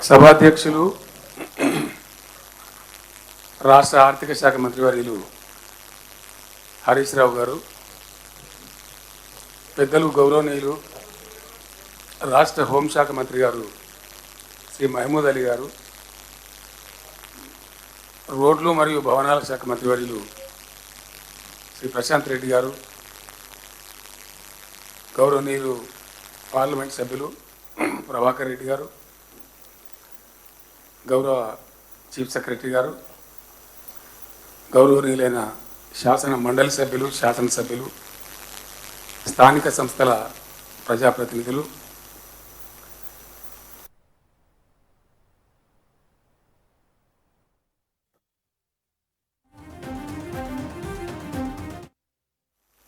సభాధ్యక్షులు రాష్ట్ర ఆర్థిక శాఖ మంత్రివర్యులు హరీష్ రావు గారు, పెద్దలు గౌరవనీయులు రాష్ట్ర హోంశాఖ మంత్రి గారు శ్రీ మహమూద్ అలీ గారు, రోడ్లు మరియు భవనాల శాఖ మంత్రివర్యులు శ్రీ ప్రశాంత్ రెడ్డి గారు, గౌరవనీయులు పార్లమెంట్ సభ్యులు ప్రభాకర్ రెడ్డి గారు, గౌరవ చీఫ్ సెక్రటరీ గారు, గౌరవనీయులైన శాసన మండలి సభ్యులు, శాసనసభ్యులు, స్థానిక సంస్థల ప్రజాప్రతినిధులు,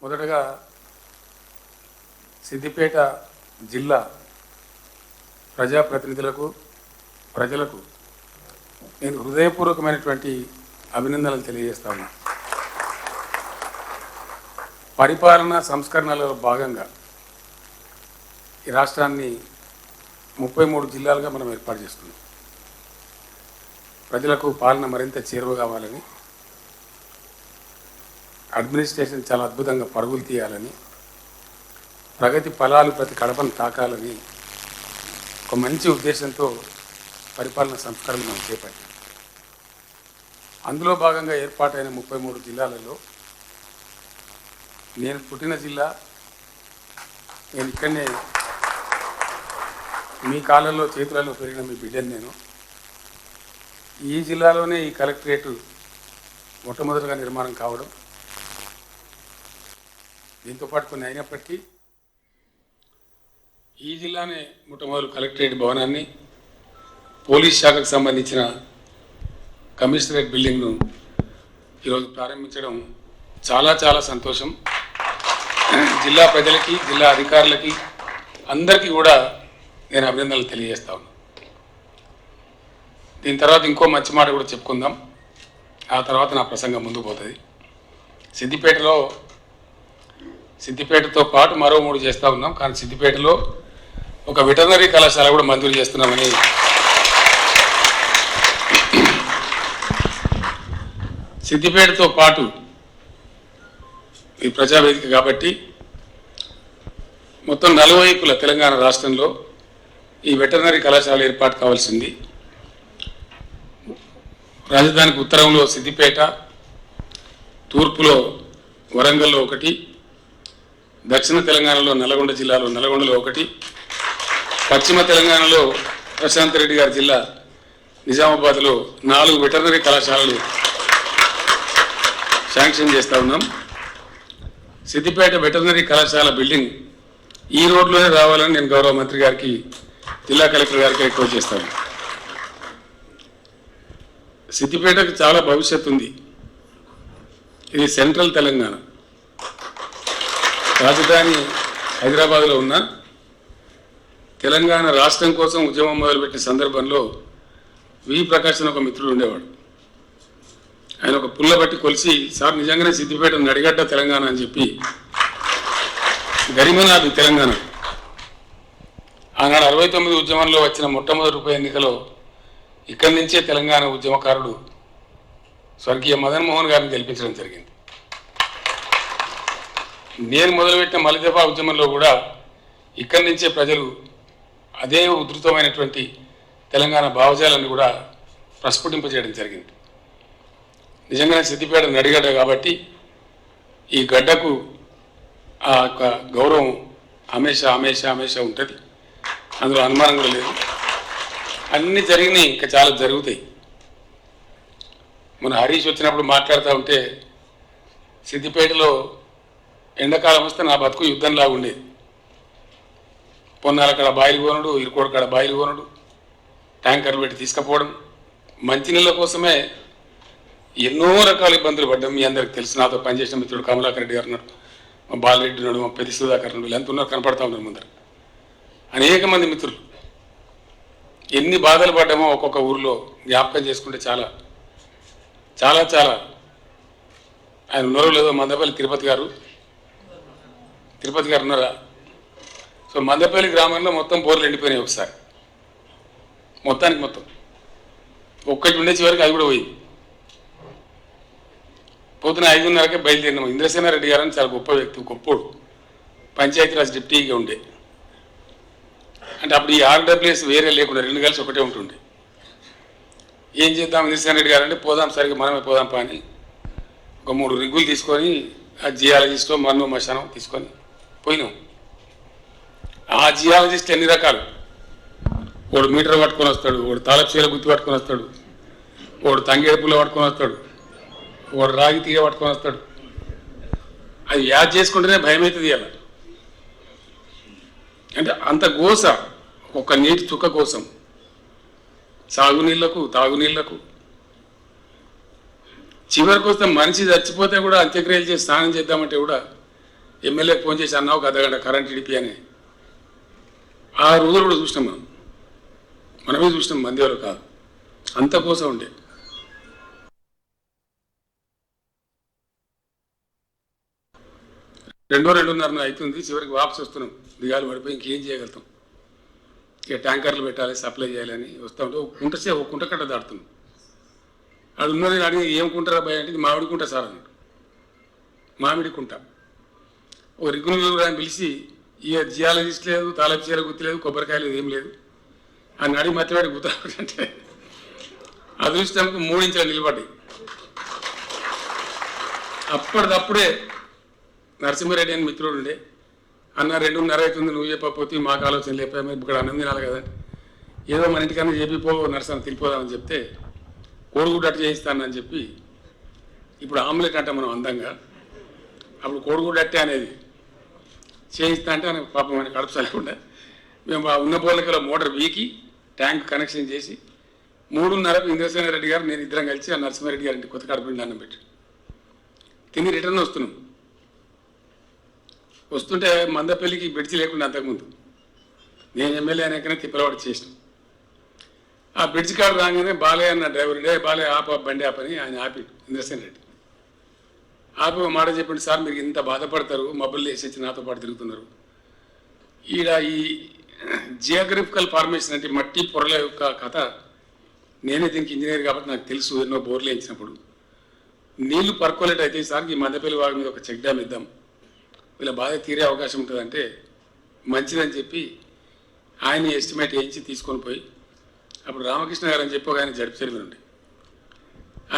మొదటగా సిద్దిపేట జిల్లా ప్రజాప్రతినిధులకు, ప్రజలకు నేను హృదయపూర్వకమైనటువంటి అభినందనలు తెలియజేస్తాను. పరిపాలన సంస్కరణలో భాగంగా ఈ రాష్ట్రాన్ని 33 జిల్లాలుగా మనం ఏర్పాటు చేస్తున్నాం. ప్రజలకు పాలన మరింత చేరువ కావాలని, అడ్మినిస్ట్రేషన్ చాలా అద్భుతంగా పరుగులు తీయాలని, ప్రగతి ఫలాలు ప్రతి కడపను తాకాలని ఒక మంచి ఉద్దేశంతో పరిపాలన సంస్కరణ మనం చేపట్టాం. అందులో భాగంగా ఏర్పాటైన 33 జిల్లాలలో నేను పుట్టిన జిల్లా, నేను ఇక్కడనే మీ కాలంలో చేతులలో పెరిగిన మీ బిడ్డను నేను. ఈ జిల్లాలోనే ఈ కలెక్టరేటు మొట్టమొదటిగా నిర్మాణం కావడం, దీంతోపాటు కొన్ని అయినప్పటికీ ఈ జిల్లానే మొట్టమొదటి కలెక్టరేట్ భవనాన్ని, పోలీస్ శాఖకు సంబంధించిన కమిషనరేట్ బిల్డింగ్ను ఈరోజు ప్రారంభించడం చాలా చాలా సంతోషం. జిల్లా ప్రజలకి, జిల్లా అధికారులకి అందరికీ కూడా నేను అభినందనలు తెలియజేస్తా ఉన్నాను. దీని తర్వాత ఇంకో మంచి మాట కూడా చెప్పుకుందాం, ఆ తర్వాత నా ప్రసంగం ముందుకు పోతుంది. సిద్దిపేటతో పాటు మరో 3 చేస్తూ ఉన్నాం, కానీ సిద్దిపేటలో ఒక వెటర్నరీ కళాశాల కూడా మంజూరు చేస్తున్నామని సిద్దిపేటతో పాటు ఈ ప్రజావేదిక కాబట్టి మొత్తం 4 వైపుల తెలంగాణ రాష్ట్రంలో ఈ వెటర్నరీ కళాశాల ఏర్పాటు కావాల్సింది. రాజధానికి ఉత్తరంలో సిద్దిపేట, తూర్పులో వరంగల్లో 1, దక్షిణ తెలంగాణలో నల్గొండ జిల్లాలో నల్గొండలో 1, పశ్చిమ తెలంగాణలో ప్రశాంత్ రెడ్డి గారి జిల్లా నిజామాబాద్లో 4 వెటర్నరీ కళాశాలలు శాంక్షన్ చేస్తూ ఉన్నాం. సిద్దిపేట వెటర్నరీ కళాశాల బిల్డింగ్ ఈ రోడ్లోనే రావాలని నేను గౌరవ మంత్రి గారికి, జిల్లా కలెక్టర్ గారికి రిక్వెస్ట్ చేస్తాను. సిద్దిపేటకు చాలా భవిష్యత్తు ఉంది. ఇది సెంట్రల్ తెలంగాణ, రాజధాని హైదరాబాద్లో ఉన్న తెలంగాణ రాష్ట్రం కోసం ఉద్యమం మొదలుపెట్టిన సందర్భంలో వి ప్రకాశ్ అని ఒక మిత్రుడు ఉండేవాడు. ఆయన ఒక పుల్ల బట్టి కొలిసి, సార్ నిజంగానే సిద్దిపేట నడిగడ్డ తెలంగాణ అని చెప్పి, గరిమనాథ్ తెలంగాణ. ఆనాడు 69 ఉద్యమంలో వచ్చిన మొట్టమొదటి ఉప ఎన్నికలో ఇక్కడి నుంచే తెలంగాణ ఉద్యమకారుడు స్వర్గీయ మదన్ మోహన్ గారిని గెలిపించడం జరిగింది. నేను మొదలుపెట్టిన మలిదఫా ఉద్యమంలో కూడా ఇక్కడి నుంచే ప్రజలు అదే ఉధృతమైనటువంటి తెలంగాణ భావజాలను కూడా ప్రస్ఫుటింపజేయడం జరిగింది. నిజంగానే సిద్దిపేట నడిగడ్డ కాబట్టి ఈ గడ్డకు ఆ యొక్క గౌరవం హమేషా ఉంటుంది, అందులో అనుమానం కూడా లేదు. అన్నీ జరిగినాయి, ఇంకా చాలా జరుగుతాయి. మన హరీష్ వచ్చినప్పుడు మాట్లాడుతూ ఉంటే సిద్దిపేటలో ఎండాకాలం వస్తే నా బతుకు యుద్ధంలాగా ఉండేది. పొన్నాల కాడ బాయిలు కొనుడు, ఇరుకోడు కాడ బాయిలు కొనుడు, ట్యాంకర్లు పెట్టి తీసుకుపోవడం, మంచినీళ్ళ కోసమే ఎన్నో రకాల ఇబ్బందులు పడ్డాం. మీ అందరికి తెలుసు, నాతో పనిచేసిన మిత్రుడు కమలాకర్ రెడ్డి గారు ఉన్నారు, మా బాలరెడ్డి ఉన్నాడు, మా పెద్ద సుధాకర్ ఉన్నాడు, ఎంత ఉన్నారు కనపడతా ఉన్నారు ముందర. అనేక మంది మిత్రులు ఎన్ని బాధలు పడ్డామో ఒక్కొక్క ఊరిలో జ్ఞాపకం చేసుకుంటే చాలా చాలా చాలా. ఆయన ఉన్నారో లేదో, మందపల్లి తిరుపతి గారు ఉన్నారా? సో మందపల్లి గ్రామంలో మొత్తం బోర్లు ఎండిపోయినాయి ఒకసారి. మొత్తానికి మొత్తం ఒక్కటి ఉండే చివరికి అది కూడా పోయింది. పొద్దున 5:30కే బయలుదేరినాం. ఇంద్రసేనారెడ్డి గారు అని చాలా గొప్ప వ్యక్తి, గొప్పోడు, పంచాయతీరాజ్ డిప్యూటీగా ఉండే. అంటే అప్పుడు ఈ ఆర్డబ్ల్యూఎస్ వేరే లేకుండా 2 కలిసి ఒకటే ఉంటుండే. ఏం చేద్దాం ఇంద్రసేనారెడ్డి గారు అంటే పోదాం, సరిగ్గా మనమే పోదాం అని ఒక 3 రిగ్గులు తీసుకొని ఆ జియాలజిస్టో మన్నో మశానం తీసుకొని పోయినాం. ఆ జియాలజిస్ట్ ఎన్ని రకాలు, వాడు మీటర్ పట్టుకొని వస్తాడు, వాడు తాళపు గుర్తు పట్టుకొని వస్తాడు, వాడు తంగేడు పుల్ల పట్టుకొని వస్తాడు, వాడు రాగి తీగ పట్టుకొని వస్తాడు. అది యాద్ చేసుకుంటేనే భయం అవుతుంది. అలా అంటే అంత గోస ఒక నీటి చుక్క కోసం, సాగునీళ్లకు తాగునీళ్లకు. చివరికి వస్తే మనిషి చచ్చిపోతే కూడా అంత్యక్రియలు చేసి స్నానం చేద్దామంటే కూడా ఎమ్మెల్యేకి ఫోన్ చేసి అన్నావు ఒక అర్ధగంట కరెంట్ ఇడిపి అని. ఆ రోజులు కూడా చూసినాం మనమే చూసినాం, మంది ఎవరు కాదు, అంత కోసం ఉండే. రెండున్నర అవుతుంది, చివరికి వాపసు వస్తున్నాం. దిగాలు పడిపోయి ఇంకేం చేయగలుగుతాం, ఇక ట్యాంకర్లు పెట్టాలి, సప్లై చేయాలని వస్తూ ఉంటే ఒక కుంట కట్ట దాడుతున్నాం. అది ఉన్నది అడిగి ఏం కుంటారా భయ అంటే ఇది మామిడి కుంట సార్ అన్నాడు. మామిడి కుంట. ఒక రిగ్గును పిలిచి ఇక జియాలజిస్ట్ లేదు, తాళపు చీర గుర్తు లేదు, కొబ్బరికాయ లేదు, ఏం లేదు అని అడిగి మధ్యవాడి గుర్తుంటే అదృష్టానికి 3 ఇంచులు నిలబడ్డాయి. అప్పటిదప్పుడే నరసింహారెడ్డి అని మిత్రుడు ఉండే, అన్న 2:30 అవుతుంది, నువ్వు చెప్పకపోతే మాకు ఆలోచన లేకపోయా, మీరు ఇక్కడ అన్నం తినాలి కదా, ఏదో మన ఇంటికన్నా చెప్పిపో నరసింహ తిరిగిపోదామని చెప్తే కోడిగుడ్డు అట్టు చేయిస్తానని చెప్పి, ఇప్పుడు ఆమ్లెట్ అంట మనం అందంగా, అప్పుడు కోడిగుడ్డు అట్టే అనేది చేయిస్తా అంటే ఆయన పాపం మనకి కడుపు చల్లకుండా మేము ఆ ఉన్న పోలికలో మోటార్ వీకి ట్యాంక్ కనెక్షన్ చేసి 3:30కు ఇంద్రసేనారెడ్డి గారు నేను ఇద్దరం కలిసి ఆ నరసింహారెడ్డి గారి ఇంటి కొత్త కడుపుండి అన్నం పెట్టి తిని రిటర్న్ వస్తున్నాం. వస్తుంటే మందపల్లికి బెడ్చి లేకుండా అంతకుముందు నేను ఎమ్మెల్యే అనేకనే తిప్పలవాడు చేసినాం. ఆ బ్రిడ్జ్ కాడ రాగానే బాలయ్య అన్న డ్రైవర్ ఉండే, బాలయ్య బండి ఆపని ఆయన ఆపి ఇంద్రసేనారెడ్డి ఆపి ఒక మాట చెప్పండి సార్, మీరు ఇంత బాధపడతారు, మబ్బులు వేసేసి నాతో పాటు తిరుగుతున్నారు, ఈడ ఈ జియోగ్రఫికల్ ఫార్మేషన్ అంటే మట్టి పొరల యొక్క కథ నేనే దీనికి ఇంజనీర్ కాబట్టి నాకు తెలుసు, ఎన్నో బోర్లు వేయించినప్పుడు నీళ్లు పర్కోలేట్ అయితే సార్ ఈ మధ్యపల్లి వాగు మీద ఒక చెక్ డ్యామ్ ఇద్దాం, వీళ్ళ బాధ తీరే అవకాశం ఉంటుందంటే మంచిదని చెప్పి ఆయన ఎస్టిమేట్ వేయించి తీసుకొని పోయి అప్పుడు రామకృష్ణ గారు అని చెప్పి ఒక ఆయన జడిపి చర్మలు ఉండే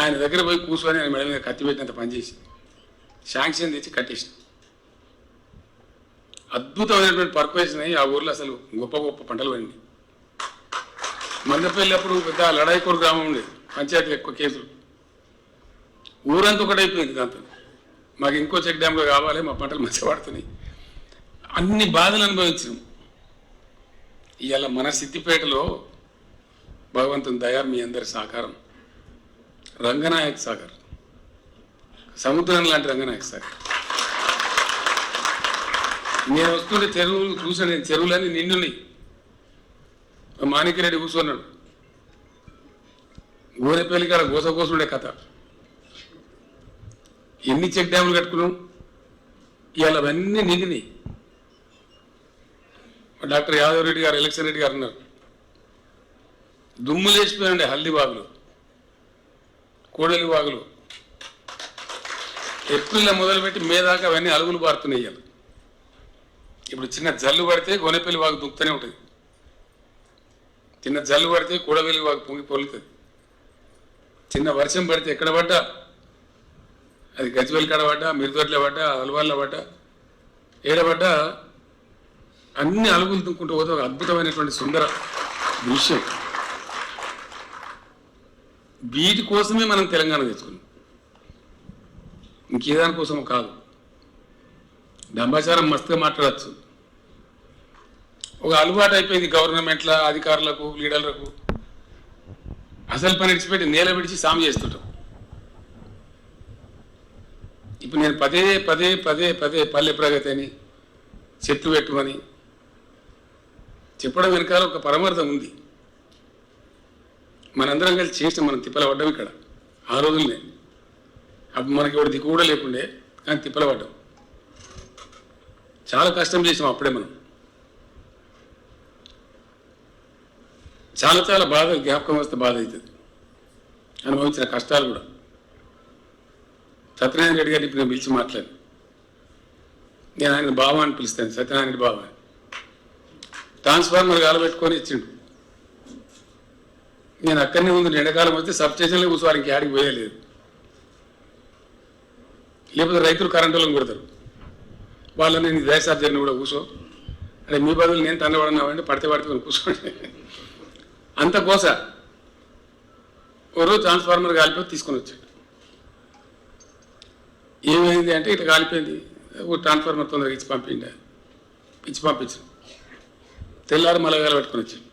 ఆయన దగ్గర పోయి కూర్చొని ఆయన మెడ మీద కత్తి పెట్టినంత పనిచేసి శాంక్షన్ తెచ్చి కట్టేసిన. అద్భుతమైనటువంటి పర్పరేషన్ అయ్యి ఆ ఊర్లో అసలు గొప్ప గొప్ప పంటలు పండి. మందపల్లి అప్పుడు పెద్ద లడాయికోరు గ్రామం ఉండేది, పంచాయతీలు ఎక్కువ కేసులు, ఊరంతా ఒకటైపోయింది. దాంతో మాకు ఇంకో చెక్ డ్యామ్లో కావాలి, మా పంటలు మంచిగా పడుతున్నాయి, అన్ని బాధలు అనుభవించినాం. ఇవాళ మన సిద్దిపేటలో భగవంతుని దయ, మీ అందరి సహకారం, రంగనాయక్ సాగర్, సముద్రం లాంటి రంగనాయక్ సాగర్. నేను వస్తుంటే చెరువులు చూసాను, నేను చెరువులన్నీ నిండున్నాయి. మాణిక్యరెడ్డి కూర్చున్నాడు, గోరెపల్లి కాడ గోసగోసుడే కథ. ఎన్ని చెక్ డ్యాములు కట్టుకున్నాం, ఇవాళ అవన్నీ నిండినాయి. డాక్టర్ యాదవ్ రెడ్డి గారు, ఎలక్షన్ రెడ్డి గారు ఉన్నారు, దుమ్ము లేచిపోయాయండి హల్దీ వాగులు, కోడలి వాగులు. ఏప్రిల్లో మొదలుపెట్టి మే దాకా అవన్నీ అలుగులు పారుతున్నాయి. ఇప్పుడు చిన్న జల్లు పడితే గోనెపల్లి వాగు దుక్కుతూనే ఉంటుంది, చిన్న జల్లు పడితే కూడవెల్లి వాగు పొంగి పొలుతుంది, చిన్న వర్షం పడితే ఎక్కడ పడ్డా, అది గజ్వెల్ కాడ పడ్డా, మిరుదొడ్ల పడ్డా, అలవాళ్ళ పడ్డా, ఏడబడ్డా అన్ని అలుగులు దుక్కుంటూ పోతే ఒక అద్భుతమైనటువంటి సుందర దృశ్యం. వీటి కోసమే మనం తెలంగాణ తెచ్చుకున్నాం, ఇంకేదాని కోసం కాదు. డంబాచారం మస్తుగా మాట్లాడచ్చు, ఒక అలవాటు అయిపోయింది గవర్నమెంట్ల అధికారులకు, లీడర్లకు. అసలు పని విడిచిపెట్టి నేల విడిచి సాము చేస్తుంటాం. ఇప్పుడు నేను పదే పదే పదే పదే పల్లె ప్రగతి అని, చెట్లు పెట్టుమని చెప్పడం వెనకాల ఒక పరమార్థం ఉంది. మనందరం కలిసి చేసిన మనం తిప్పల పడ్డాం ఇక్కడ ఆ రోజుల్నే. అప్పుడు మనకి ఎవరి దిక్కు కూడా లేకుండే, కానీ తిప్పల పడ్డాం, చాలా కష్టం చేసాం అప్పుడే మనం. చాలా చాలా బాధ జ్ఞాపకం వస్తే బాధ అవుతుంది, అనుభవించిన కష్టాలు కూడా. సత్యనారాయణ రెడ్డి గారిని ఇప్పుడు నేను పిలిచి మాట్లాడి, నేను ఆయన బావ అని పిలుస్తాను, సత్యనారాయణ రెడ్డి బావ. ట్రాన్స్ఫార్మర్ గాలబెట్టుకొని ఇచ్చిండు. నేను అక్కడనే ఉంది, ఎండాకాలం వస్తే సబ్ స్టేషన్లో కూర్చోవాలి, ఇంక ఆడికి పోయలేదు. లేకపోతే రైతులు కరెంటులను కొడతారు, వాళ్ళని నేను దేశార్జర్ని కూడా కూర్చో అంటే మీ బదులు నేను తండబడినామంటే పడితే కూర్చోండి. అంత కోస ఓ రోజు ట్రాన్స్ఫార్మర్ కాలిపోయి తీసుకొని వచ్చాడు. ఏమైంది అంటే ఇట్లా కాలిపోయింది, ఓ ట్రాన్స్ఫార్మర్ తొందరగా ఇచ్చి పంపించాను. తెల్లారి మలగాలు పెట్టుకొని వచ్చాను.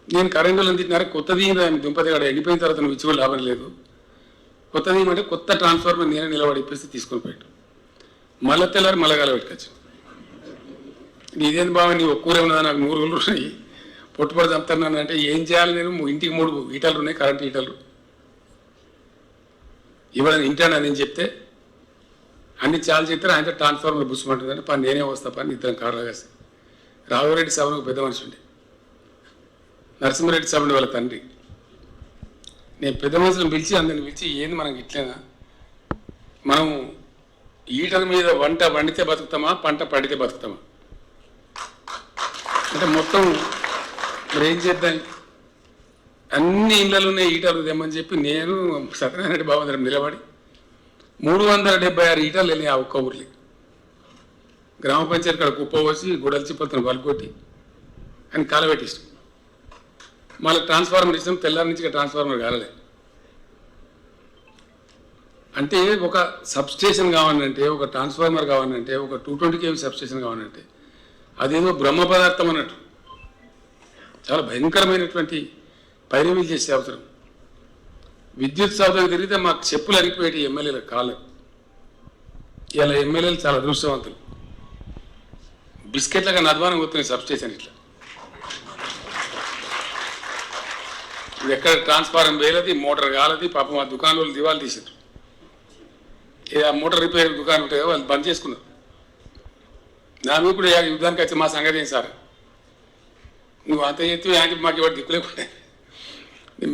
నేను కరెంటులను తిట్టినారా, కొత్తది దుంపతి కాడ ఎండిపోయిన తర్వాత నువ్వు ఇచ్చి కూడా లాభం లేదు, కొత్తది ఏమంటే కొత్త ట్రాన్స్ఫార్మర్ నేనే నిలబడి ఇప్పేసి తీసుకొని పోయాడు. మళ్ళీ తెల్లారి మలగాల పెట్టుకోవచ్చు. నీదేంది బావ, నీ ఒక్కూరే ఉన్నదా, నాకు 100 రోజులు ఉన్నాయి, పొట్టుపడి చంపుతున్నాను అంటే ఏం చేయాలి, నేను ఇంటికి 3 హీటర్లు ఉన్నాయి, కరెంట్ హీటర్లు ఇవ్వడానికి ఇంటాను నేను చెప్తే అన్ని చాలా చెప్తారు. ఆయనతో ట్రాన్స్ఫార్మర్ బుస్సుమంటుందంటే పని నేనే వస్తా పని ఇద్దరం కార్లో కాసి. రాఘవరెడ్డి సభకు పెద్ద మనిషి ఉండే, నరసింహారెడ్డి సభ వాళ్ళ తండ్రి. నేను పెద్ద మనుషులను పిలిచి అందరిని పిలిచి, ఏంది మనకి ఇట్లేనా, మనం హీటర్ మీద వంట వండితే బతుకుతామా, పంట పండితే బతుకుతామా అంటే మొత్తం మరి ఏం చేద్దాం, అన్ని ఇళ్లలోనే హీటర్లు తెమ్మని చెప్పి నేను సత్యనారాయణ రెడ్డి బాబు నిలబడి 376 హీటర్లు వెళ్ళి ఆ ఒక్క ఊర్లే. గ్రామ పంచాయతీ కాడ కుప్ప పోసి గుడలు చిప్పలతో బలుకొట్టి అని కాలబెట్టిస్తాం. మళ్ళీ ట్రాన్స్ఫార్మర్ ఇస్తాం, తెల్లారి నుంచి ట్రాన్స్ఫార్మర్ కాలలే. అంటే ఒక సబ్స్టేషన్ కావాలంటే, ఒక ట్రాన్స్ఫార్మర్ కావాలంటే, ఒక 220 kV సబ్స్టేషన్ కావాలంటే అదేదో బ్రహ్మ పదార్థం అన్నట్టు చాలా భయంకరమైనటువంటి పైరవీలు చేసే అవసరం. విద్యుత్ సౌధకు తిరిగితే మాకు చెప్పులు అరిగిపోయేటి ఎమ్మెల్యేలకు కాలేదు. ఇలా ఎమ్మెల్యేలు చాలా అదృష్టవంతులు. బిస్కెట్లుగా నద్వానం పోతున్నాయి సబ్స్టేషన్. ఇట్లా ఇప్పుడు ఎక్కడ ట్రాన్స్ఫార్మర్ వేయలేదు, మోటార్ కాలది, పాపం ఆ దుకాణాలు దివాలు తీసారు. ఆ మోటార్ రిపేర్ దుకాణం ఉంటాయి కదా, వాళ్ళు బంద్ చేసుకున్నారు. నా మీద కూడా యుద్ధానికి వచ్చి మా సంగతి ఏం సార్, నువ్వు అంత చేస్తే ఆయన మాకు ఇవాడు దిక్కు లేకుండా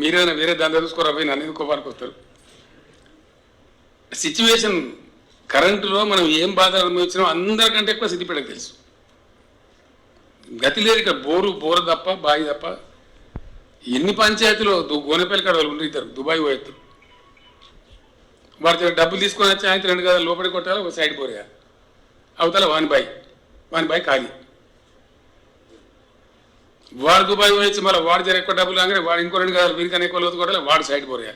మీరేమైనా వేరే దాన్ని చూసుకోరా పోయి నన్ను కోపానికి వస్తారు. సిచ్యువేషన్ కరెంటులో మనం ఏం బాధ అనుభవించినామో అందరికంటే ఎక్కువ సిద్దిపేటకు తెలుసు. గతి లేదు ఇక్కడ, బోరు తప్ప బావి తప్ప. ఎన్ని పంచాయతీలో గోనెపల్లి కాడ వాళ్ళు ఉండి ఇద్దరు దుబాయ్ పోయేస్తారు. వాడి డబ్బులు తీసుకొని వచ్చి ఆయన 2 గదాలు లోపలికి కొట్టాలి, ఒక సైడ్ పోరేగా అవతల వాని బాయ్ ఖాళీ. వాడు దుబాయ్ పోయొచ్చి మళ్ళీ వాడు జర ఎక్కువ డబ్బులు కానీ వాడు ఇంకో 2 గదాలు వీరికన్నా ఎక్కువ లోతు కొట్టాలి, వాడు సైడ్ పోరేగా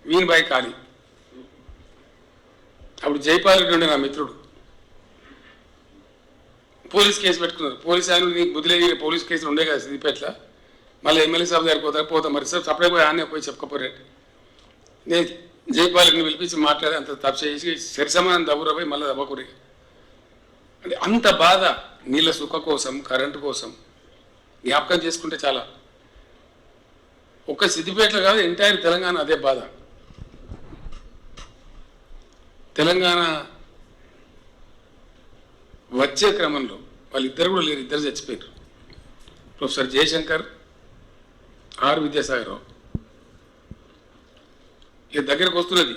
వీని బాయ్ ఖాళీ. అప్పుడు జైపాల్ రెడ్డి ఉండే నా మిత్రుడు, పోలీస్ కేసు పెట్టుకున్నారు. పోలీస్ ఆయన నీకు బుద్ధి లేదు, పోలీస్ కేసులు ఉండే కదా సిద్దిపేటలో, మళ్ళీ ఎమ్మెల్యే సభ దగ్గర పోతాం మరి సార్ సపరేట్ పోయి ఆనే పోయి చెప్పుకోపోరేంటి. నేను జైపాల్ని పిలిపించి మాట్లాడి అంత తప్పు చేసి సరిసమానం దబ్బురా పోయి మళ్ళీ దబ్బకూరి. అంటే అంత బాధ నీళ్ళ సుఖ కోసం, కరెంటు కోసం జ్ఞాపకం చేసుకుంటే చాలా. ఒక్క సిద్దిపేటలో కాదు, ఎంటైర్ తెలంగాణ అదే బాధ. తెలంగాణ వచ్చే క్రమంలో వాళ్ళిద్దరు కూడా లేరు, ఇద్దరు చచ్చిపోయారు. Professor Jayashankar, R Vidyasagar Rao. ఇక దగ్గరకు వస్తున్నది.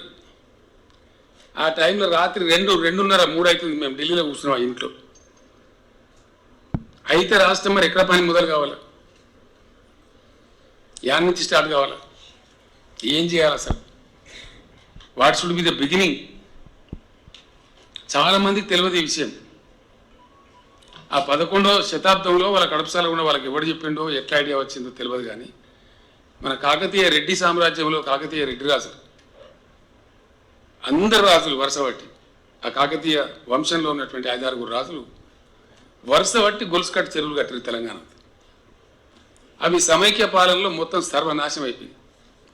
ఆ టైంలో రాత్రి 2:30-3 అవుతుంది. మేము ఢిల్లీలో కూర్చున్నాం ఆ ఇంట్లో. అయితే రాష్ట్రం మరి ఎక్కడ పని మొదలు కావాలా, యాడ్ నుంచి స్టార్ట్ కావాలా, ఏం చేయాలి అసలు, what should be the beginning. చాలామందికి తెలియదు ఈ విషయం. ఆ 11వ శతాబ్దంలో వాళ్ళ కడపసాల కూడా వాళ్ళకి ఎవడు చెప్పిండో ఎట్లా ఐడియా వచ్చిందో తెలియదు. కానీ మన కాకతీయ రెడ్డి సామ్రాజ్యంలో కాకతీయ రెడ్డి రాజులు అందరు రాజులు వరుస బట్టి, ఆ కాకతీయ వంశంలో ఉన్నటువంటి 5-6 రాజులు వరుస బట్టి గొలుసు కట్టి చెరువులు కట్టారు తెలంగాణ. అవి సమైక్య పాలనలో మొత్తం సర్వనాశనం అయిపోయింది,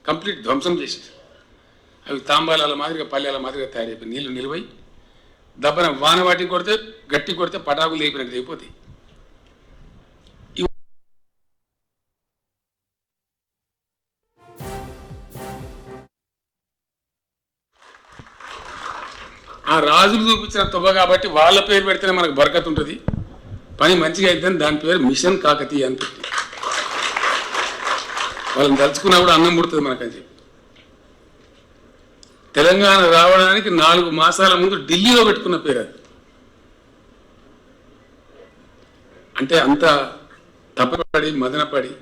కంప్లీట్ ధ్వంసం చేసేది. అవి తాంబాలాల మాదిరిగా పల్లెల మాదిరిగా తయారైపోయి నీళ్లు నిలువై దబ్బన వాన వాటి కొడితే గట్టి కొడితే పటాకులు అయిపోయినట్టు అయిపోతాయి. ఆ రాజులు చూపించిన తువ్వ కాబట్టి వాళ్ళ పేరు పెడితేనే మనకు బరకత్ ఉంటుంది, పని మంచిగా అయిద్దని దాని పేరు మిషన్ కాకతీయ అని పెట్టి. వాళ్ళని తలుచుకున్నా కూడా అన్నం పుడుతుంది మనకని చెప్పి తెలంగాణ రావడానికి 4 మాసాల ముందు ఢిల్లీలో పెట్టుకున్న పేరు అది. అంటే అంత తప్పపడి మదనపడి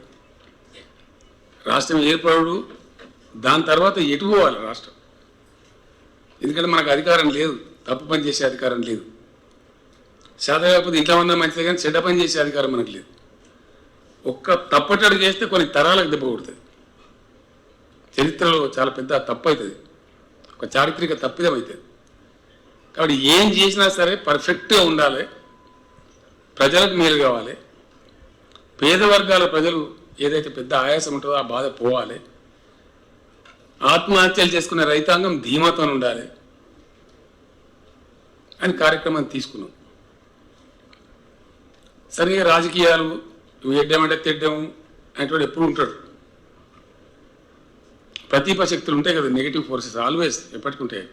రాష్ట్రం ఏర్పడు, దాని తర్వాత ఎటు పోవాలి రాష్ట్రం. ఎందుకంటే మనకు అధికారం లేదు, తప్పు పని చేసే అధికారం లేదు. శాత కాకపోతే ఇంట్లో ఉన్న మంచిదే కానీ చెడ్డ పని చేసే అధికారం మనకు లేదు. ఒక్క తప్పటడు చేస్తే కొన్ని తరాలకు దెబ్బ కొడుతుంది. చరిత్రలో చాలా పెద్ద తప్పు అవుతుంది, ఒక చారిత్రక తప్పిదం అవుతుంది. కాబట్టి ఏం చేసినా సరే పర్ఫెక్ట్గా ఉండాలి, ప్రజలకు మేలు కావాలి, పేద వర్గాల ప్రజలు ఏదైతే పెద్ద ఆయాసం ఉంటుందో ఆ బాధ పోవాలి, ఆత్మహత్యలు చేసుకునే రైతాంగం ధీమాతో ఉండాలి అని కార్యక్రమాన్ని తీసుకున్నాం. సరిగా రాజకీయాలు ఎడ్డమంటే తిడ్డం అనేటువంటి ఎప్పుడు ఉంటాడు. ప్రతిప శక్తులు ఉంటాయి కదా, నెగిటివ్ ఫోర్సెస్ ఆల్వేస్ ఎప్పటికుంటాయి,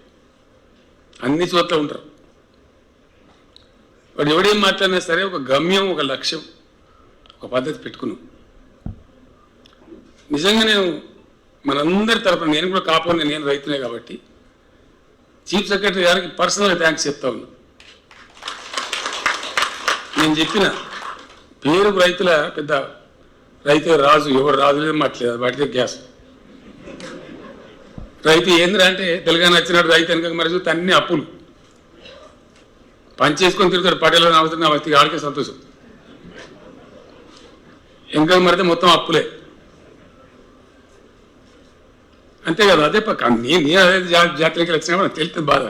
అన్ని చోట్ల ఉంటారు. వాడు ఎవడేం మాట్లాడినా సరే ఒక గమ్యం, ఒక లక్ష్యం, ఒక పద్ధతి పెట్టుకున్నాం. నిజంగా నేను మనందరి తరపున, నేను కూడా కాపాడు, నేను రైతునే కాబట్టి చీఫ్ సెక్రటరీ గారికి పర్సనల్గా థ్యాంక్స్ చెప్తా ఉన్నా. నేను చెప్పిన పేరు రైతుల పెద్ద రైతు రాజు, ఎవరు రాజు లేదు మాట్లేదు, వాటిదే గ్యాస్. రైతు ఏంద్రా అంటే తెలంగాణ వచ్చినట్టు రైతు వెనక మరి చూస్తే అన్ని అప్పులు పని చేసుకొని తిరుగుతాడు. పటేలో అవసరం వస్తే ఆడికే సంతోషం, వెనక మరితే మొత్తం అప్పులే, అంతే కదా. అదే పక్క నేను అదే జాతరకి వచ్చినా మనకు తెలుస్తుంది బాధ.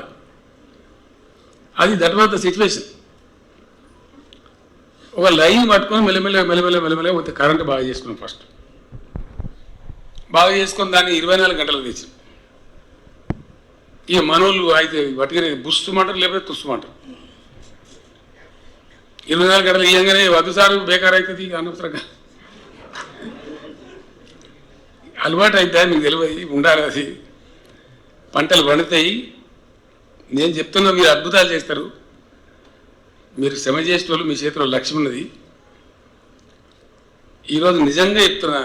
అది దట్ వాజ్ ద సిచ్యువేషన్. ఒక లైన్ పట్టుకొని మెల్లమెల్లగా పోతే కరెంటు బాగా చేసుకున్నాం. ఫస్ట్ బాగా చేసుకొని దాన్ని 24 గంటలకు తెచ్చాం. ఇక మనోళ్ళు అయితే పట్టుకుని బుస్తుమంటారు, లేకపోతే తుస్తుమంటారు. 24 గంటలు ఇవ్వగానే వద్దు సారు బేకార్ అవుతుంది, అనవసరంగా అలవాటు అయితే మీకు తెలియదు, ఉండాలి. అది పంటలు పండుతాయి. నేను చెప్తున్నా, మీరు అద్భుతాలు చేస్తారు, మీరు శ్రమ చేసే వాళ్ళు, మీ చేతిలో లక్ష్యం ఉన్నది. ఈరోజు నిజంగా చెప్తున్నా,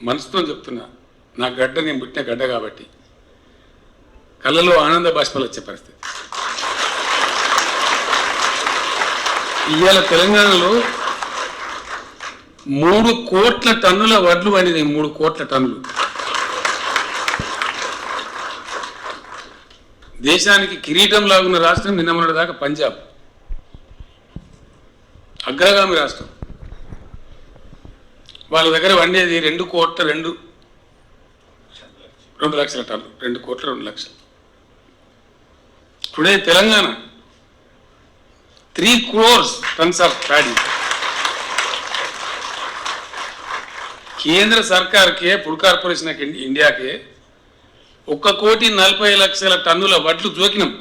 మనసుతో చెప్తున్నా, నా గడ్డ నేను పుట్టిన గడ్డ కాబట్టి కళ్ళలో ఆనంద బాష్పాలు వచ్చే పరిస్థితి. ఇవాళ తెలంగాణలో 3 కోట్ల టన్నుల వడ్లు పండినాయి. 3 కోట్ల టన్నులు. దేశానికి కిరీటం లాగున్న రాష్ట్రం నిన్న మొన్నటి దాకా పంజాబ్, అగ్రగామి రాష్ట్రం. వాళ్ళ దగ్గర వండేది 2 లక్షల టన్నులు, 2 కోట్ల 2 లక్షలు. Today Telangana 3 crores tons of paddy. కేంద్ర సర్కార్కే, ఫుడ్ కార్పొరేషన్ ఇండియాకే 1,40,00,000 టన్నుల వడ్లు జోకినాం.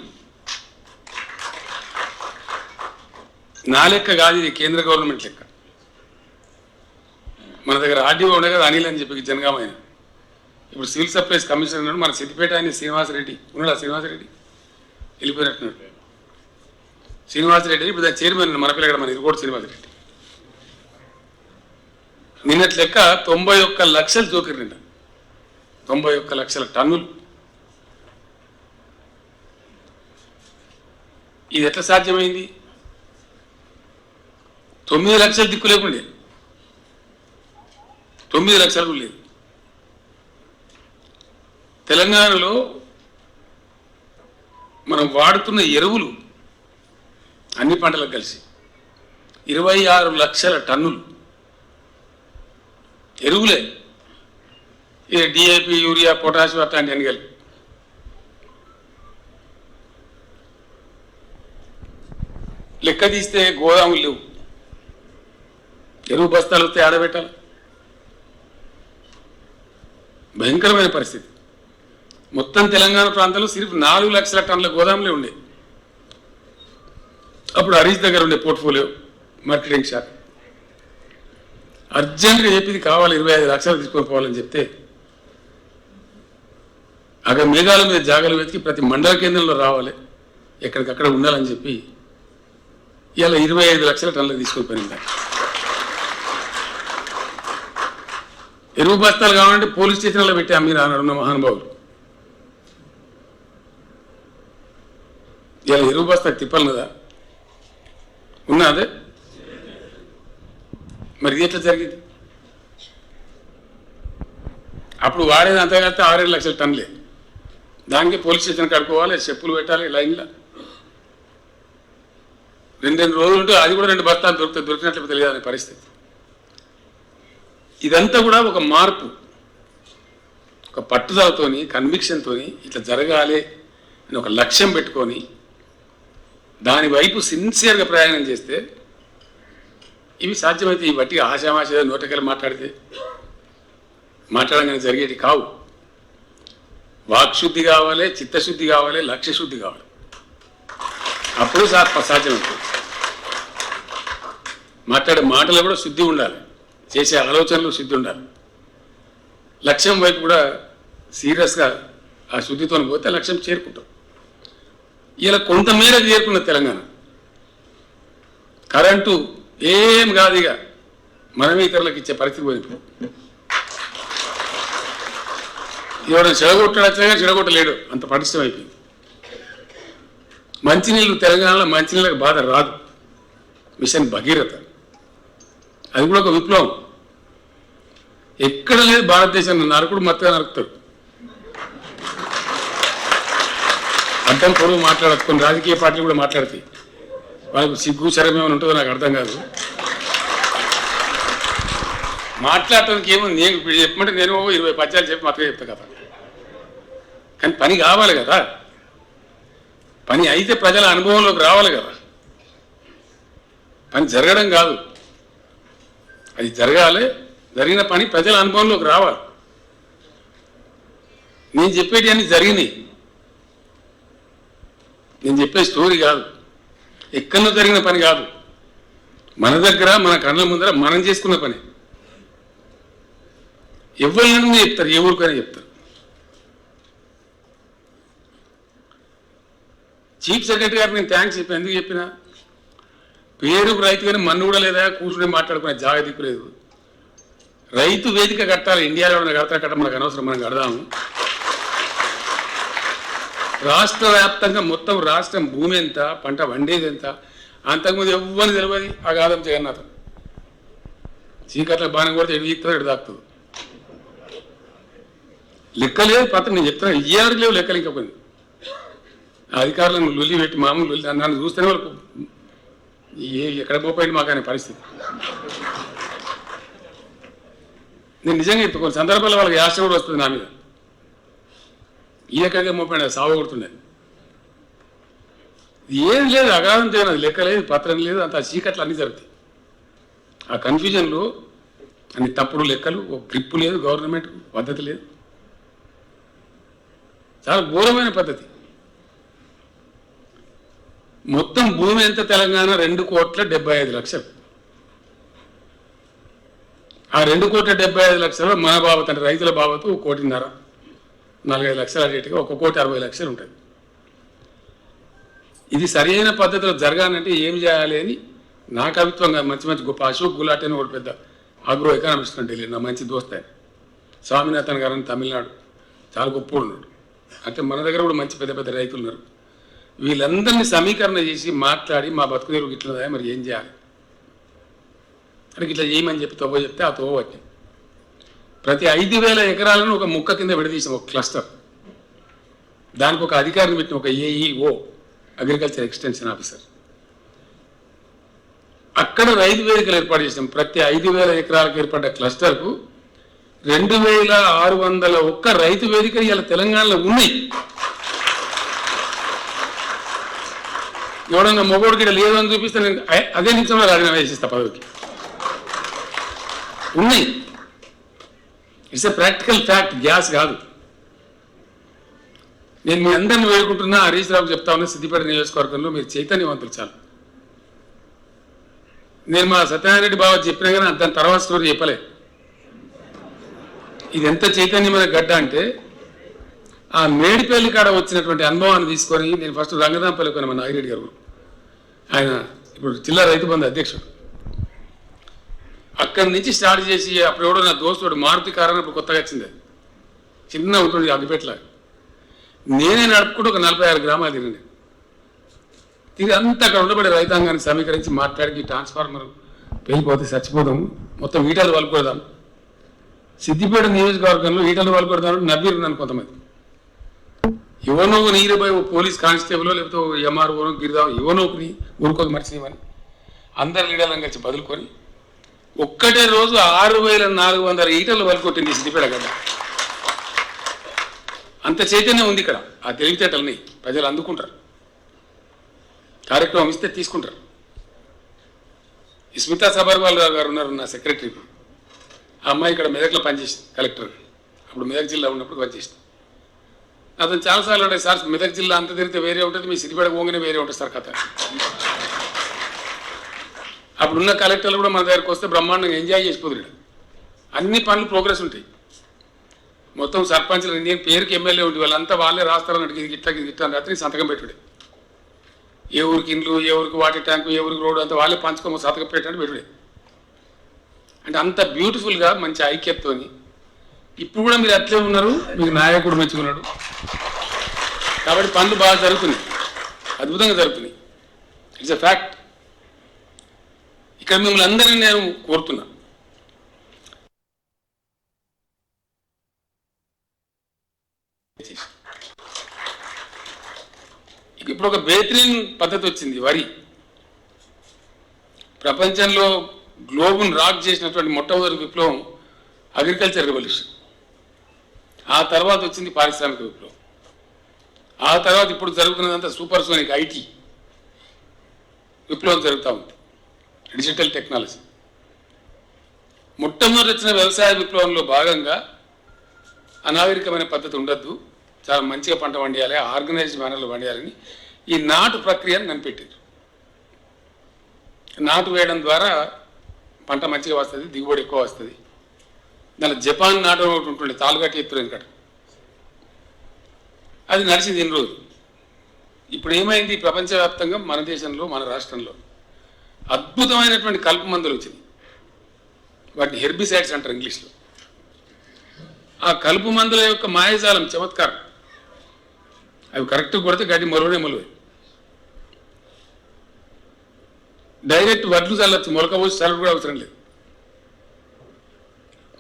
నా లెక్క కాదు, ఇది కేంద్ర గవర్నమెంట్ లెక్క. మన దగ్గర ఆర్డీఓ ఉండే కదా అనిల్ అని చెప్పి జనగామైన, ఇప్పుడు సివిల్ సప్లైస్ కమిషనర్ ఉన్నాడు మన సిద్దిపేట, ఆయన శ్రీనివాసరెడ్డి ఉన్నాడు. శ్రీనివాసరెడ్డి వెళ్ళిపోయినట్టున్నాడు. శ్రీనివాసరెడ్డి ఇప్పుడు దాని చైర్మన్ మన పిల్లగడ, మన ఇరుకోటి శ్రీనివాసరెడ్డి. నిన్నటి లెక్క 91 లక్షలు జోకిరు. నిన్న 91 లక్షల టన్నులు. ఇది ఎట్లా సాధ్యమైంది? 9 లక్షలు దిక్కు లేకుండే, 9 లక్షలు లేదు. తెలంగాణలో మనం వాడుతున్న ఎరువులు అన్ని పంటలకు కలిసి 26 లక్షల టన్నులు ఎరువులే. ఇక డిఏపి, యూరియా, పొటాషియం అట్లాంటి అన్ని కలిపి. లెక్క తీస్తే గోదాములు లేవు, ఎరువు బస్తాలు వస్తే ఆడబెట్టాలి. భయంకరమైన పరిస్థితి. మొత్తం తెలంగాణ ప్రాంతంలో సిర్ఫ్ 4 లక్షల టన్నుల గోదాములే ఉండే. అప్పుడు హరీష్ దగ్గర ఉండే పోర్ట్ఫోలియో మార్కెటింగ్ శాఖ అర్జెంట్గా చెప్పింది కావాలి 25 లక్షలు తీసుకొని పోవాలని చెప్తే అక్కడ మేఘాల మీద జాగాలు వెతికి ప్రతి మండల కేంద్రంలో రావాలి, ఎక్కడికక్కడ ఉండాలని చెప్పి ఇలా 25 లక్షల టన్నులు తీసుకొని పోయింది. ఎరువు బస్తాలు కావాలంటే పోలీస్ స్టేషన్లో పెట్టాం మీరు అన్నాడు మహానుభావులు. ఇలా ఎరువు బస్తాకు తిప్పాలి కదా, ఉన్నా అదే మరి ఇది ఎట్లా జరిగింది? అప్పుడు వాడేది అంతా కలిస్తే 6-7 లక్షల టన్నులే. దానికి పోలీస్ స్టేషన్ కడుక్కోవాలి, చెప్పులు పెట్టాలి లైన్లో. 2 రోజులు ఉంటే అది కూడా 2 బస్తాలు దొరికినట్లు తెలియదు అనే పరిస్థితి. ఇదంతా కూడా ఒక మార్పు, ఒక పట్టుదలతోని, కన్విక్షన్తోని ఇట్లా జరగాలి అని ఒక లక్ష్యం పెట్టుకొని దాని వైపు సిన్సియర్గా ప్రయాణం చేస్తే ఇవి సాధ్యమైతే. ఈ బట్టి ఆశామాష నోటకెళ్ళి మాట్లాడగానే జరిగేటి కావు. వాక్శుద్ధి కావాలి, చిత్తశుద్ధి కావాలి, లక్ష్యశుద్ధి కావాలి. అప్పుడు సాధ్యమవుతుంది. మాట్లాడే మాటలు కూడా శుద్ధి ఉండాలి, చేసే ఆలోచనలు శుద్ధి ఉండాలి. లక్ష్యం వైపు కూడా సీరియస్గా ఆ శుద్ధితో పోతే లక్ష్యం చేరుకుంటాం. ఇలా కొంతమేర చేరుకున్న తెలంగాణ కరెంటు ఏం కాదు, ఇక మనమే ఇతరులకు ఇచ్చే పరిస్థితి పోయింది. ఎవరైనా చెడగొట్టడచ్చినా చెడగొట్టలేడు, అంత పటిష్టం అయిపోయింది. మంచినీళ్ళు తెలంగాణలో మంచినీళ్ళకి బాధ రాదు. మిషన్ భగీరథ అది కూడా ఒక విప్లవం. ఎక్కడ లేదు భారతదేశంలో నరకుడు మత్తుగా నరుకుతాడు. అడ్డం పొడవు మాట్లాడదు. కొన్ని రాజకీయ పార్టీలు కూడా మాట్లాడతాయి. వాళ్ళకు సిగ్గు శరం ఏమైనా ఉంటుందో నాకు అర్థం కాదు. మాట్లాడటానికి ఏమో నేను చెప్పమంటే నేను 20 పద్యాలు చెప్పి మాత్రమే చెప్తా కదా. కానీ పని కావాలి కదా, పని అయితే ప్రజల అనుభవంలోకి రావాలి కదా. పని జరగడం కాదు, అది జరగాలి. జరిగిన పని ప్రజల అనుభవంలోకి రావాలి. నేను చెప్పేటి అన్ని జరిగినాయి, నేను చెప్పే స్టోరీ కాదు, ఎక్కడో జరిగిన పని కాదు. మన దగ్గర మన కళ్ళ ముందర మనం చేసుకున్న పని. ఎవరైనా చెప్తారు, ఏ ఊరికైనా చెప్తారు. చీఫ్ సెక్రటరీ గారికి నేను థ్యాంక్స్ చెప్పాను. ఎందుకు చెప్పినా, పేరుకు రైతు కానీ మన్ను కూడా లేదా, కూర్చుని మాట్లాడుకునే జాగ దిక్కులేదు. రైతు వేదిక కట్టాలి, ఇండియాలో కట్ట మనకు అనవసరం, మనం కడదాము. రాష్ట్ర వ్యాప్తంగా మొత్తం రాష్ట్రం భూమి ఎంత, పంట వండేది ఎంత, అంతకుముందు ఎవ్వరిని తెలియదు. అగాధం జగన్నాథం చీకట్ల బాణం కొడితే ఎడు తీస్తుంది, ఎడు దాక్తుంది. లెక్కలేదు పత్రం. నేను చెప్తాను, ఇయ్యారు లేవు లెక్కలు. ఇంకా కొన్ని అధికారులను లొల్లి పెట్టి మామూలు లొల్లి, నన్ను చూస్తేనే వాళ్ళకు ఎక్కడ పోయింది మాకు అనే పరిస్థితి. నేను నిజంగా చెప్తా, కొన్ని సందర్భాల్లో వాళ్ళకి యాస కూడా వస్తుంది నా మీద. ఈ ఎక్కడికే మోపాడు సాగు కొడుతుండేది. ఏం లేదు, అగాధం చేయను, అది లెక్క లేదు, పత్రం లేదు, అంత చీకట్లు అన్నీ జరుగుతాయి. ఆ కన్ఫ్యూజన్లో అన్ని తప్పుడు లెక్కలు, ఒక గ్రిప్పు లేదు, గవర్నమెంట్ పద్ధతి లేదు. చాలా ఘోరమైన పద్ధతి. మొత్తం భూమి ఎంత తెలంగాణ 2,75,00,000. ఆ 2,75,00,000 మన బాబత్ అంటే రైతుల బాబతు 1,50,00,000, 4-5 లక్షల రేటుగా 1,60,00,000 ఉంటుంది. ఇది సరైన పద్ధతిలో జరగాలంటే ఏం చేయాలి అని నా కవిత్వంగా మంచి మంచి గొప్ప అశోక్ గులాటి అని ఒక పెద్ద ఆగ్రో ఎకనామిస్ట్ అంటే నా మంచి దోస్తే స్వామినాథన్ గారు అని తమిళనాడు చాలా గొప్ప ఉన్నాడు. అంటే మన దగ్గర కూడా మంచి పెద్ద పెద్ద రైతులు ఉన్నారు. వీళ్ళందరినీ సమీకరణ చేసి మాట్లాడి మా బతుకు తెరువు ఇట్లా మరి ఏం చేయాలి అంటే ఇట్లా చేయమని చెప్పి తవ్వ చెప్తే ఆ తవ్వ పట్టింది. ప్రతి 5,000 ఎకరాలను ఒక ముక్క కింద విడదీసాం, ఒక క్లస్టర్. దానికి ఒక అధికారిని పెట్టిన, ఒక ఏఈఓ, అగ్రికల్చర్ ఎక్స్టెన్షన్ ఆఫీసర్. అక్కడ రైతు వేదికలు ఏర్పాటు చేసాం. ప్రతి 5,000 ఎకరాలకు ఏర్పడ్డ క్లస్టర్కు 2,601 రైతు వేదికలు ఇలా తెలంగాణలో ఉన్నాయి. ఎవడన్నా మొగోడికి ఇక్కడ లేదు అని చూపిస్తే నేను అదే నిమిషంలో రాజీనామా చేసిస్తా పదవికి. ఉన్నాయి. It's a practical fact, gas కాదు. నేను మీ అందరిని వేడుకుంటున్నా, హరీష్ రావుకి చెప్తా ఉన్నా, సిద్దిపేట నియోజకవర్గంలో మీరు చైతన్యవంతులు చాలు. నేను మా సత్యనారాయణ బాబు చెప్పినా కానీ దాని తర్వాత స్టోరీ చెప్పలే. ఇది ఎంత చైతన్యమైన గడ్డ అంటే, ఆ మేడిపల్లి కాడ వచ్చినటువంటి అనుభవాన్ని తీసుకొని నేను ఫస్ట్ రంగనాంపల్లి కొని మన నాగిరెడ్డి గారు, ఆయన ఇప్పుడు జిల్లా రైతు బంధు అధ్యక్షుడు, అక్కడి నుంచి స్టార్ట్ చేసి అప్పుడు ఎవడో నా దోస్తుడు మారుతి కారు అప్పుడు కొత్తగా వచ్చింది, అది చిన్న ఉంటుంది అగ్గిపెట్టలా. నేనే నడుపుకుంటూ ఒక 46 గ్రామాలు తిరిగి అంతా అక్కడ ఉండబడే రైతాంగాన్ని సమీకరించి మాట్లాడి ట్రాన్స్ఫార్మర్ వెళ్ళిపోతే చచ్చిపోదాము, మొత్తం ఈటలు వలుకొడదాం, సిద్దిపేట నియోజకవర్గంలో ఈటలు వలుకొడదాం నవ్విరు నన్ను కొంతమంది. ఎవనో నీరుపై పోలీస్ కానిస్టేబుల్ లేకపోతే ఎంఆర్ఓ గిరిదా ఎవనోకి ఊరుకోక మర్చిపోమని అందరు లీడర్లను కలిసి బదులుకొని ఒక్కటే రోజు 6400 ఈటలు వలుకొట్టింది సిద్దిపేట గడ్డ. అంత చైతన్యం ఉంది ఇక్కడ. ఆ తెలివితేటల్ని ప్రజలు అందుకుంటారు, కార్యక్రమం ఇస్తే తీసుకుంటారు. స్మితా సబర్వాల్ గారు ఉన్నారు నా సెక్రటరీ, ఆ అమ్మాయి ఇక్కడ మెదక్లో పనిచేసింది కలెక్టర్, అప్పుడు మెదక్ జిల్లా ఉన్నప్పుడు పనిచేసింది. అతను చాలాసార్లు ఉంటాయి, సార్ మెదక్ జిల్లా అంత తిరిగితే వేరే ఉంటుంది, మీ సిద్దిపేట పోగానే వేరే ఉంటుంది సార్ కథ. అప్పుడున్న కలెక్టర్లు కూడా మన దగ్గరికి వస్తే బ్రహ్మాండంగా ఎంజాయ్ చేసిపోతుంది. అన్ని పనులు ప్రోగ్రెస్ ఉంటాయి. మొత్తం సర్పంచ్లు నేను పేరుకి ఎమ్మెల్యే ఉంటుంది, వాళ్ళంతా వాళ్ళే రాస్తారన్నట్టు ఇది గిట్ట ఇది గిట్ట అని రాత్రి సంతకం పెట్టుడే. ఏ ఊరికి ఇండ్లు, ఏ ఊరికి వాటర్ ట్యాంకు, ఏ ఊరికి రోడ్డు అంతా వాళ్ళే పంచుకోమో సంతకం పెట్టండి పెట్టుడే. అంటే అంత బ్యూటిఫుల్గా మంచి ఐక్యతతోని ఇప్పుడు కూడా మీరు అట్లే ఉన్నారు, మీకు నాయకుడు మెచ్చుకున్నాడు కాబట్టి పనులు బాగా జరుగుతున్నాయి, అద్భుతంగా జరుగుతున్నాయి. It's a fact. ఇక్కడ మిమ్మల్ని అందరినీ నేను కోరుతున్నా, ఇప్పుడు ఒక బేహతరీన్ పద్ధతి వచ్చింది. వరి ప్రపంచంలో గ్లోబును రాక్ చేసినటువంటి మొట్టమొదటి విప్లవం అగ్రికల్చర్ రెవల్యూషన్. ఆ తర్వాత వచ్చింది పారిశ్రామిక విప్లవం. ఆ తర్వాత ఇప్పుడు జరుగుతున్నదంతా సూపర్ సోనిక్ ఐటీ విప్లవం జరుగుతూ ఉంది, డిజిటల్ టెక్నాలజీ. మొట్టమొదటి వచ్చిన వ్యవసాయ విప్లవంలో భాగంగా అనాగరికమైన పద్ధతి ఉండద్దు, చాలా మంచిగా పంట పండియాలి, ఆర్గనైజ్డ్ మేనర్లో పండియాలని ఈ నాటు ప్రక్రియను కనిపెట్టారు. నాటు వేయడం ద్వారా పంట మంచిగా వస్తుంది, దిగుబడి ఎక్కువ వస్తుంది. దాని జపాన్ నాటు ఒకటి ఉంటుండే, తాలుగట్టి ఎత్తురు వెనకట, అది నడిచింది ఎన్ని రోజులు. ఇప్పుడు ఏమైంది, ప్రపంచవ్యాప్తంగా మన దేశంలో మన రాష్ట్రంలో అద్భుతమైనటువంటి కలుపు మందులు వచ్చింది, వాటిని హెర్బిసైడ్స్ అంటారు ఇంగ్లీష్లో. ఆ కలుపు మందుల యొక్క మాయాజాలం చమత్కారం. అవి కరెక్ట్గా కొడితే గడ్డి మరువనే మొలవే. డైరెక్ట్ వడ్లు చల్లచ్చు, మొలక పోసి చల్లడం కూడా అవసరం లేదు.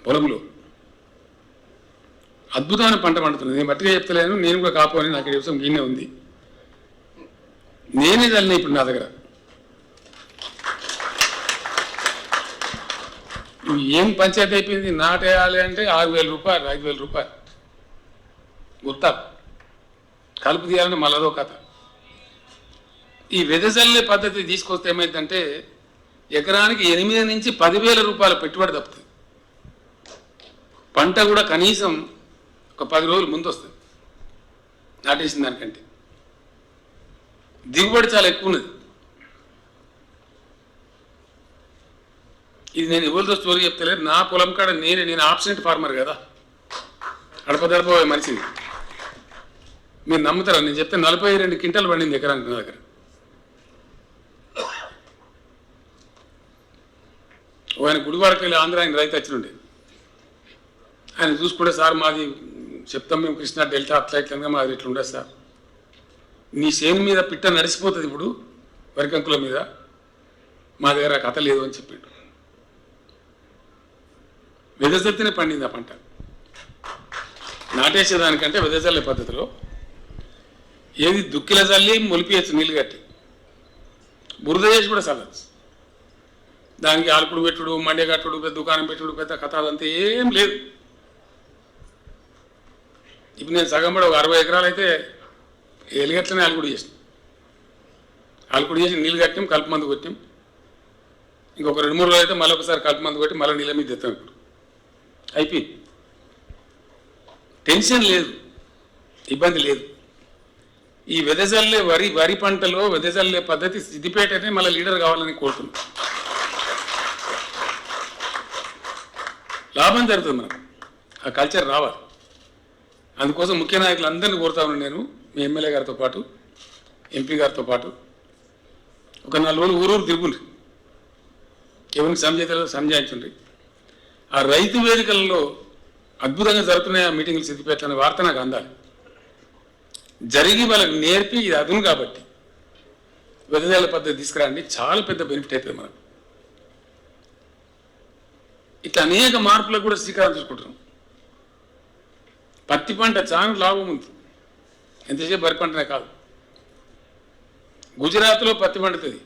పొలంలో అద్భుతమైన పంట పండుతుంది. నేను మట్టిగా చెప్తలేను, నేను కూడా కాపోని నాకు వ్యవసాయం గిన్నె ఉంది, నేనే చల్లిన. ఇప్పుడు నా దగ్గర ఏం పంచాయతీ అయిపోయింది, నాటేయాలి అంటే 6000 రూపాయలు 5000 రూపాయలు గుర్తా, కలుపు తీయాలంటే మళ్ళదో కథ. ఈ వెదజల్లే పద్ధతి తీసుకొస్తే ఏమైందంటే ఎకరానికి 8 నుంచి 10,000 రూపాయల పెట్టుబడి తప్పుతుంది. పంట కూడా కనీసం ఒక 10 రోజులు ముందు వస్తుంది నాటేసిన దానికంటే. దిగుబడి చాలా ఎక్కువ ఉన్నది. ఇది నేను ఎవరితో స్టోరీ చెప్తలేదు, నా పొలం కాడ నేను ఆబ్సెంట్ ఫార్మర్ కదా, అడపదడపోయే మనిషిని. మీరు నమ్ముతారా, నేను చెప్తే 42 క్వింటాలు పండింది ఎకరానికి నా దగ్గర. ఆయన గుడివాడకి వెళ్ళి ఆంధ్ర ఆయన రైతు వచ్చినుండే, ఆయన చూసుకుంటే సార్ మాది చెప్తాం మేము కృష్ణా డెల్టా అట్లా ఇట్లా మాది ఇట్లా ఉండదు సార్, నీ చేను మీద పిట్ట నడిచిపోతుంది ఇప్పుడు వరికంకుల మీద, మా దగ్గర కథ లేదు అని చెప్పిండు. వెదజల్లితేనే పండింది ఆ పంట. నాటేసేదానికంటే వెదజల్లే పద్ధతిలో ఏది దుక్కిల చల్లి మొలిపియచ్చు, నీళ్ళు కట్టి బురద చేసి కూడా చల్లచ్చు. దానికి ఆలుకుడు పెట్టుడు, మండే కట్టుడు, పెద్ద దుకాణం పెట్టుడు, పెద్ద కథ అదంతా ఏం లేదు. ఇప్పుడు నేను సగం కూడా ఒక 60 ఎకరాలు అయితే ఎలిగట్లనే ఆలుకుడు చేసిన, ఆలుకుడు చేసి నీళ్ళు కట్టాం, కలుపు మందు కొట్టాం. ఇంకొక 2-3 రోజులు అయితే మళ్ళీ ఒకసారి కలుపు మందు కొట్టి మళ్ళీ నీళ్ళ మీద తెస్తాం. ఇప్పుడు అయిపోయింది, టెన్షన్ లేదు, ఇబ్బంది లేదు. ఈ వెదజల్లే వరి పంటలో వెదజల్లే పద్ధతి సిద్దిపేటనే మళ్ళీ లీడర్ కావాలని కోరుతున్నాం. లాభం జరుగుతుంది మనకు, ఆ కల్చర్ రావాలి. అందుకోసం ముఖ్య నాయకులందరినీ కోరుతా ఉన్నాను నేను, మీ ఎమ్మెల్యే గారితో పాటు ఎంపీ గారితో పాటు ఒక 4 రోజులు ఊరూరు తిరుగుండ్రి, ఎవరికి సంజాయించండి. ఆ రైతు వేదికలలో అద్భుతంగా జరుగుతున్నాయి ఆ మీటింగ్లు సిద్దిపేట అనే వార్త నాకు అందాలి. జరిగి వాళ్ళకి నేర్పి ఇది అదును కాబట్టి వెదజాల పద్ధతి తీసుకురండి, చాలా పెద్ద బెనిఫిట్ అవుతుంది మనకు. ఇట్లా అనేక మార్పులకు కూడా శ్రీకారం చుట్టుకుంటున్నాం. పత్తి పంట చాలా లాభం ఉంది, ఎంతసేపు వరి పంటనే కాదు. గుజరాత్లో పత్తి పండుతుంది,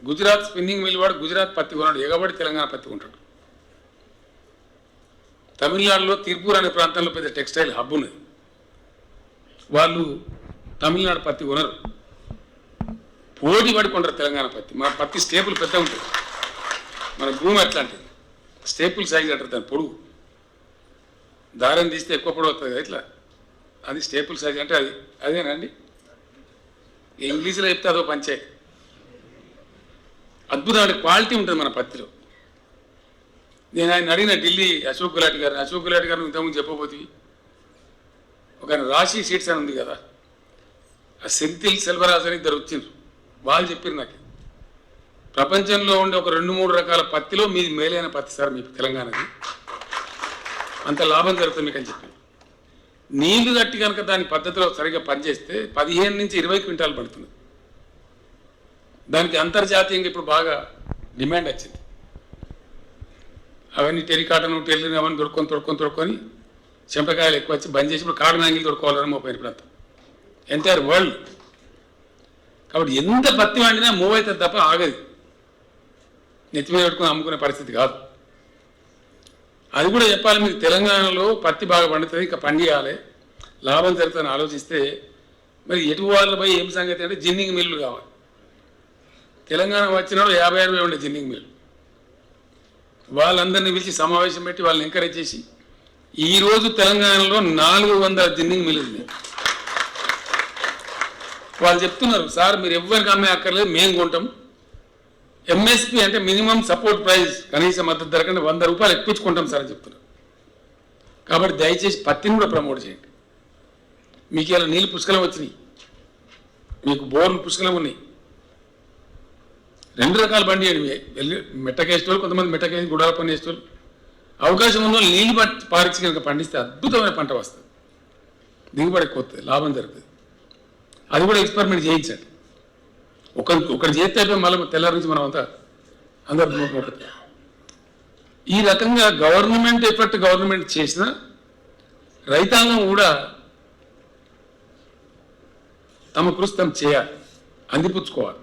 గుజరాత్ స్పిన్నింగ్ మిల్ వాడు గుజరాత్ పత్తి కొన్నాడు, ఎగబడి తెలంగాణ పత్తి కొంటాడు. తమిళనాడులో తిరుపూర్ అనే ప్రాంతంలో పెద్ద టెక్స్టైల్ హబ్ ఉన్నది, వాళ్ళు తమిళనాడు పత్తి కొనరు, పోటీ పడి కొంటారు తెలంగాణ పత్తి. మన పత్తి స్టేపుల్ పెద్ద ఉంటుంది, మన భూమి అట్లాంటిది, స్టేపుల్ సైజ్ అంటారు దాని పొడుగు, దారం తీస్తే ఎక్కువ పొడవు వస్తుంది కదా ఇట్లా, అది స్టేపుల్ సైజ్ అంటే అది అదేనండి. ఇంగ్లీష్లో చెప్తే అదో పంచాయతీ. అద్భుతమైన క్వాలిటీ ఉంటుంది మన పత్తిలో. నేను ఆయన అడిగిన ఢిల్లీ అశోక్ గులాటి గారిని ఇంతకుముందు చెప్పబోతుంది. ఒక రాశి సీట్స్ అని ఉంది కదా, ఆ సెంథిల్ సెల్వరాజ్ అని ఇద్దరు వచ్చిండ్రు, వాళ్ళు చెప్పారు నాకు ప్రపంచంలో ఉండే ఒక 2-3 రకాల పత్తిలో మీది మేలైన పత్తి సార్ మీకు తెలంగాణది, అంత లాభం జరుగుతుంది మీకు అని చెప్పి. నీళ్లు కట్టి కనుక దాని పద్ధతిలో సరిగ్గా పనిచేస్తే 15 నుంచి 20 క్వింటాలు పడుతుంది. దానికి అంతర్జాతీయంగా ఇప్పుడు బాగా డిమాండ్ వచ్చింది. అవన్నీ టెరికాటను టెర్లిన్ అవన్నీ తొడుక్కొని చెంపకాయలు ఎక్కువ వచ్చి బంద్ చేసి ఇప్పుడు కాటన్ యాంగిల్ తొడుకోవాలని మోపోయిన ప్రాంతం ఎంటైర్ వరల్డ్. కాబట్టి ఎంత పత్తి వండినా మూవ్ అవుతుంది తప్ప ఆగదు, నెత్తి మీద పెట్టుకుని అమ్ముకునే పరిస్థితి కాదు. అది కూడా చెప్పాలి మీకు, తెలంగాణలో పత్తి బాగా పండుతుంది, ఇంకా పండియాలి, లాభం జరుగుతుందని ఆలోచిస్తే మరి ఎటు వాళ్ళ పోయి ఏం సంగతి అంటే జిన్నింగ్ మిల్లు కావాలి. తెలంగాణ వచ్చినాడు 56 ఉండే జిన్నింగ్ మిల్లు, వాళ్ళందరినీ పిలిచి సమావేశం పెట్టి వాళ్ళని ఎంకరేజ్ చేసి ఈరోజు తెలంగాణలో 400 జిన్నింగ్ మిల్లు ఉన్నాయి. వాళ్ళు చెప్తున్నారు సార్ మీరు ఎవరికి అమ్మే అక్కర్లేదు, మేము కొంటాం, ఎంఎస్పి అంటే మినిమం సపోర్ట్ ప్రైస్, కనీస మద్దతు ధర కంటే 100 రూపాయలు ఎక్కించుకుంటాం సార్ అని చెప్తున్నారు. కాబట్టి దయచేసి పత్తిని కూడా ప్రమోట్ చేయండి. మీకు ఇలా నీళ్ళు పుష్కలం వచ్చినాయి, మీకు బోర్లు పుష్కలం ఉన్నాయి, 2 రకాల బండి అండి, మెట్టకేసేవాళ్ళు, కొంతమంది మెట్టకేసి గుడాల పని వేసేవాళ్ళు, అవకాశం ఉన్న వాళ్ళు నీళ్ళు పారించి కనుక పండిస్తే అద్భుతమైన పంట వస్తుంది, దిగుబడి ఎక్కువ వస్తుంది, లాభం జరుగుతుంది. అది కూడా ఎక్స్పెరిమెంట్ చేయించండి. ఒకటి చేస్తే అయిపోయి మళ్ళీ తెల్లారి నుంచి మనం అంతా అందరూ ఒకటి. ఈ రకంగా గవర్నమెంట్ ఎఫర్ట్ గవర్నమెంట్ చేసిన రైతాంగం కూడా తమ కృషి తాము చేయాలి, అందిపుచ్చుకోవాలి.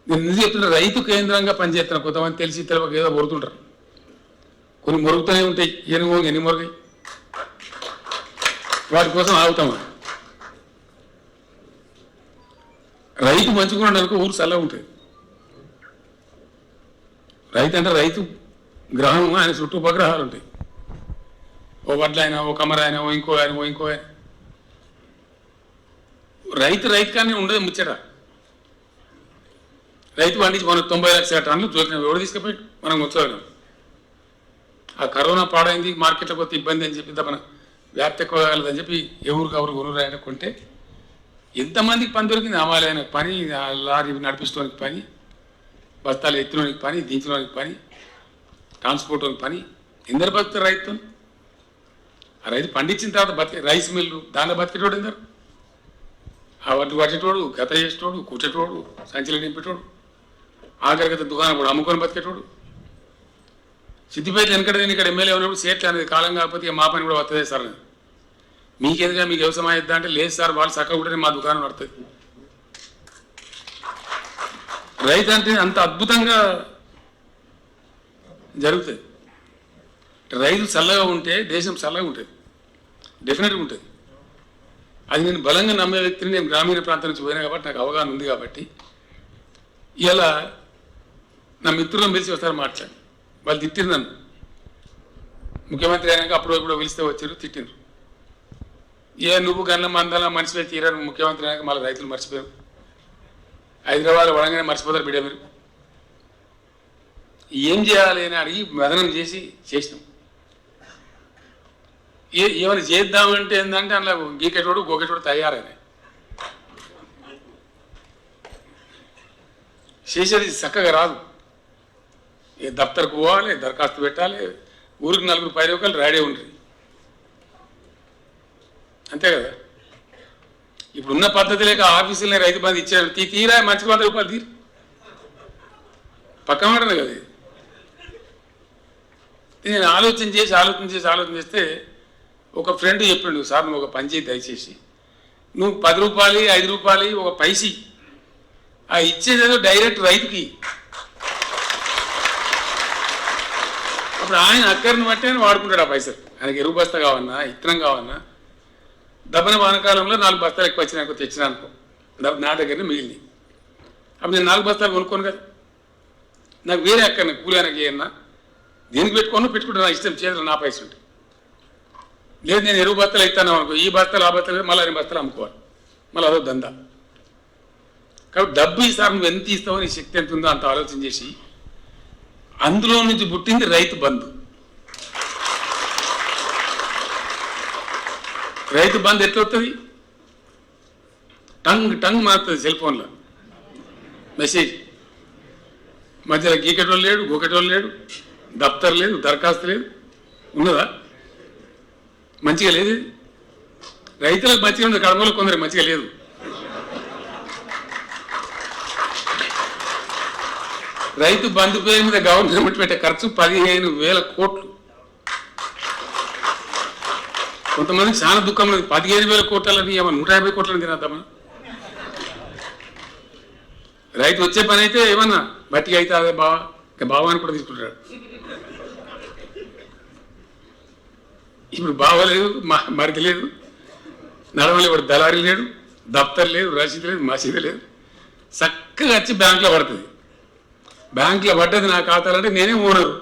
నేను నిజం చెప్తున్నా, రైతు కేంద్రంగా పనిచేస్తున్నా. కొంతమంది తెలిసి తెలియక ఏదో మొరుగుతుంటారు, కొన్ని మొరుగుతూనే ఉంటాయి, ఎన్ని మొరుగాయి, వాటి కోసం ఆగుతాం. రైతు మంచిగా ఉండడానికి ఊరు చల్లగా ఉంటుంది. రైతు అంటే రైతు గ్రహం, ఆయన చుట్టూ ఉపగ్రహాలు ఉంటాయి, ఓ వడ్ల అయినా, ఓ కమర అయినా, ఓ ఇంకో ఆయన. రైతు కానీ ఉండదు ముచ్చట. రైతు పండించి మనం 90 లక్షల టన్నులు జోకినాం, ఎవరు తీసుకుపోయి మనం వచ్చాం. ఆ కరోనా పాడైంది, మార్కెట్లోకి వస్తే ఇబ్బంది అని చెప్పి మన వ్యాప్తి ఎక్కువ కాగలదని చెప్పి ఎవరు కొనురు ఆయన కొంటే ఎంతమందికి పని దొరికింది. అమాలయానికి పని, లారీ నడిపిస్తానికి పని, బస్తాలు ఎత్తులోనికి పని, దించడానికి పని, ట్రాన్స్పోర్ట్కి పని, ఎందరు బతుకుతారు రైతు. ఆ రైతు పండించిన తర్వాత బతికే రైస్ మిల్లు, దానిలో బతికేటోడు ఎందరు, ఆ వడ్డు పట్టేటోడు, గత చేసేటోడు, కూర్చేటోడు, సంచిలో నింపేటోడు, ఆఖరిగత దుకాణం కూడా అమ్ముకొని బతికేటోడు. సిద్దిపేట వెనకడ నేను ఇక్కడ ఎమ్మెల్యే ఉన్నప్పుడు సేట్లు అనేది కాలం కాకపోతే మా పని కూడా వస్తుంది సార్ అనేది. మీకేందుగా మీకు వ్యవసాయం అయిద్దా అంటే లేదు సార్, వాళ్ళు చక్కగా ఉంటేనే మా దుకాణం నడుతుంది. రైతు అంటే అంత అద్భుతంగా జరుగుతుంది. రైతు చల్లగా ఉంటే దేశం చల్లగా ఉంటుంది, డెఫినెట్గా ఉంటుంది. అది నేను బలంగా నమ్మే వ్యక్తిని. నేను గ్రామీణ ప్రాంతం నుంచి పోయినా కాబట్టి నాకు అవగాహన ఉంది. కాబట్టి ఇలా నా మిత్రులను పిలిచి ఒకసారి మాట్లాడి వాళ్ళు తిట్టిరు నన్ను. ముఖ్యమంత్రి అయినాక అప్పుడు ఇప్పుడు పిలిస్తే వచ్చారు, తిట్టిరు. నువ్వు గన్న మందల మనిషి తీరా, నువ్వు ముఖ్యమంత్రి అయినాక మళ్ళీ రైతులు మర్చిపోయారు. హైదరాబాద్ వడంగానే మర్చిపోతారు బిడ్డ మీరు. ఏం చేయాలి అని అడిగి మదనం చేసినాం. ఏమైనా చేద్దామంటే ఏంటంటే అందులో గీకెటోడు గోకెటోడు తయారైనా చేసేది చక్కగా రాదు. దఫ్తర్కు పోవాలి, దరఖాస్తు పెట్టాలి, ఊరికి 4 పై రూపాయలు రాడే ఉంటుంది, అంతే కదా. ఇప్పుడున్న పద్ధతి లేక ఆఫీసులనే రైతు బంధు ఇచ్చారు, తీరా మంచికి 100 రూపాయలు తీరు పక్క మాటనే కదా. నేను ఆలోచన చేస్తే ఒక ఫ్రెండ్ చెప్పిండు, సార్ నువ్వు ఒక పని చేయి దయచేసి, నువ్వు 10 రూపాయలు 5 రూపాయలు ఒక పైసి ఆ ఇచ్చేదేదో డైరెక్ట్ రైతుకి, అప్పుడు ఆయన అక్కడిని బట్టి ఆయన వాడుకుంటాడు ఆ పైసలు. ఆయనకి ఎరువు బస్తా కావన్నా, ఇత్తనం కావన్నా, దబ్బన వానకాలంలో 4 బస్తాలు ఎక్కువ వచ్చినాక తెచ్చినానుకో, నా దగ్గరనే మిగిలినాయి. అప్పుడు నేను 4 బస్తాలు కొనుక్కోను కదా, నాకు వేరే అక్కడనే కూలి ఆయనకి ఏమన్నా దేనికి పెట్టుకుంటా, నా ఇష్టం, చేతులు నా పైసలు ఉంటాయి. లేదు నేను ఎరువు బస్తాలు ఇస్తాను అనుకో, ఈ బస్తాలు ఆ బస్తాలు మళ్ళీ 2 బస్తాలు అమ్ముకోవాలి, మళ్ళీ అదో దందా. కాబట్టి డబ్బు ఈసారి నువ్వు ఎంత ఇస్తావో, నీ శక్తి ఎంత ఉందో అంత ఆలోచన చేసి, అందులో నుంచి పుట్టింది రైతు బంధు. రైతు బంధు ఎట్లా వస్తుంది? టంగ్ మారుతుంది సెల్ ఫోన్లో మెసేజ్, మధ్యలో గీకెటోళ్ళు లేడు, గోకెటోళ్ళు లేడు, దఫ్తర్ లేదు, దరఖాస్తు లేదు, ఉన్నదా? మంచిగా లేదు. రైతులకు మంచిగా ఉంది, కడమలో కొందరు మంచిగా లేదు. రైతు బంధు పేరు మీద గవర్నమెంట్ పెట్టే ఖర్చు 15,000 కోట్లు. కొంతమంది చాలా దుఃఖం లేదు, 15,000 కోట్లని 150 కోట్లని తినద్దామా? రైతు వచ్చే పని అయితే ఏమన్నా బట్టిగా అయితే అదే బావాని కూడా తీసుకుంటాడు. ఇప్పుడు బావ లేదు, మరికి లేదు, నడవలే, వాడు దళారీ లేడు, దఫ్తర్ లేదు, రసీదు లేదు, మసీదు లేదు, చక్కగా వచ్చి బ్యాంకులో పడుతుంది. బ్యాంకులో పడ్డది నా ఖాతాలు అంటే నేనే ఓనరు,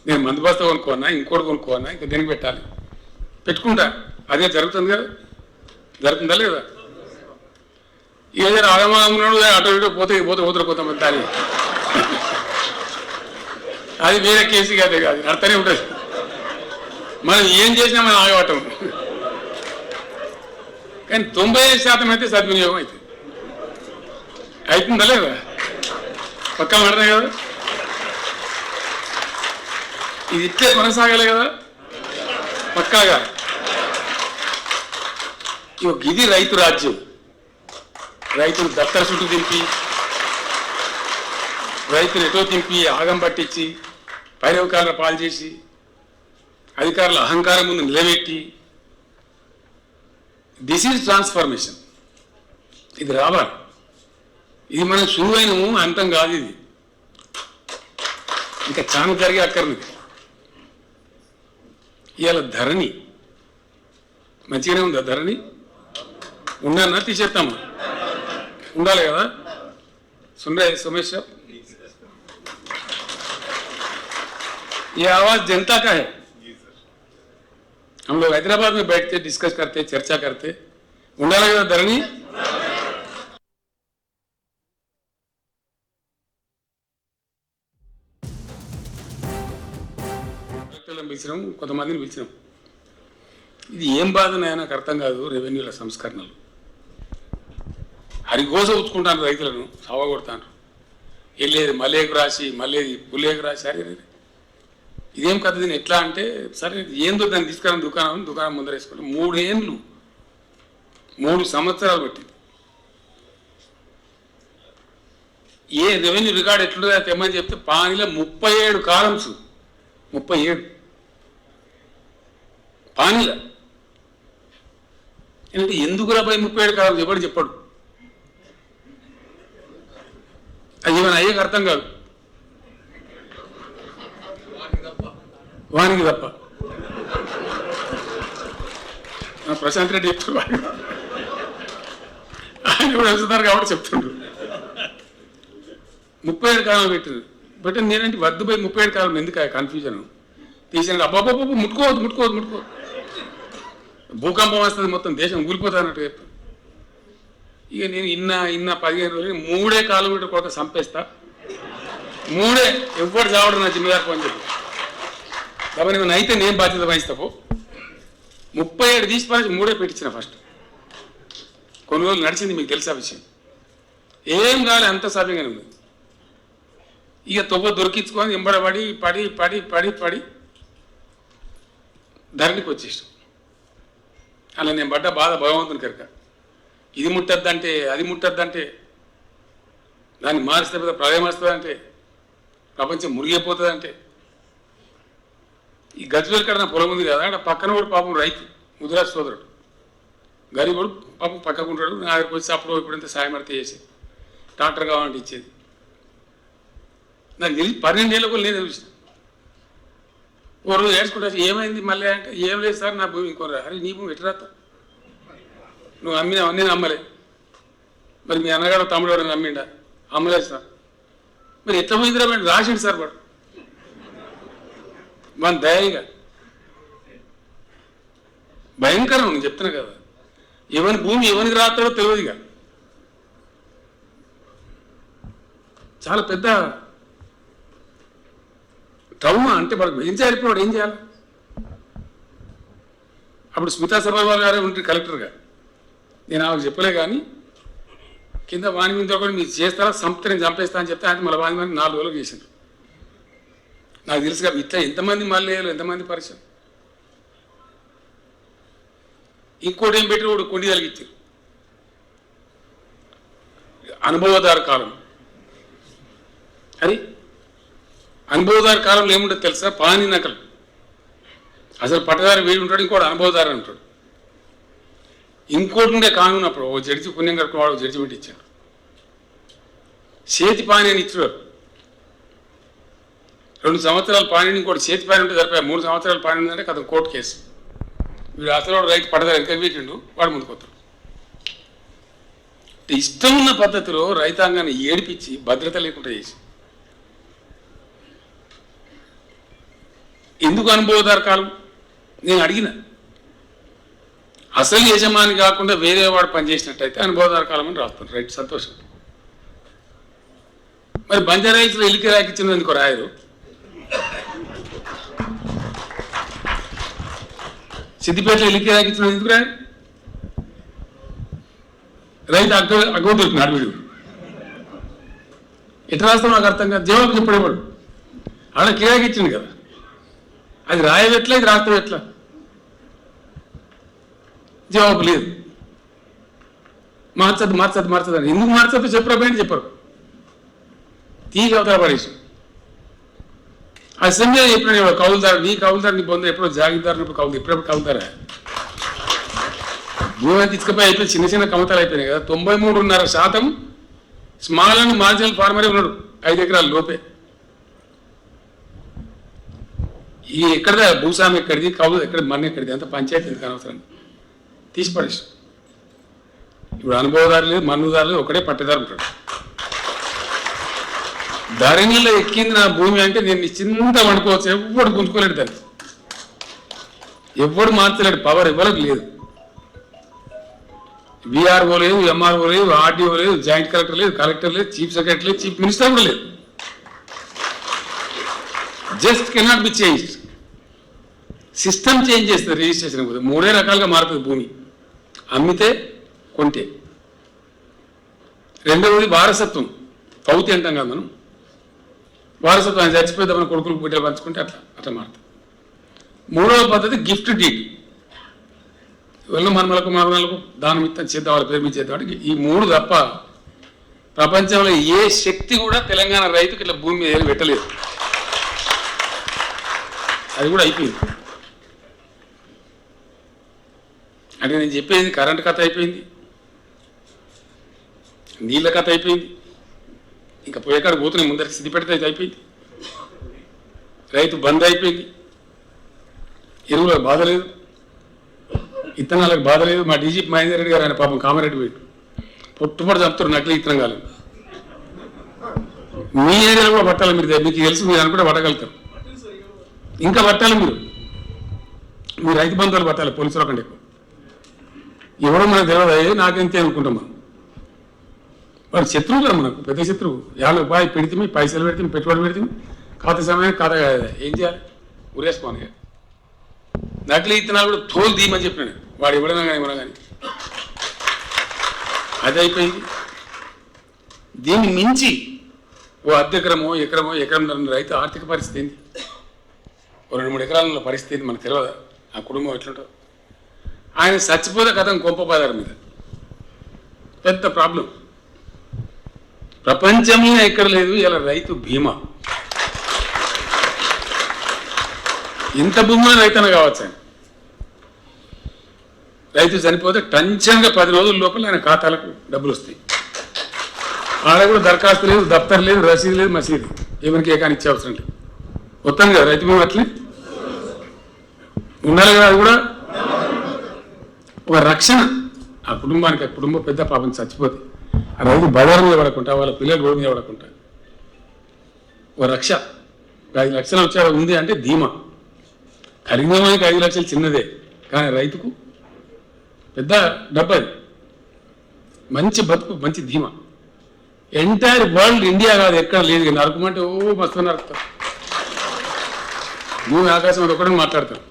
నేను మందు బస్తా కొనుక్కోన్నా, ఇంకోటి కొనుక్కోన్నా, ఇంకా దేనికి పెట్టాలి, పెట్టుకుంటా. అదే జరుగుతుంది కదా, జరుగుతుందా లేదా? ఏదైనా ఆగమాగమున్నాడు, అటు ఇటు పోతే కొంతమంది దాని అది వేరే కేసు కాదే కాదు, అర్థనే ఉంటుంది. మనం ఏం చేసినా మనం ఆగవటం, కానీ 95% అయితే సద్వినియోగం అవుతుంది. అవుతుందా లేదా? పక్కా పడతాయి కదా, ఇది ఇట్లే కొనసాగాలి కదా పక్కాగా. ఇది రైతు రాజ్యం. రైతులు దత్తర చుట్టూ దింపి, రైతులు ఎటో దింపి, ఆగం పట్టించి, పైరవకాల పాలు చేసి, అధికారుల అహంకారం ముందు నిలబెట్టి, దిస్ ఈజ్ ట్రాన్స్ఫర్మేషన్. ఇది రావాలి. ఇది మనం సులువైనము అంతం కాదు, ఇది ఇంకా చాలా జరిగే అక్కర్నిది. ఇవాళ ధరణి మంచిగానే ఉందా? ధరణి ఉండన్నా తీసేస్తామా? ఉండాలి కదా. सुन रहे सुमेश साहब, ये आवाज जनता का है. हम लोग हैदराबाद में बैठते, डिस्कस करते, चर्चा करते. ఉండాలి కదా ధరణి. పిలిచినాం, కొంతమందిని పిలిచినాం. ఇది ఏం బాధనే నాకు అర్థం కాదు. రెవెన్యూల సంస్కరణలు హరిగోస ఉచ్చుకుంటాను, రైతులను సావగొడతాను. వెళ్ళేది మళ్ళీకి రాసి, మళ్ళీ పుల్లేకి రాసి. సరే ఇదేం కథ, దీన్ని ఎట్లా అంటే, సరే ఏందో దాన్ని తీసుకురాని దుకాణం ముందర వేసుకుంటాం. 3 ఏళ్ళు 3 సంవత్సరాలు పట్టింది. ఏ రెవెన్యూ రికార్డు ఎట్లుంటుందో తెమ్మని చెప్తే పానీలో 37 కాలమ్స్, 37 పానీల. ఎందుకంటే ఎందుకు రాబోయే 37 కాలమ్స్ ఎవరు చెప్పాడు? అది ఏమైనా అయ్యేకి అర్థం కాదు, వానికి తప్ప. ప్రశాంత్ రెడ్డి చెప్తాడు, ఆయన కూడా వెళ్తున్నారు కాబట్టి చెప్తుండ్రు. 37 కాలం పెట్టింది. బట్ నేనంటే వద్దుపోయి 37 కాలం ఎందుకు కన్ఫ్యూజన్ తీసాను. అబ్బాబాబు ముట్టుకోవద్దు, భూకంపం వస్తుంది, మొత్తం దేశం ఊరిపోతా అన్నట్టు చెప్పాను. ఇక నేను ఇన్న 15 రోజులు 3 కిలోమీటర్ కొరత చంపేస్తా, 3 ఎవ్వరు చావడం నా జిమ్మదారు పని చెప్పి. కాబట్టి నేను అయితే నేను బాధ్యత వహిస్తాపో. 37 తీసి పని 3 పెట్టించిన. ఫస్ట్ కొన్ని రోజులు నడిచింది, మీకు తెలుసా విషయం. ఏం కాలే, అంత సవ్యంగానే ఉంది. ఇక తొవ్వ దొరికించుకొని ఎంబడబడి పడి పడి పడి పడి ధరణికి వచ్చేసాం. అలా నేను పడ్డ బాధ భగవంతుని కనుక ఇది ముట్టద్దంటే అది ముట్టద్దంటే దాన్ని మారిస్తే పెద్ద ప్రళయం వస్తుందంటే ప్రపంచం మురిగిపోతుందంటే ఈ గజ్వేల్ కాడ నా పొలం ఉంది కదా అక్కడ పక్కన కూడా పాపం రైతు ముదిరాజ్ సోదరుడు గరీబుడు పాపం పక్కకుంటాడు. నా దగ్గరికి వచ్చి అప్పుడు ఇప్పుడంతా సాయం అడితే చేసి ట్రాక్టర్ కావాలంటే ఇచ్చేది. నాకు తెలిసి 12 ఏళ్ళ కూడా నేను చూసిన. ఓ రోజు ఏడ్చుకుంటా ఏమైంది మళ్ళీ అంటే ఏం లేదు సార్ నా భూమి ఇంకోరా. అరే నీ భూమి ఎట్లా నువ్వు అమ్మినావు నేను అమ్మలే. మరి మీ అన్నగాడు తమ్ముడు ఎవరైనా అమ్మిండా? అమ్మలేదు సార్. మరి ఎట్లా పోయిందిరా మేడం రాసిండు సార్ వాడు మన దయగా భయంకరం. నేను చెప్తున్నా కదా ఎవరి భూమి ఎవరికి రాస్తాడో తెలియదుగా. చాలా పెద్ద ట్రౌమా. అంటే వాడు ఏం చేయాలి ఇప్పుడు? వాడు ఏం చేయాలి? అప్పుడు స్మితా సర్వాల్ గారే ఉంటుంది కలెక్టర్గా. నేను ఆమెకు చెప్పలే కానీ కింద వాణి మీద ఒకటి మీరు చేస్తారా సంస్థ నేను చంపేస్తా అని చెప్తే ఆయన మళ్ళీ వాణి మీద 4 రోజులకు చేసింది. నాకు తెలుసు కదా ఇట్లా ఎంతమంది మళ్ళీ ఎంతమంది పరిచయం. ఇంకోటి ఏం పెట్టి వాడు కొండి కలిగించారు అనుభవదారు కాలం. అది అనుభవదారు కాలంలో ఏముంటుంది తెలుసా? పాని నకలు. అసలు పట్టదారి వీడు ఉంటాడు, ఇంకోటి అనుభవదారు అంటాడు. ఇంకోటి ఉండే కాను ఉన్నప్పుడు ఓ జడ్జి పుణ్యం కట్టుకుని వాడు జడ్జిమెంట్ ఇచ్చాడు. చేతి పాని అని ఇచ్చాడు. 2 సంవత్సరాలు పాని, ఇంకోటి చేతి పాని ఉంటే సరిపోయా. 3 సంవత్సరాలు పాని ఉందంటే కథ కోర్టు కేసు. వీడు అసలు వాడు రైతు పట్టదారు ఎంత వీటిండు వాడు ముందుకొస్తాడు. ఇష్టం ఉన్న పద్ధతిలో రైతాంగాన్ని ఏడిపించి భద్రత లేకుండా చేసి ఎందుకు అనుభవదారు కాలం నేను అడిగిన. అసలు యజమాని కాకుండా వేరే వాడు పనిచేసినట్టయితే అనుభవదారు కాలం అని రాస్తాను. రైట్, సంతోషం. మరి బంజారాయిల్స్లో ఎలికి రాకిచ్చింది ఎందుకో రాయరు? సిద్దిపేటలో ఎలికి రాకిచ్చినది ఎందుకు రాయరు? రైతు అగ్గవ దొరికినాడు వీడు. ఎట్లా రాస్తాం నాకు అర్థం కాదు. జవాబు చెప్పడేవాడు ఆడ కిరాకిచ్చింది కదా. అది రాయవెట్లా, ఇది రాస్తాం ఎట్లా? జవాబు లేదు. మార్చద్దు మార్చద్దు మార్చద్దు అని. ఎందుకు మార్చద్దు చెప్పరా బయట చెప్పరు. తీగ అవతల పడేసి అసెంబ్లీ చెప్పిన కౌలుదారు నీ కౌలుదారు నీ పొంద ఎప్పుడో జాగిదారు కౌలు ఎప్పుడెప్పుడు కౌలుదారా? భూమి తీసుకుపోయి అయిపోయి చిన్న చిన్న కమతాలు అయిపోయినాయి కదా. 93.5% స్మాల్ అండ్ మార్జినల్ ఫార్మరే ఉన్నాడు 5 ఎకరాల లోపే. ఈ ఎక్కడిదా భూస్వామి ఎక్కడిది, కౌలు ఎక్కడ, మన ఎక్కడిది, అంత పంచాయతీ ఎందుకు అనవసరం తీసి పడేసి. ఇప్పుడు అనుభవదారు లేదు, మన్నుదారు లేదు, ఒకటే పట్టేదారు ఉంటాడు. ధరణిలో ఎక్కింది నా భూమి అంటే నేను చింత వండుకోవచ్చు. ఎవ్వడు గుంజుకోలేడు దాన్ని, ఎవ్వడు మార్చలేడు. పవర్ ఎవరికి లేదు. విఆర్ఓ లేదు, ఎంఆర్ఓ లేదు, ఆర్డీఓ లేదు, జాయింట్ కలెక్టర్ లేదు, కలెక్టర్ లేదు, చీఫ్ సెక్రటరీ లేదు, చీఫ్ మినిస్టర్ కూడా లేదు. Just cannot be changed. System change చేస్తుంది రిజిస్ట్రేషన్. 3 రకాలుగా మారుతుంది భూమి: అమ్మితే, కొంటే. రెండవది వారసత్వం, పౌతి అంటాం కదా మనం. వారసత్వం ఆయన చచ్చిపోతే మన కొడుకులు బిడ్డలు పంచుకుంటే అట్లా మారుతుంది. 3వ పద్ధతి గిఫ్ట్ డీడ్. వెళ్ళిన మనమలకు దానం ఇస్తాం చేద్దాం, వాళ్ళ పేరు మీద చేద్దాం అంటే. ఈ 3 తప్ప ప్రపంచంలో ఏ శక్తి కూడా తెలంగాణ రైతుకి ఇట్లా భూమి మీద పెట్టలేదు. అది కూడా అయిపోయింది. అంటే నేను చెప్పేది కరెంట్ కథ అయిపోయింది, నీళ్ళ కథ అయిపోయింది, ఇంకా పోయేకాడ పోతున్నాయి. ముందరికి సిద్ధిపెడితే అయితే అయిపోయింది. రైతు బంద్ అయిపోయింది. ఎరువులకు బాధ లేదు, ఇత్తనాలకు బాధ లేదు. మా డీజీపీ మహేందర్ రెడ్డి గారు ఆయన పాపం కామారెడ్డి పోయి పొట్టుపడి చంపుతారు నకిలీ ఇత్తనం కాలేదు. మీ ఏరియాలో కూడా పట్టాలి మీరు, మీకు తెలుసు, మీరు అనుకుంటే పట్టగలుగుతారు. ఇంకా పట్టాలి మీరు రైతు బంధువులు పట్టాలి. పోలీసుల కంటే ఎక్కువ ఎవరో మనకు తెలియదు, నాకెంతే అనుకుంటాం మనం. వాడు శత్రువు కదా మనకు, పెద్ద శత్రువు. 50 రూపాయలు పెడితే పైసలు పెడితే పెట్టుబడి పెడితే ఖాతా సమయం ఖాతా ఏం చేయాలి? ఉరేసుకోని. నకిలీ ఇత్తనాలు కూడా తోలు తీయమని చెప్పినాడు వాడు. ఎవడైనా కానీ ఇవ్వడం కానీ అది అయిపోయింది. దీన్ని మించి ఓ అర్ధెకరమో ఎకరం రైతు ఆర్థిక పరిస్థితి ఏంది? ఓ 2-3 ఎకరాల పరిస్థితి ఏంది మనకు తెలియదా? ఆ కుటుంబం ఎట్లుంటుందో. ఆయన చచ్చిపోతే కథం కొంప బాధారు మీద పెద్ద ప్రాబ్లం. ప్రపంచంలో ఎక్కడ లేదు ఇలా రైతు బీమా. ఇంత భూమిలో రైతన్న కావచ్చు. ఆయన రైతు చనిపోతే టెన్షన్గా 10 రోజుల లోపల ఆయన ఖాతాలకు డబ్బులు వస్తాయి. ఆడ కూడా దరఖాస్తు లేదు, దఫ్తర్ లేదు, రసీదు లేదు, మసీదు ఎవరికి ఏకాని ఇచ్చే అవసరం లేదు. వస్తాను కదా రైతు బీమా. అట్లే ఉండాలి కదా. అది కూడా ఒక రక్షణ ఆ కుటుంబానికి. ఆ కుటుంబం పెద్ద పాపం చచ్చిపోతే ఆ రైతు బజారు మీద పడకుండా, వాళ్ళ పిల్లలు రోడ్డు మీద పడకుండా ఒక రక్ష. 5 లక్షలు వచ్చాడు ఉంది అంటే ధీమా. కరీంనగర్కి 5 లక్షలు చిన్నదే, కానీ రైతుకు పెద్ద డబ్బు. మంచి బతుకు, మంచి ధీమా. ఎంటైర్ వరల్డ్, ఇండియా కాదు ఎక్కడ లేదు. నరకమంటే ఓ మస్తు నరుకుతాం. భూమి ఆకాశం అది ఒకటే మాట్లాడతాం.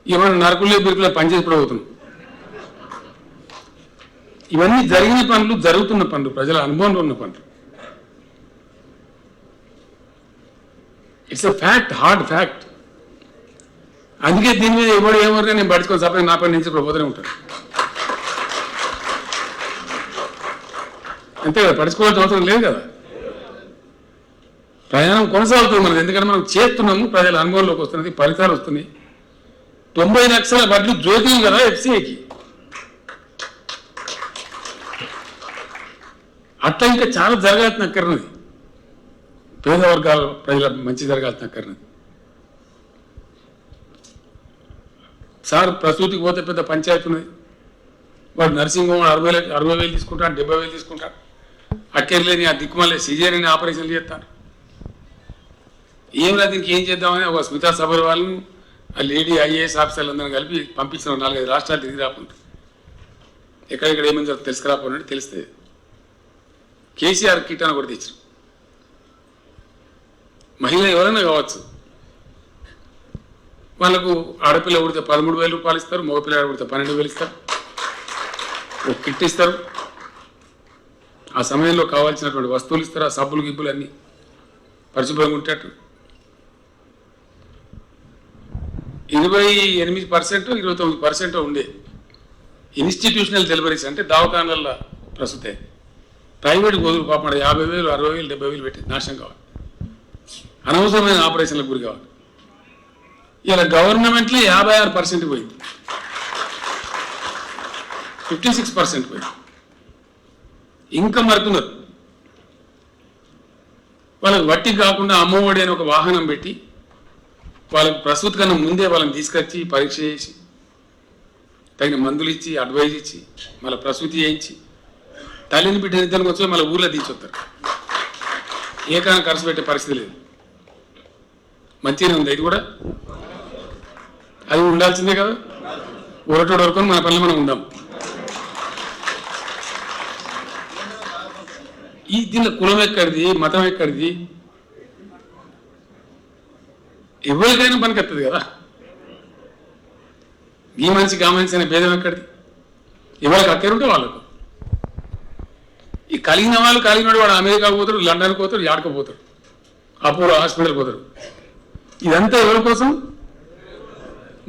ఏమన్నా నరకులే బిరుకులే పనిచేసి కూడా అవుతున్నాం. ఇవన్నీ జరిగిన పనులు, జరుగుతున్న పనులు, ప్రజల అనుభవంలో ఉన్న పనులు. It's a fact, hard fact. అందుకే దీని మీద ఎవరు ఏమన్నా నేను పడుచుకొని సపరేట్ నా పని నుంచి ఇప్పుడు పోతూనే ఉంటాను. అంతే కదా, పడుచుకోవాల్సిన అవసరం లేదు కదా. ప్రయాణం కొనసాగుతుంది మనది. ఎందుకంటే మనం చేస్తున్నాము, ప్రజల అనుభవంలోకి వస్తున్నది, ఫలితాలు వస్తున్నాయి. 90 లక్షల వడ్లు జోక్యం కదా ఎఫ్సీఐకి. అట్లా ఇంకా చాలా జరగాల్సిన అక్కర్నది. పేద వర్గాల ప్రజల మంచి జరగాల్సిన అక్కర్నది. సార్ ప్రసూతికి పోతే పెద్ద పంచాయతీ ఉన్నది. వాడు నర్సింగ్ హోమ్ 60,000 తీసుకుంటాడు, 70,000 తీసుకుంటాడు. అక్కర్లేని ఆ దిక్కుమల్లే సిజేరియన్ ఆపరేషన్లు చేస్తాను. ఏం లేదు, ఇంకేం చేద్దామని ఒక స్మితా సబర్ వాళ్ళను, ఆ లేడీ ఐఏఎస్ ఆఫీసర్లు అందరం కలిపి పంపించిన 4-5 రాష్ట్రాలు తిరిగి రాకుండా ఎక్కడెక్కడ ఏమైంది తెలుసుకురాపోయినట్టు తెలిస్తే కేసీఆర్ కిట్ అని కూడా తెచ్చారు. మహిళ ఎవరైనా కావచ్చు, వాళ్ళకు ఆడపిల్ల ఉడితే 13,000 రూపాయలు ఇస్తారు, మగపిల్ల ఉడితే 12,000 ఇస్తారు. ఒక కిట్ ఇస్తారు. ఆ సమయంలో కావాల్సినటువంటి వస్తువులు ఇస్తారు. ఆ సబ్బులు గిబ్బులు అన్నీ పరిశుభ్రంగా ఉండేటట్టు. 28%, 29% ఉండే ఇన్స్టిట్యూషనల్ డెలివరీస్ అంటే దవాఖానాల ప్రస్తుతే. ప్రైవేట్ గోదులు పాపం 50,000, 60,000, 70,000 పెట్టి నాశనం కావాలి. అనవసరమైన ఆపరేషన్లకు గురి కావాలి. ఇలా గవర్నమెంట్లో 56% పోయింది, 56% పోయింది. ఇంకా మరుతున్నారు. వాళ్ళకి వట్టి కాకుండా అమ్మఒడి అని ఒక వాహనం పెట్టి వాళ్ళకి ప్రసూతి కన్నా ముందే వాళ్ళని తీసుకొచ్చి పరీక్ష చేసి తగిన మందులు ఇచ్చి అడ్వైజ్ ఇచ్చి మళ్ళీ ప్రసూతి చేయించి తల్లిని బిడ్డని ఇద్దరికి వచ్చి మళ్ళీ ఊర్లో తీర్చొస్తారు. ఏకాన్ని ఖర్చు పెట్టే పరిస్థితి లేదు. మంచిగానే ఉంది. ఇది కూడా అది ఉండాల్సిందే కదా. ఊరటోడు వరకు మన పనులు మనం ఉందాం. ఈ దీనిలో కులం ఎక్కడిది, మతం ఎక్కడిది? ఎవరికైనా పనికొస్తుంది కదా. ఈ మనిషికి ఆ మనిషి అనే భేదం ఎక్కడిది? ఎవరికి అక్కరుంటే వాళ్ళకు. ఈ కలిగిన వాడు అమెరికా పోతాడు, లండన్ పోతాడు, యాడకపోతాడు, అపోలో హాస్పిటల్ పోతాడు. ఇదంతా ఎవరి కోసం?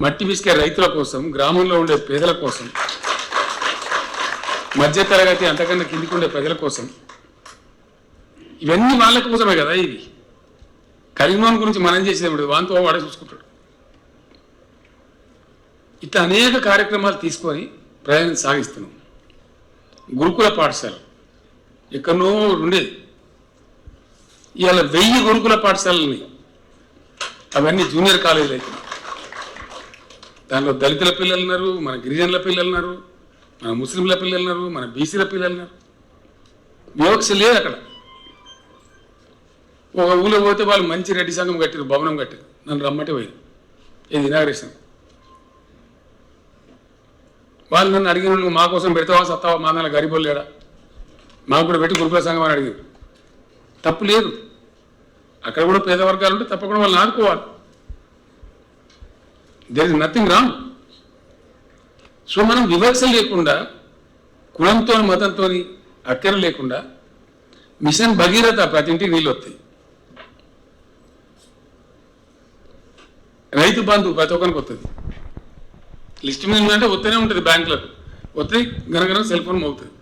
మట్టి పిసికే రైతుల కోసం, గ్రామంలో ఉండే పేదల కోసం, మధ్యతరగతి అంతకన్నా కిందికి ఉండే ప్రజల కోసం. ఇవన్నీ వాళ్ళ కోసమే కదా. ఇది కరీంనగర్ గురించి మనం చేసేది వాంతో వాడే చూసుకుంటాడు. ఇట్లా అనేక కార్యక్రమాలు తీసుకొని ప్రయాణం సాగిస్తున్నాం. గురుకుల పాఠశాల ఎక్కడనో ఉండేది, ఇవాళ 1000 గురుకుల పాఠశాలని, అవన్నీ జూనియర్ కాలేజీలు అవుతున్నాయి. దానిలో దళితుల పిల్లలు ఉన్నారు, మన గిరిజనుల పిల్లలు ఉన్నారు, మన ముస్లింల పిల్లలు ఉన్నారు, మన బీసీల పిల్లలు ఉన్నారు. వివక్ష లేదు అక్కడ. ఒక ఊళ్ళో పోతే వాళ్ళు మంచి రెడ్డి సంఘం కట్టారు, భవనం కట్టారు. నన్ను రమ్మంటే పోయింది. ఇది ఇనాగ్రేషన్. వాళ్ళు నన్ను అడిగిన, నువ్వు మా కోసం పెడతావా సత్తావా, మా నాన్న గరీబోళ్ళు లేడా, మాకు కూడా పెట్టి గురుకుల సంఘం అని అడిగారు. తప్పు లేదు. అక్కడ కూడా పేద వర్గాలు ఉంటే తప్పకుండా వాళ్ళని ఆదుకోవాలి. There is nothing wrong. So మనం వివక్ష లేకుండా, కులంతో మతంతో అక్కర లేకుండా మిషన్ భగీరథ ప్రతి ఇంటికి నీళ్ళు వస్తాయి. రైతు బంధు ప్రతి ఒక్కరికి వస్తుంది. లిస్ట్ మీద ఉందంటే వస్తూనే ఉంటుంది. బ్యాంకులకు వస్తాయి, గనగన సెల్ ఫోన్ మోగుతుంది.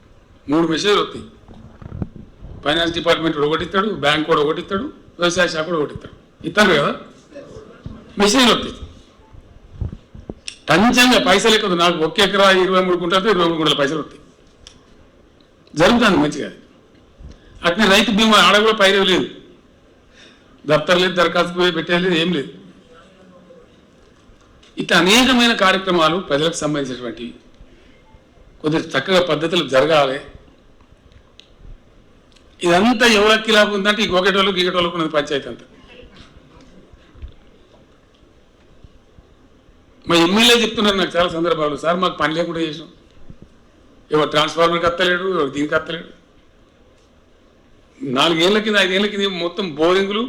3 మెసేజ్లు వస్తాయి. ఫైనాన్స్ డిపార్ట్మెంట్ కూడా ఒకటిస్తాడు, బ్యాంక్ కూడా ఒకటిస్తాడు, వ్యవసాయ శాఖ కూడా ఒకటిస్తాడు. ఇస్తాడు కదా, మెసేజ్లు వస్తాయి. టంచంగా పైసలు ఎక్కువ. నాకు 1 ఎకరా 23 గుంటలతో 23 గుంటల పైసలు వస్తాయి. జరుగుతుంది మంచిగా. అట్నే రైతు బీమా ఆడ కూడా పైరవి లేదు, దఫ్తర్ లేదు, దరఖాస్తు పెట్టేది ఏం లేదు. ఇట్లా అనేకమైన కార్యక్రమాలు ప్రజలకు సంబంధించినటువంటివి కొద్దిగా చక్కగా పద్ధతులు జరగాలి. ఇదంతా ఎవరికి లాభం ఉందంటే ఈ గోకెటోళ్ళు గీకెటోళ్ళకు ఉన్నది పంచాయతీ అంతా. మా ఎమ్మెల్యే చెప్తున్నారు నాకు చాలా సందర్భాలు, సార్ మాకు పని లేకుండా చేసాం, ఎవరు ట్రాన్స్ఫార్మర్కి అత్తలేడు, ఎవరు దీనికి అత్తలేడు. 4 ఏళ్ల కింద 5 ఏళ్ల కింద మొత్తం బోరింగులు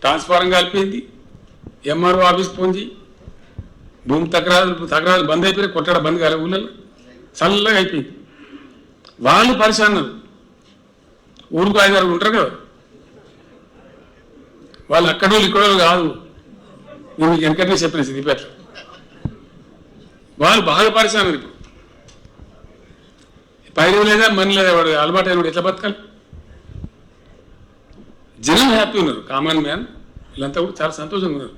ట్రాన్స్ఫారం కలిపింది. ఎంఆర్ఓ ఆఫీస్ పోంచి భూమి తక్రారు బంద్ అయిపోయి, కొట్టడ బంద్ కాలే, ఊళ్ళలో చల్లగా అయిపోయింది. వాళ్ళు పరిశాన్నారు. ఊరుకు 5-6 ఉంటారు కదా, వాళ్ళు అక్కడోళ్ళు ఇక్కడోళ్ళు కాదు. నేను మీకు వెనకనే చెప్పిన సిద్దిపేట వాళ్ళు బాగా పరిశాన్నారు. ఇప్పుడు పైరు లేదా మనీ లేదా, వాడు అలవాటు అయిన ఎట్లా బతకాలి? జనం హ్యాపీ ఉన్నారు, కామన్ మ్యాన్ వీళ్ళంతా కూడా చాలా సంతోషంగా ఉన్నారు.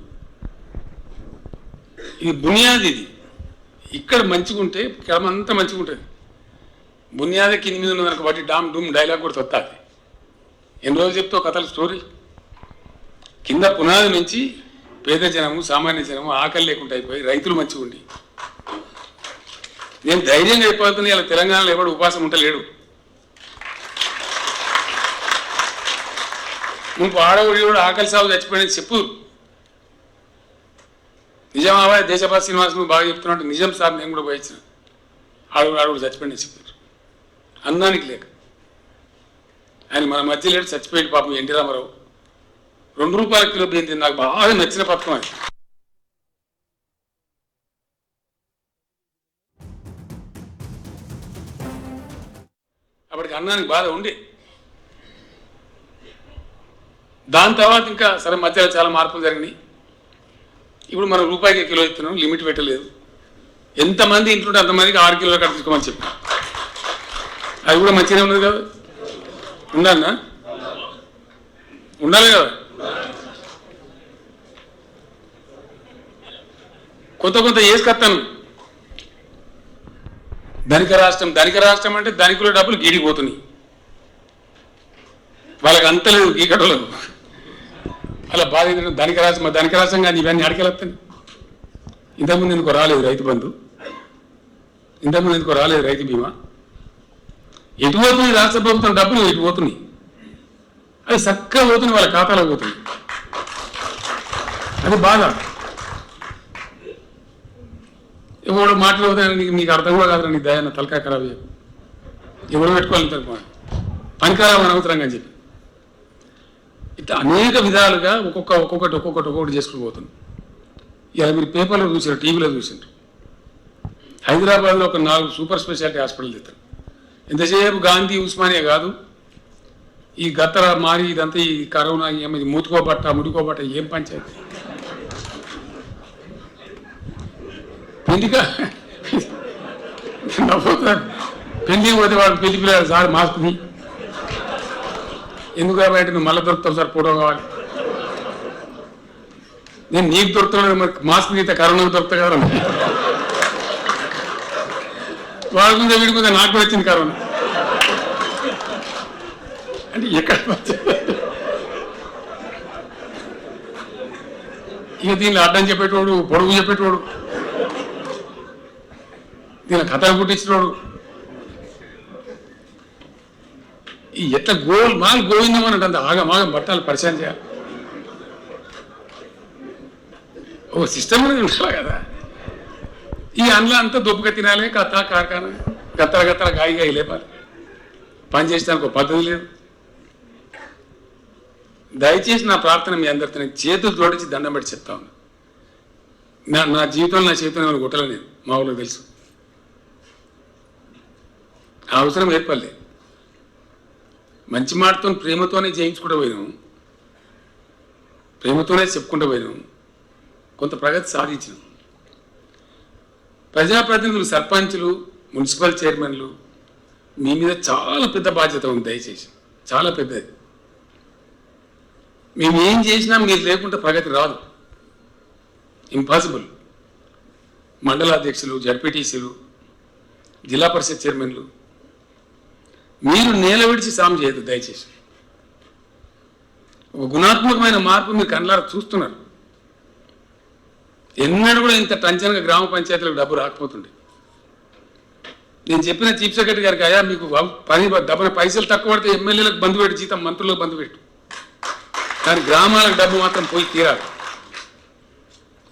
ఇది బునియాది. ఇది ఇక్కడ మంచిగా ఉంటే క్రమం అంతా మంచిగా ఉంటుంది. బునియాదే కింది మీద ఉన్న బట్టి డామ్ డూమ్ డైలాగ్ కూడా వస్తుంది. ఎన్ని రోజులు చెప్తావు కథల స్టోరీ. కింద పునాది నుంచి పేద జనము, సామాన్య జనము ఆకలి లేకుండా అయిపోయి రైతులు మంచిగా ఉండి నేను ధైర్యంగా అయిపోతుంది. ఇలా తెలంగాణలో ఎవడు ఉపాసం ఉండలేడు. నువ్వు ఆడవుడి కూడా ఆకలి సాగు చచ్చిపోయినది చెప్పు. నిజామాబాద్ దేశపాత శ్రీనివాస్ నువ్వు బాగా చెప్తున్నట్టు నిజం సార్, నేను కూడా పోయించిన. ఆడవుడు చచ్చిపోయినది చెప్పారు, అన్నానికి లేక. ఆయన మన మధ్య లేడు, చచ్చిపోయింది పాపం ఎన్టీ రామారావు. 2 రూపాయల కిలో బియ్యం తిని నాకు బాగా నచ్చిన పథకం అది. అప్పటికి అన్నానికి బాధ ఉండే. దాని తర్వాత ఇంకా సరే మధ్యలో చాలా మార్పులు జరిగినాయి. ఇప్పుడు మనం రూపాయికి కిలో ఇస్తున్నాం, లిమిట్ పెట్టలేదు. ఎంతమంది ఇంట్లో అంతమందికి 6 కిలోల కట్ట తీసుకోమని చెప్పి, అది కూడా మంచిగానే ఉన్నది కదా. ఉండాలన్నా ఉండాలి కదా. కొంత వేసుకొస్తాను. ధనిక రాష్ట్రం అంటే ధనికుల డబ్బులు గీడిపోతున్నాయి. వాళ్ళకి అంత లేదు గీకటోళ్ళకు. అలా బాధ ధనిక రాష్ట్రం కానీ ఇవన్నీ అడగలుగుతాను. ఇంతకుముందు ఎందుకో రాలేదు రైతు బంధు, ఇంతకుముందు ఎందుకో రాలేదు రైతు బీమా. ఎటు పోతుంది రాష్ట్ర ప్రభుత్వం డబ్బులు, ఎటు పోతున్నాయి. అది చక్కగా పోతుంది, వాళ్ళ ఖాతాలో పోతుంది. అది బాధ. ఎవడు మాట్లాడుతాను నీకు అర్థం కూడా కాదు. నీ దయాన్న తలకాయ ఖరాబ్ చేయకు. ఎవరు పెట్టుకోవాలి పనికరామని అవసరంగా అని చెప్పి ఇట్లా అనేక విధాలుగా ఒక్కొక్కటి చేసుకుని పోతుంది. ఇలా మీరు పేపర్లో చూసారు, టీవీలో చూసారు. హైదరాబాద్లో ఒక 4 సూపర్ స్పెషాలిటీ హాస్పిటల్ తెస్తారు. ఎంతసేపు గాంధీ ఉస్మానియా కాదు, ఈ గత్తర మారి ఇదంతా ఈ కరోనా ఏమైంది, ముడుకోబట్ట ఏం పంచాయతీ. పెళ్లిగా పెళ్లికి పోతే వాడు పెళ్లి పిల్లలు సార్ మాస్క్ని ఎందుకు కాబట్టి నువ్వు మళ్ళీ దొరుకుతావు సార్, ఫోటో కావాలి. నేను నీకు దొరుకుతున్నాను, మరి మాస్క్ అయితే కరోనాకు దొరుకుతా కదా. వాడి ముందే వీడి ముందే నాకు కూడా వచ్చింది కరోనా. అంటే ఎక్కడ ఇక దీన్ని అడ్డం చెప్పేటోడు, పొడుగు చెప్పేటోడు, దీని కథలు పుట్టించినోడు, ఈ ఎట్లా గోవిందమని అంటే ఆగమాగం బట్టాలు పరిచయం చేయాలి. ఓ సిస్టమ్ అనేది ఉండాలి కదా. ఈ అందులో అంతా దుబ్బగా తినాలి, కార్ఖానా గత్తర గాయి లేపాలి. పని చేసడానికి ఒక పద్ధతి లేదు. దయచేసి నా ప్రార్థన మీ అందరితో నేను చేతులు జోడించి దండం పెట్టి చెప్తా ఉన్నా. నా జీవితంలో నా చేతిలో ఏమైనా గుట్టలేదు నేను, మా ఊళ్ళో తెలుసు. అవసరం ఏర్పడలే. మంచి మాటతో ప్రేమతోనే చేయించుకుంటూ పోయినాం, ప్రేమతోనే చెప్పుకుంటూ పోయినాం, కొంత ప్రగతి సాధించినాం. ప్రజాప్రతినిధులు, సర్పంచులు, మున్సిపల్ చైర్మన్లు మీ మీద చాలా పెద్ద బాధ్యత ఉంది. దయచేసి చాలా పెద్దది. మేము ఏం చేసినా మీరు లేకుంటే ప్రగతి రాదు, ఇంపాసిబుల్. మండలాధ్యక్షులు, జడ్పీటీసీలు, జిల్లా పరిషత్ చైర్మన్లు మీరు నేల విడిచి సాము చేయదు. దయచేసి ఒక గుణాత్మకమైన మార్పు మీరు కళ్ళారా చూస్తున్నారు. ఎన్నడూ కూడా ఇంత టంచనగా గ్రామ పంచాయతీలకు డబ్బు రాకపోతుండే. నేను చెప్పిన చీఫ్ సెక్రటరీ గారికి, అయ్యా మీకు డబ్బున పైసలు తక్కువ పడితే ఎమ్మెల్యేలకు బంధు పెట్టి, జీతం మంత్రులకు బంధు పెట్టు, కానీ గ్రామాలకు డబ్బు మాత్రం పోయి తీరాలి.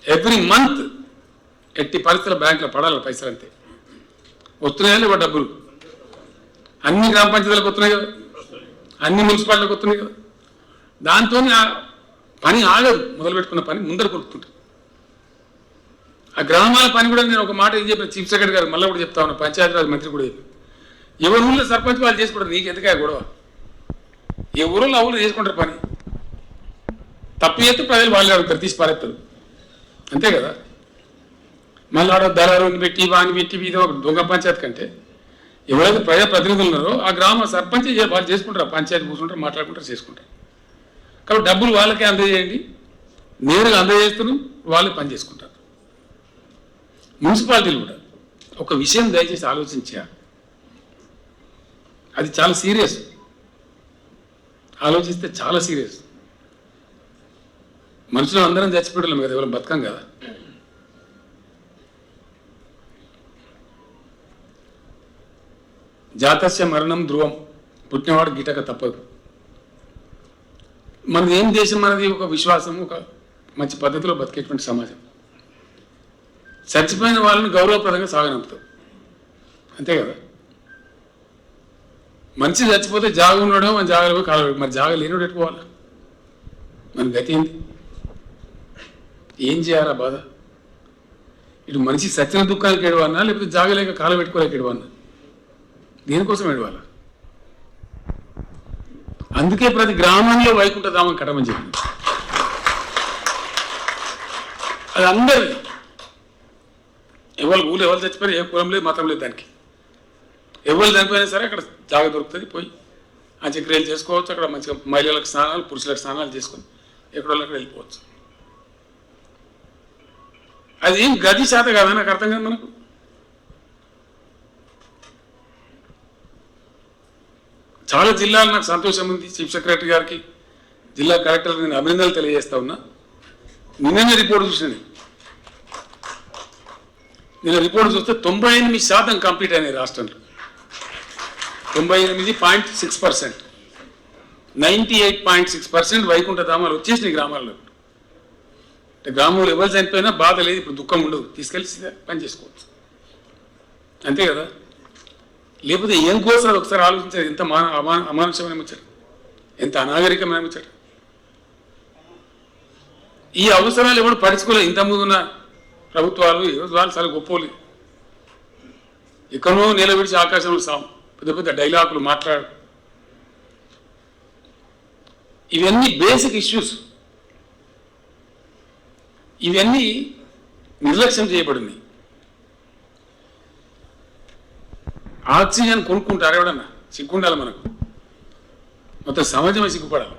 ఎవ్రీ మంత్ ఎట్టి పరిస్థితుల బ్యాంకులో పడాలి పైసలు. అంతే వస్తున్నాయా లేవా డబ్బులు? అన్ని గ్రామ పంచాయతీలకు వస్తున్నాయి కదా, అన్ని మున్సిపాలిటీలకు వస్తున్నాయి కదా. దాంతో పని ఆగదు, మొదలు పెట్టుకున్న పని ముందర కొడుతుంటుంది. ఆ గ్రామాల పని కూడా నేను ఒక మాట ఏం చెప్పిన చీఫ్ సెక్రటరీ గారు, మళ్ళీ కూడా చెప్తా ఉన్నా, పంచాయతీరాజ్ మంత్రి కూడా చెప్పి, ఎవరి ఊళ్ళో సర్పంచ్ వాళ్ళు చేసుకుంటారు, నీకు ఎందుకే గొడవ? ఏ ఊళ్ళో ఆ ఊళ్ళో చేసుకుంటారు పని. తప్పు చేస్తే ప్రజలు వాళ్ళే అడుగుతారు, తీసి పారేస్తారు, అంతే కదా. మళ్ళీ ఆడ దళారుని పెట్టి వాని పెట్టి ఇది ఒక దొంగ పంచాయతీ కంటే ఎవరైతే ప్రజాప్రతినిధులు ఉన్నారో ఆ గ్రామ సర్పంచ్ వాళ్ళు చేసుకుంటారు, పంచాయతీ కూర్చుంటారు, మాట్లాడుకుంటారు, చేసుకుంటారు. కాబట్టి డబ్బులు వాళ్ళకే అందజేయండి, నేరుగా అందజేస్తున్నాం, వాళ్ళే పని చేసుకుంటారు. మున్సిపాలిటీలు కూడా ఒక విషయం దయచేసి ఆలోచించారు, అది చాలా సీరియస్. ఆలోచిస్తే చాలా సీరియస్. మనుషులు అందరం చచ్చిపోవడం కదా, ఎవరు బతకం కదా. జాతస్య మరణం ధ్రువం, పుట్టినవాడు గిటక తప్పదు. మనది ఏం దేశం, మనది ఒక విశ్వాసం, ఒక మంచి పద్ధతిలో బతికేటువంటి సమాజం. చచ్చిపోయిన వాళ్ళని గౌరవప్రదంగా సాగనంపుతాం, అంతే కదా. మనిషి చచ్చిపోతే జాగ ఉండడం, మన జాగలో పోయి కాలు, మరి జాగ లేనివాడు పెట్టుకోవాలి. మన గతి ఏంటి? ఏం చేయాలా బాధ? ఇటు మనిషి సత్యన దుఃఖానికి ఎడవన్నా, లేకపోతే జాగలేక కాలు పెట్టుకోలేక ఎడవన్నా? దేనికోసం ఎడవాల? అందుకే ప్రతి గ్రామంలో వైకుంఠధామం కట్టమని చెప్పింది. అది అందరిది. ఎవరు ఊళ్ళు ఎవరు చచ్చిపోయినా, ఏ కులం లేదు, మతం లేదు, దానికి ఎవరు చనిపోయినా సరే అక్కడ జాగ దొరుకుతుంది, పోయి ఆ చక్రియలు చేసుకోవచ్చు. అక్కడ మంచిగా మహిళలకు స్నానాలు, పురుషులకు స్నానాలు చేసుకొని ఎక్కడో అక్కడ వెళ్ళిపోవచ్చు. అది ఏం గది శాత కాదా, నాకు అర్థం కాదు. మనకు చాలా జిల్లాలు నాకు సంతోషం ఉంది. చీఫ్ సెక్రటరీ గారికి, జిల్లా కలెక్టర్ నేను అభినందనలు తెలియజేస్తా ఉన్నా. నిన్ననే రిపోర్ట్ చూసినాను. నిన్న రిపోర్ట్ చూస్తే 98% కంప్లీట్ అయినాయి రాష్ట్రంలో. 98.6%, 98.6% వైకుంఠధామాలు వచ్చేసినాయి గ్రామాల్లో. అంటే గ్రామంలో ఎవరు చనిపోయినా బాధ లేదు, ఇప్పుడు దుఃఖం ఉండదు, తీసుకెళ్ళి పని చేసుకోవచ్చు, అంతే కదా. లేకపోతే ఏం కోసం అది ఒకసారి ఆలోచించారు. ఎంత అమానుషమైన ముచ్చట, ఎంత అనాగరికమైన ముచ్చట. ఈ అవసరాలు ఎవరు పడుచుకోలేదు. ఇంతకుముందు ఉన్న ప్రభుత్వాలు వాళ్ళు చాలా గొప్పలు. ఎక్కడో నేల విడిచి ఆకాశంలో సాము, పెద్ద పెద్ద డైలాగులు మాట్లాడు. ఇవన్నీ బేసిక్ ఇష్యూస్, ఇవన్నీ నిర్లక్ష్యం చేయబడింది. ఆక్సిజన్ కొనుక్కుంటారు ఎవడన్నా, సిగ్గుండాలి మనకు. మొత్తం సమాజమే సిగ్గుపడాలి.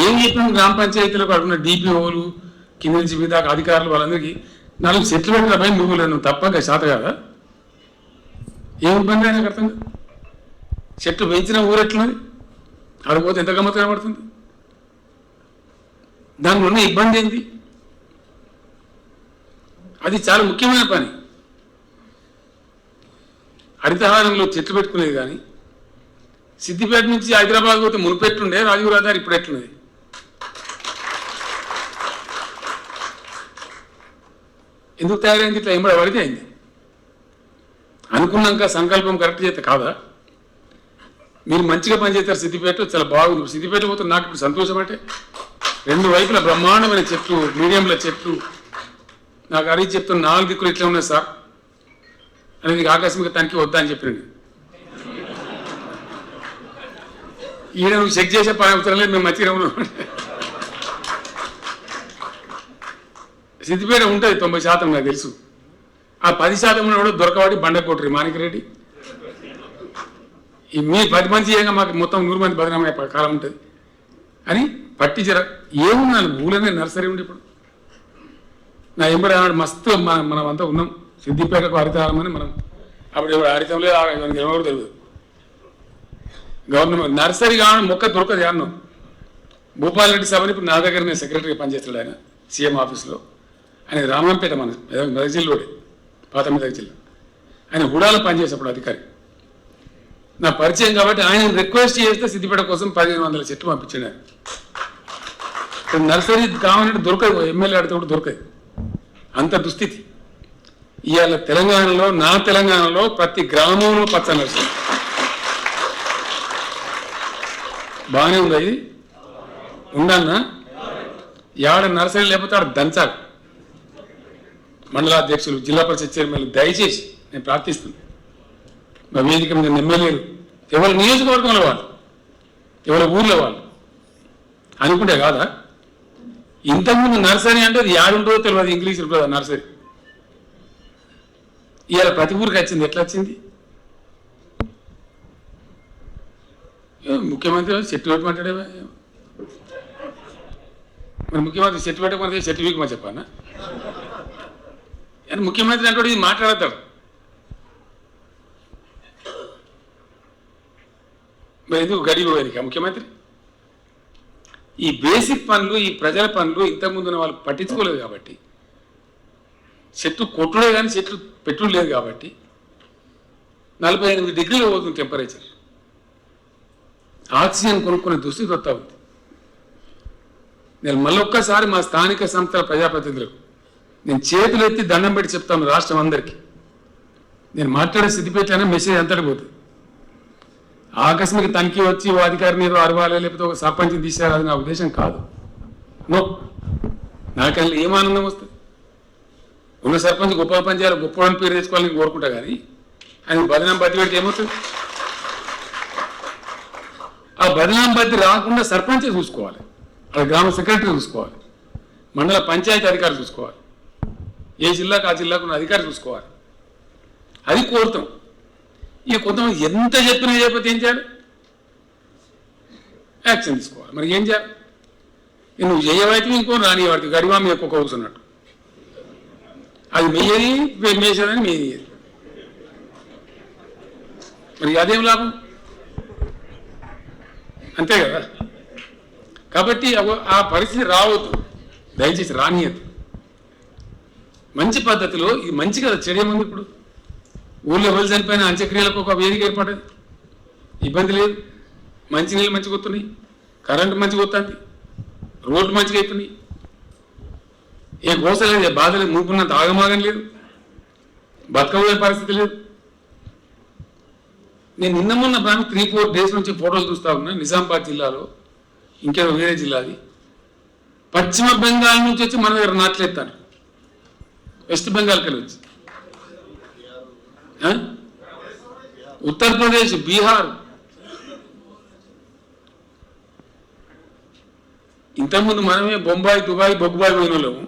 ఏం చెప్పిన గ్రామ పంచాయతీలకు అడుగున్న డిపిఓలు, కింద నుంచి మీద అధికారులు, వాళ్ళందరికీ 4 సెట్లు పెట్టిన పై నువ్వు లేను తప్పక శాత కదా. ఏం ఇబ్బంది అయినా అర్థం కాదు. చెట్లు పెంచిన ఊరెట్లున్నది, ఆడిపోతే ఎంత గమ్మత్తు కనబడుతుంది. దానిలో ఉన్న ఇబ్బంది ఏంటి? అది చాలా ముఖ్యమైన పని. హరితహారంలో చెట్లు పెట్టుకునేది కానీ, సిద్దిపేట నుంచి హైదరాబాద్ పోతే మునుపెట్లుండే రాజీవ్ రహదారి, ఇప్పుడు ఎట్లున్నది? ఎందుకు తయారైంది? ఇట్లా ఎంబడి పడితే అయింది. అనుకున్నాక సంకల్పం కరెక్ట్ చేస్తే కాదా? మీరు మంచిగా పనిచేస్తారు. సిద్దిపేట చాలా బాగుంది. సిద్దిపేట పోతే నాకు ఇప్పుడు సంతోషం. అంటే 2 వైపుల బ్రహ్మాండమైన చెట్లు, మీడియంల చెట్లు. నాకు అడిగి చెప్తున్న 4 దిక్కులు ఇట్లా ఉన్నాయి సార్ అనేది ఆకస్మిక తనిఖీ వద్దా అని చెప్పినండి. ఈయన నువ్వు చెక్ చేసే పని అవసరం లేదు, మేము మంచిగా ఉన్నాం. సిద్దిపేట ఉంటుంది 90% నాకు తెలుసు. ఆ 10% కూడా దొరకవాడి బండ కొట్టరు మాణిక్రెడ్డి. ఈ మీ 10 మంది చేయంగా మాకు మొత్తం 100 మంది బదనామయ్యే కాలం ఉంటుంది అని పట్టించరా. ఏమున్నాను ఊళ్ళనే నర్సరీ ఉండి ఇప్పుడు నా ఎంబడి ఆనాడు మస్తు మనం అంతా ఉన్నాం. సిద్దిపేటకు హరితహారం అని మనం అప్పుడు ఎవరు హరితం లేదు, ఎవరు తెలియదు. గవర్నమెంట్ నర్సరీ కావడం మొక్క దొరకదు అన్నాం. భూపాల్ రెడ్డి సభని ఇప్పుడు నా దగ్గర నేను సెక్రటరీగా పనిచేస్తాడు ఆయన సీఎం ఆఫీస్లో. ఆయన రామంపేట మన మెదక్ జిల్లాడే, పాత మెదక్ జిల్లా. ఆయన హుడాలో పనిచేసేప్పుడు అధికారి నా పరిచయం కాబట్టి ఆయన రిక్వెస్ట్ చేస్తే సిద్దిపేట కోసం 1500 చెట్లు పంపించాడు. నర్సరీ కావాలంటే దొరకదు, ఎమ్మెల్యే అడితే కూడా దొరకదు, అంత దుస్థితి. ఇవాళ తెలంగాణలో నా తెలంగాణలో ప్రతి గ్రామంలో పచ్చ నర్సరీ బాగానే ఉంది. ఇది ఉండన్నా యాడ నర్సరీ లేకపోతే ఆడ దంచాలి. మండలాధ్యక్షులు, జిల్లా పరిషత్ చైర్మన్లు దయచేసి నేను ప్రార్థిస్తున్నాను, మా వేదిక మీద ఎమ్మెల్యేలు ఎవరి నియోజకవర్గంలో వాళ్ళు, ఎవరి ఊర్లో వాళ్ళు అనుకుంటే కాదా. ఇంతకుముందు నర్సరీ అంటే అది యాడుంటుందో తెలియదు, ఇంగ్లీష్ ఉంటుంది నర్సరీ. ఇవాళ ప్రతి ఊరికి వచ్చింది. ఎట్లా వచ్చింది? ముఖ్యమంత్రి చెట్టు పెట్టమంటాడే. మరి ముఖ్యమంత్రి చెట్టు పెట్టమంటే చెట్టు వీకమని చెప్పానా? అని ముఖ్యమంత్రి అంటే ఇది మాట్లాడతాడు. మరి ఎందుకు గడిపి పోయింది ముఖ్యమంత్రి? ఈ బేసిక్ పనులు, ఈ ప్రజల పనులు ఇంతకుముందున్న వాళ్ళు పట్టించుకోలేదు కాబట్టి, చెట్టు కొట్టుడే కానీ చెట్లు పెట్టుడు లేదు కాబట్టి 48 డిగ్రీలు పోతుంది టెంపరేచర్. ఆక్సిజన్ కొనుక్కునే దుస్థితి వస్తూ ఉంది. నేను మళ్ళొక్కసారి మా స్థానిక సంస్థల ప్రజాప్రతినిధులకు నేను చేతులు ఎత్తి దండం పెట్టి చెప్తాను రాష్ట్రం అందరికీ. నేను మాట్లాడే సిద్దిపేట అనే మెసేజ్ అంతటి పోతుంది. ఆకస్మిక తనిఖీ వచ్చి ఓ అధికారి మీద అరవాలి, లేకపోతే ఒక సర్పంచ్ని తీశారు, అది నా ఉద్దేశం కాదు. నో, నాకన్నా ఏం ఆనందం వస్తుంది? ఉన్న సర్పంచ్ గొప్ప పని చేయాలి, గొప్ప పేరు తెచ్చుకోవాలని కోరుకుంటా, కానీ ఆయన బదనాం బతి పెడితే ఏమవుతుంది? ఆ బదనాం బతి రాకుండా సర్పంచే చూసుకోవాలి, అది గ్రామ సెక్రటరీ చూసుకోవాలి, మండల పంచాయతీ అధికారి చూసుకోవాలి, ఏ జిల్లాకు ఆ జిల్లాకు ఉన్న అధికారి చూసుకోవాలి. అది కోరుతాం. ఇక కొంతమంది ఎంత చెప్పినా చేయకపోతే ఏం చేయాలి? యాక్షన్ తీసుకోవాలి. మరి ఏం చేయాలి? నువ్వు చేయవైతే ఇంకో రాని వాడికి గడివా మీ ఎక్కువ కూర్చున్నట్టు, అది మెయ్యది మేసేదని మేది. మరి అదేం లాభం? అంతే కదా. కాబట్టి ఆ పరిస్థితి రావద్దు, దయచేసి రానియద్దు. మంచి పద్ధతిలో ఇది మంచి కదా, చెడేముంది? ఇప్పుడు ఊళ్ళో ఎవరు చనిపోయిన అంత్యక్రియలకు ఒక వేదిక ఏర్పడదు, ఇబ్బంది లేదు. మంచినీళ్ళు మంచిగా వస్తున్నాయి, కరెంటు మంచిగా వస్తుంది, రోడ్డు మంచిగా అవుతున్నాయి, ఏ గోస లేదు, ఏ బాధ లేదు, మూకున్నంత ఆగమాగం లేదు, బతకబోయే పరిస్థితి లేదు. నేను నిన్న మొన్న 3-4 డేస్ నుంచి ఫోటోలు చూస్తా ఉన్నా. నిజామాబాద్ జిల్లాలో, ఇంకేదో వేరే జిల్లాది, పశ్చిమ బెంగాల్ నుంచి వచ్చి మన దగ్గర నాట్లేస్తాను, వెస్ట్ బెంగాల్కి వెళ్ళి వచ్చి, ఉత్తరప్రదేశ్, బీహార్. ఇంతకుముందు మనమే బొంబాయి, దుబాయ్, బొగ్గుబాయి పోయిన వాళ్ళము.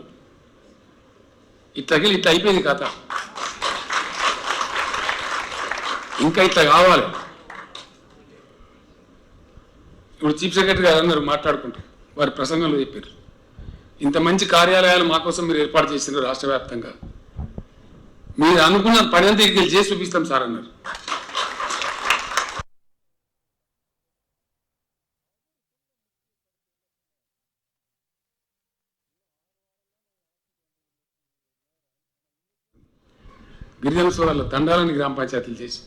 ఇట్లా అయిపోయింది కథ. ఇంకా ఇట్లా కావాలి. ఇప్పుడు చీఫ్ సెక్రటరీ గారు అన్నారు మాట్లాడుకుంటారు, వారి ప్రసంగంలో చెప్పారు, ఇంత మంచి కార్యాలయాలు మా కోసం మీరు ఏర్పాటు చేసినారు రాష్ట్ర వ్యాప్తంగా, మీరు అనుకున్న పని అంతా ఇది చేసి చూపిస్తాం సార్ అన్నారు. గిరిజన సోదరుల తండాలని గ్రామ పంచాయతీలు చేసి,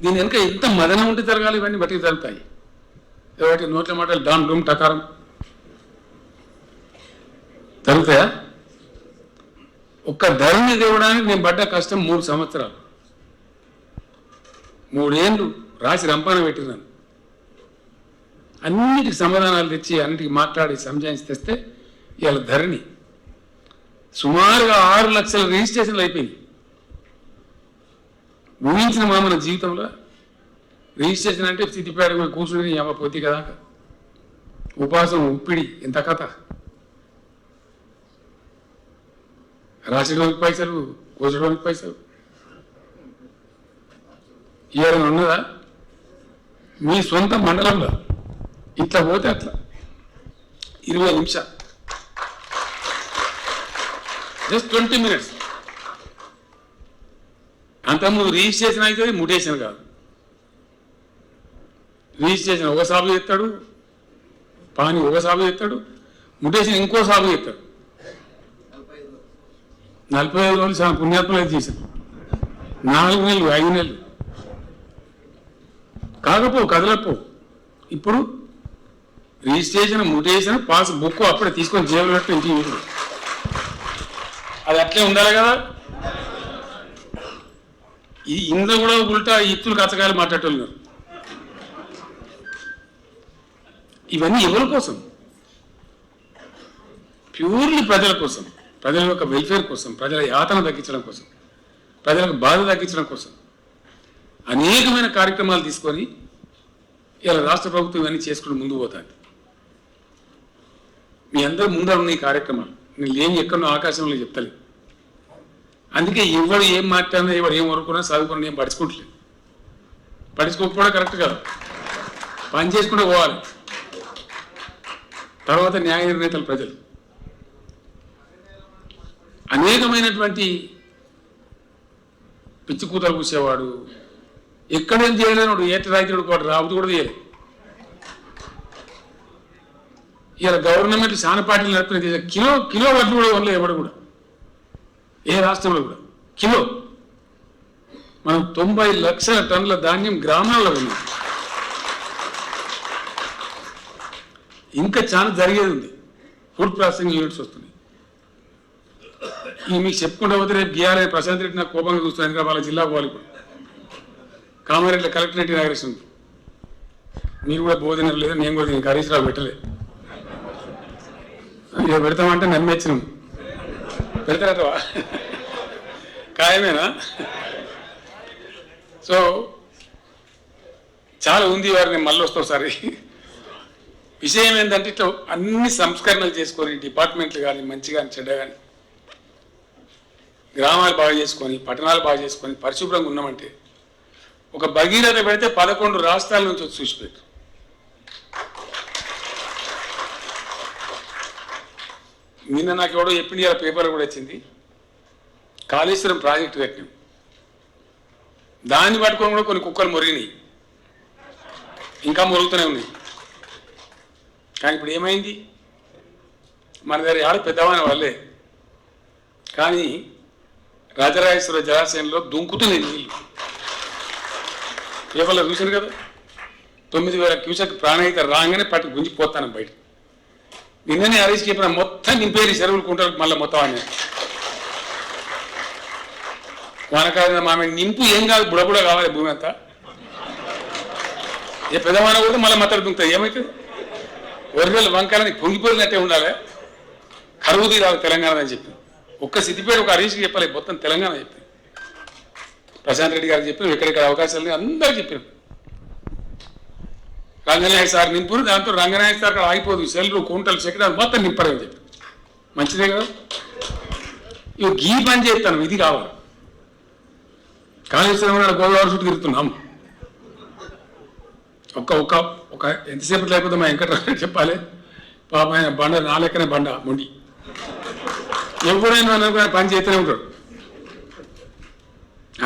దీని వెనుక ఎంత మదనం ఉంటే జరగాలి, ఇవన్నీ బట్టి జరుగుతాయి. ఎవరికి నోట్ల మాటలు డాన్ డూమ్ టకారం జరుగుతాయా? ఒక్క ధరని తేవడానికి నేను పడ్డ కష్టం 3 సంవత్సరాలు, 3 ఏళ్ళు రాసి రంపాన పెట్టినాను. అన్నిటికి సమాధానాలు తెచ్చి, అన్నిటికి మాట్లాడి సంజాయించి తెస్తే ఇవాళ ధరణి సుమారుగా 6 లక్షల రిజిస్ట్రేషన్లు అయిపోయింది. ఊహించిన మన జీవితంలో రిజిస్ట్రేషన్ అంటే సిద్దిపేట పోయి కూర్చుని ఏమో పోతే కదా ఉపాసం ఉప్పిడి ఎంత కథ రాసేటోనికి పైసలు కూర్చోడానికి పైసలు ఏదైనా ఉన్నదా మీ సొంత మండలంలో ఇట్లా పోతే అట్లా 20 నిమిషాలు జస్ట్ 20 minutes అంతకుముందు రిజిస్ట్రేషన్ అవుతుంది ముటేషన్ కాదు రిజిస్ట్రేషన్ ఒక సాగు చేస్తాడు పాని ఒక సాగు చేస్తాడు ముటేషన్ ఇంకో సాగు చేస్తాడు 45 రోజులు చాలా పుణ్యాత్మలు అయితే చేశారు 4 నెలలు 5 నెలలు కాకపో కదలపో ఇప్పుడు రిజిస్ట్రేషన్ ముటేషన్ పాస్ బుక్ అప్పుడే తీసుకొని జేబులు పెట్టి ఇంటికి వీడు అది అట్లే ఉండాలి కదా ఈ ఇందులో కూడా ఉల్టా ఇత్తులు కచ్చకాయలు మాట్లాడుతున్నారు ఇవన్నీ ఎవరి కోసం ప్యూర్లీ ప్రజల కోసం ప్రజల యొక్క వెల్ఫేర్ కోసం ప్రజల యాతన తగ్గించడం కోసం ప్రజలకు బాధ తగ్గించడం కోసం అనేకమైన కార్యక్రమాలు తీసుకొని ఇలా రాష్ట్ర ప్రభుత్వం ఇవన్నీ చేసుకుని ముందుకు పోతాను మీ అందరూ ముందర ఉన్న ఈ కార్యక్రమాలు నేను లేని ఎక్కడో ఆకాశంలో చెప్తలే అందుకే ఎవరు ఏం మాట్లాడినా ఎవరు ఏం వరకున్నా చదువుకున్నా ఏం పడుచుకుంటలేదు పడుచుకోకపోవడం కరెక్ట్ కాదు పని చేసుకుంటూ పోవాలి తర్వాత న్యాయ నిర్ణేతలు ప్రజలు అనేకమైనటువంటి పిచ్చి కూతలు పూసేవాడు ఎక్కడేం చేయలేనాడు ఏట రైతుడు కూడా రాబుతూ కూడా చేయలేదు ఇలా గవర్నమెంట్ చాలా పార్టీలు నడిపిన కిలో వడ్లు కూడా వల్ల ఎవడు కూడా ఏ రాష్ట్రంలో కూడా కిలో మనం 90 లక్షల టన్నుల ధాన్యం గ్రామాల్లో ఉన్నాం ఇంకా చాలా జరిగేది ఉంది ఫుడ్ ప్రాసెసింగ్ యూనిట్స్ వస్తున్నాయి ఈ మీకు చెప్పుకుంటూ పోతే రేపు గీఆర్ఐ ప్రశాంత్ రెడ్డి నాకు కోపంగా చూస్తున్నాను ఎందుకంటే వాళ్ళ జిల్లా పోవాలి ఇప్పుడు కామారెడ్డి కలెక్టరేట్ ఇనాగ్రేషన్ మీరు కూడా బోధన లేదా నేను కూడా దీనికి హరీష్ రావు పెట్టలే ఇక పెడతామంటే నమ్మేచ్చినాం పెడతారటవా ఖాయమేనా సో చాలా ఉంది వారిని మళ్ళీ వస్తావు సారి విషయం ఏంటంటే ఇట్లా అన్ని సంస్కరణలు చేసుకొని డిపార్ట్మెంట్లు కానీ మంచి కానీ చెడ్డ కానీ గ్రామాలు బాగా చేసుకొని పట్టణాలు బాగా చేసుకొని పరిశుభ్రంగా ఉన్నామంటే ఒక భగీరథ పెడితే 11 రాష్ట్రాల నుంచి వచ్చి చూసిపెట్టు నిన్న నాకు ఎవడో చెప్పింది ఇలా పేపర్ కూడా వచ్చింది కాళేశ్వరం ప్రాజెక్టు కట్టినాం దాన్ని పట్టుకొని కూడా కొన్ని కుక్కలు మొరిగినాయి ఇంకా మొరుగుతూనే ఉన్నాయి కానీ ఇప్పుడు ఏమైంది మన దగ్గర ఆడ పెద్దవాని వాళ్ళే కానీ రాజరాజేశ్వర జలాశయంలో దుంకుతున్నాయి నీళ్ళు పేపర్లో చూశాను కదా 9,000 క్యూసెక్ ప్రాణహిత రాగానే పట్టి గుంజిపోతాను బయట నిన్ననే హరీష్ చెప్పిన మొత్తం నింపేది చెరువులు కుంటలకు మళ్ళీ మొత్తం అని వానకాల మామే నింపు ఏం కాదు బుడబుడ కావాలి భూమి అంతా ఏ పెద్దవాన కూడా మళ్ళీ మత్తడి దుంకుతాయి ఏమవుతుంది వరిగలు వంకాలని పొంగిపోయినట్టే ఉండాలి కరువు తీరాలి తెలంగాణ అని చెప్పి ఒక్క సిద్దిపేట ఒక హరీష్కి చెప్పాలి మొత్తం తెలంగాణ చెప్పి ప్రశాంత్ రెడ్డి గారికి చెప్పి ఎక్కడెక్కడ అవకాశాలు అందరూ చెప్పారు రంగనాయక సార్ నింపురు దాంతో రంగనాయక సార్ అక్కడ ఆగిపోదు సెల్లు కుంటలు చెక్కడాలు మొత్తం నింపరని చెప్పి మంచిదే కదా ఇవి గీ పని చేస్తాను ఇది కావాలి కాళేశ్వరం గోదావరి చుట్టూ తిరుగుతున్నాం ఒక ఎంతసేపు లేకపోతే మా వెంకటరావు చెప్పాలి పాప ఆయన బండ నా లెక్కనే బండ మొండి ఎవరైనా పని చేస్తూనే ఉంటాడు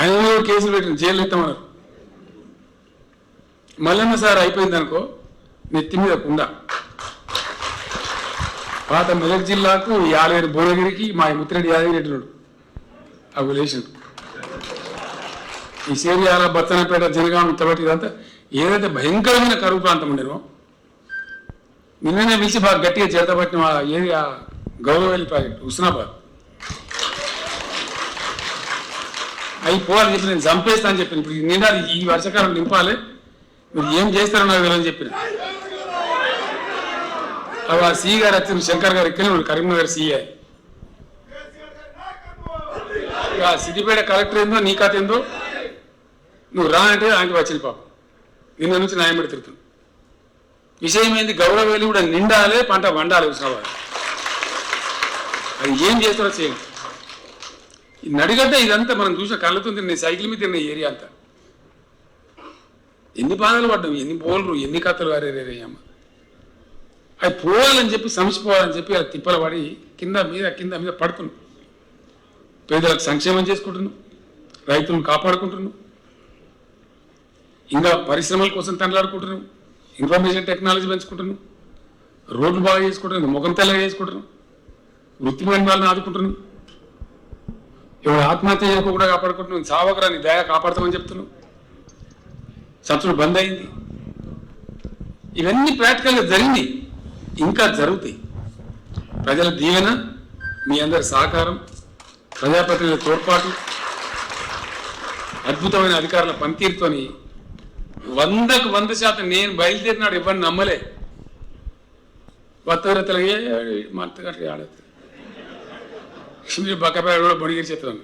ఆయన కేసులు పెట్టిన జైలు ఎత్తామన్నారు మల్లన్న సార్ అయిపోయింది అనుకో నెత్తి మీద కుండ పాత మెదక్ జిల్లాకు యాలేరు భువనగిరికి మా ముత్తిరెడ్డి యాదగిరెడ్డినాడు ఆ విలేషన్ ఈ సేరియాల బత్తనపేట జనగాం ఇంతబట్టి ఇదంతా ఏదైతే భయంకరమైన కరువు ప్రాంతం ఉండేనో నిన్ననే పిలిచి బాగా గట్టిగా చేతబట్టిన ఏరియా గౌరవల్లి ప్రాజెక్ట్ హుస్నాబాద్ అవి పోవాలని చెప్పి నేను చంపేస్తా అని చెప్పాను ఇప్పుడు నిండా ఈ వర్షకాలం నింపాలి మీరు ఏం చేస్తారో నాకు తెలియని చెప్పిన అవి ఆ సిఈ గారు వచ్చిన శంకర్ గారు ఎక్కిన కరీంనగర్ సిఐ సిద్దిపేట కలెక్టర్ ఏందో నీ కథ ఏందో నువ్వు రా అంటే ఆయనకి వచ్చింది పాపం నిన్న నుంచి న్యాయం పెడుతున్నాను. విషయం ఏంది, గౌరవేలు కూడా నిండాలే, పంట వండాలి ఉత్సవాలు. అది ఏం చేస్తారో చేయండి. ఈ నడిగడ్డ ఇదంతా మనం చూసిన కళ్ళతో తిన్న సైకిల్ మీద తిన్న ఏరియా అంతా ఎన్ని బాధలు పడ్డాం, ఎన్ని బోల్రు, ఎన్ని కథలు వారేరేయమ్మ. అవి పోవాలని చెప్పి సంచిపోవాలని చెప్పి అలా తిప్పలు పడి కింద మీద పడుతున్నాం. పేదలకు సంక్షేమం చేసుకుంటున్నాం, రైతులను కాపాడుకుంటున్నాం, ఇంకా పరిశ్రమల కోసం తండ్లాడుకుంటున్నాం, ఇన్ఫర్మేషన్ టెక్నాలజీ పెంచుకుంటున్నాం, రోడ్లు బాగా చేసుకుంటున్నాం, ముఖం తెల్లగా చేసుకుంటున్నాం, వృత్తిమైన వాళ్ళని ఆదుకుంటున్నాం, ఎవరు ఆత్మహత్య చేయకుండా కాపాడుకుంటున్నాం, సావకరాన్ని దయ కాపాడుతామని చెప్తున్నాం, సబ్సిడీ బంద్ అయింది. ఇవన్నీ ప్రాక్టికల్గా జరిగింది, ఇంకా జరుగుతాయి. ప్రజల దీవెన, మీ అందరి సహకారం, ప్రజాప్రతినిధుల తోడ్పాటు, అద్భుతమైన అధికారుల పనితీరుతోని 100కు 100% నేను బయలుదేరినాడు ఎవరిని నమ్మలే. కొత్తగరతలగే మంతగట్టు ఆడదు మీరు బక్కపేట కూడా బొడిగిరి చేస్తున్నాను.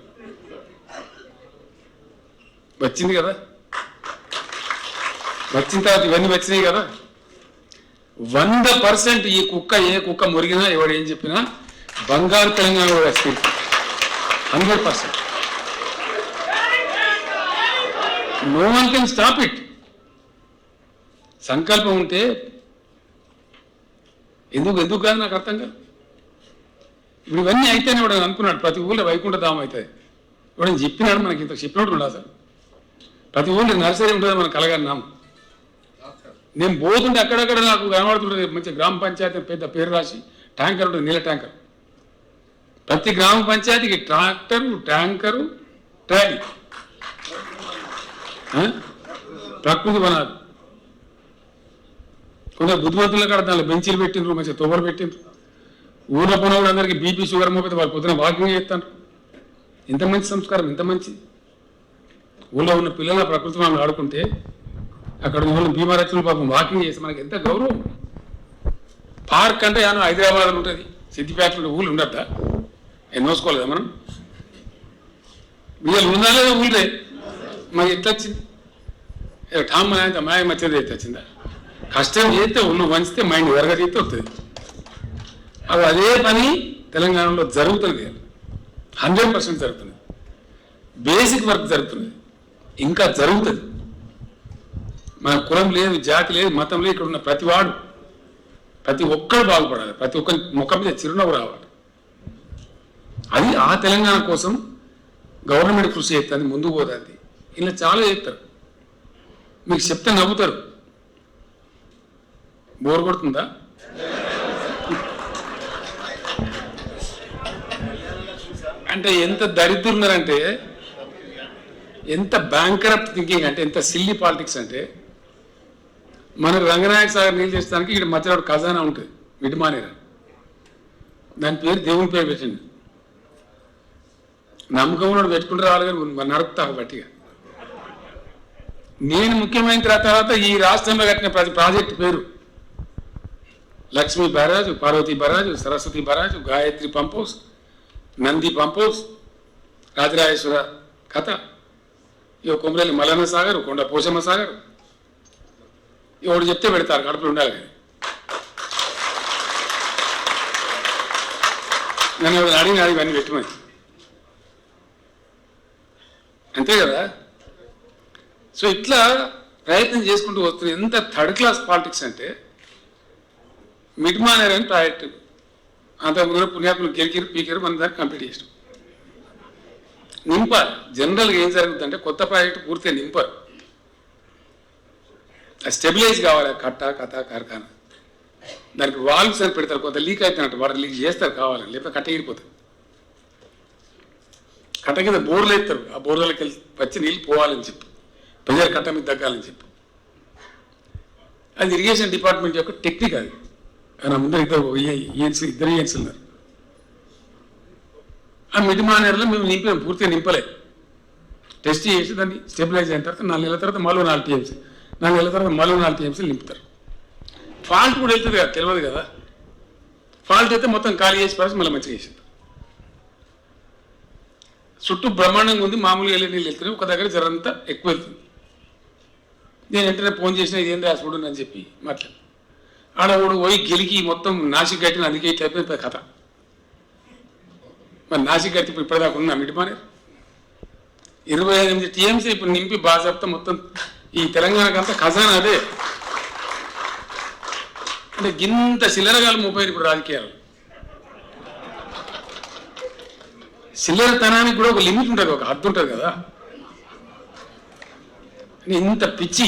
వచ్చింది కదా, వచ్చిన తర్వాత ఇవన్నీ వచ్చినాయి కదా. 100% ఈ కుక్క ఏ కుక్క మురిగినా ఎవడు ఏం చెప్పినా బంగారు తెలంగాణ కూడా వచ్చింది. 100%. No one can stop it. సంకల్పం ఉంటే ఎందుకు కాదు నాకు అర్థం కాదు. ఇప్పుడు ఇవన్నీ అయితేనే వాడు అనుకున్నాడు ప్రతి ఊళ్ళో వైకుంఠ ధామం అవుతుంది. వాడు చెప్పినాడు, మనకి ఇంత చెప్పినట్టు ఉండదు. అసలు ప్రతి ఊళ్ళో నర్సరీ ఉంటుంది, మనకు కలగన్నాము. నేను పోతుంటే అక్కడక్కడ నాకు కనబడుతుంటుంది మంచి గ్రామ పంచాయతీ పెద్ద పేరు రాసి ట్యాంకర్ ఉంటుంది, నీళ్ళ ట్యాంకర్. ప్రతి గ్రామ పంచాయతీకి ట్రాక్టరు, ట్యాంకరు, ట్రాలీ, ప్రకృతి వనాలు. కొందరు బుద్ధిమంతుల కాడ దానిలో బెంచీలు పెట్టిండ్రు, మంచిగా తొవ్వలు పెట్టిండ్రు. ఊళ్ళో పోయినప్పుడు అందరికీ బీపీ షుగర్ మోపితే వాళ్ళు పొద్దున వాకింగ్ చేస్తాను. ఇంత మంచి సంస్కారం, ఇంత మంచి ఊళ్ళో ఉన్న పిల్లల ప్రకృతి మనం ఆడుకుంటే అక్కడ ఉన్న వాళ్ళు భీమారక్షణ పాపం వాకింగ్ చేసి మనకి ఎంత గౌరవం. పార్క్ అంటే యాను హైదరాబాద్లో ఉంటుంది, సిద్దిపేటలో ఊళ్ళు ఉండద్దా? నోసుకోలేదా మనం? వీళ్ళు ఉండాలేదా ఊళ్ళే? మాకు ఎట్లా వచ్చింది? ఠామ్ అంత మాయ మచ్చేది అయితే వచ్చిందా? కష్టం చేస్తే ఒళ్ళు వంచితే మైండ్ వరగ చేస్తే వస్తుంది. అది అదే పని తెలంగాణలో జరుగుతుంది, 100% జరుగుతుంది. బేసిక్ వర్క్ జరుగుతుంది, ఇంకా జరుగుతుంది. మన కులం లేదు, జాతి లేదు, మతం లేదు. ఇక్కడ ఉన్న ప్రతివాడు, ప్రతి ఒక్కరు బాగుపడాలి, ప్రతి ఒక్కరి ముఖం మీద చిరునవ్వు రావాలి. అది ఆ తెలంగాణ కోసం గవర్నమెంట్ కృషి చేస్తుంది, ముందుకు పోతుంది. ఇలా చాలా చేస్తారు, మీకు చెప్తే నవ్వుతారు. బోర్ కొడుతుందా? అంటే ఎంత దరిద్రున్నారంటే, ఎంత బ్యాంకరప్ట్ థింకింగ్ అంటే, ఎంత సిల్లీ పాలిటిక్స్ అంటే, మనకు రంగనాయక సాగర్ నీళ్ళు చేస్తానికి ఇక్కడ మధ్యలో ఖజానా ఉంటుంది, మిటిమానేర. దాని పేరు దేవుని పేరు పెట్టండి. నమ్మకం ఉన్నాడు పెట్టుకుంటూ రావాలి, కానీ నడుపుతా బట్టిగా. నేను ముఖ్యమైన తర్వాత ఈ రాష్ట్రంలో కట్టిన ప్రతి ప్రాజెక్టు పేరు Lakshmi barrage, Parvati barrage, Saraswati barrage, Gayatri pump house, Nandi pump house, Rajarajeshwara కథ, ఇక కొమరేలి మల్లన్న సాగర్, కొండ పోషమ్మ సాగర్. ఎవడు చెప్తే పెడతారు, కడుపులు ఉండాలి. నన్ను ఎవరు అడిగిన ఇవన్నీ పెట్టమని, అంతే కదా. సో ఇట్లా ప్రయత్నం చేసుకుంటూ వస్తుంది. ఎంత థర్డ్ క్లాస్ పాలిటిక్స్ అంటే, మిడ్మానర్ అని ప్రాజెక్టు అంతకుముందు పుణ్యాత్మలు గెలికిరు, పీకిరు, మన దాన్ని కంప్లీట్ చేసినాం. నింపాలి. జనరల్గా ఏం జరుగుతుందంటే, కొత్త ప్రాజెక్టు పూర్తిగా నింపారు, అది స్టెబిలైజ్ కావాలి. కథ కార్ఖానా దానికి వాల్వ్స్ అని పెడతారు, కొంత లీక్ అవుతున్నట్టు వాటర్ లీక్ చేస్తారు కావాలని, లేకపోతే కట్ట ఎగిరిపోతుంది. కట్ట కింద బోర్లు వేస్తారు, ఆ బోర్లకి వెళ్ళి వచ్చి నీళ్ళు పోవాలని చెప్పి, ప్రజల కట్ట మీద తగ్గాలని చెప్పి. అది ఇరిగేషన్ డిపార్ట్మెంట్ యొక్క టెక్నిక్. అది ఆయన ముందర ఇద్దరు ఈఎన్సీలు ఉన్నారు. ఆ మిడిమానేరులో మేము నింపాం, పూర్తిగా నింపలే. టెస్ట్ చేసి దాన్ని స్టెబిలైజ్ అయిన తర్వాత 4 నెలల తర్వాత మళ్ళీ 4 టీఎంసీ, 4 నెలల తర్వాత మళ్ళీ 4 టీఎంసీలు నింపుతారు. ఫాల్ట్ కూడా వెళ్తుంది కదా, తెలియదు కదా. ఫాల్ట్ అయితే మొత్తం ఖాళీ చేసి పరిస్థితి మళ్ళీ మంచిగా చేసింది. చుట్టూ బ్రహ్మాండంగా ఉంది, మామూలుగా వెళ్ళే నీళ్ళు వెళ్తున్నాయి, ఒక దగ్గర జరంతా ఎక్కువ వెళ్తుంది. నేను వెంటనే ఫోన్ చేసిన ఇదేంది ఆ చూడు అని చెప్పి మాట్లాడు ఆడవాడు పోయి గెలికి మొత్తం నాసిక్ గట్టిన అందుకే ఇట్లా అయిపోయింది కథ. మరి నాసిక్ గట్టి ఇప్పుడు ఇప్పటిదాకా ఉన్నా మిడిపానే 28 టీఎంసీ ఇప్పుడు నింపి బాజాప్తా మొత్తం ఈ తెలంగాణకంతా ఖజానా అదే. అంటే గింత చిల్లరగాలు మోపారు ఇప్పుడు రాజకీయాలు. చిల్లరతనానికి కూడా ఒక లిమిట్ ఉంటుంది, ఒక హద్దు ఉంటుంది కదా. ఇంత పిచ్చి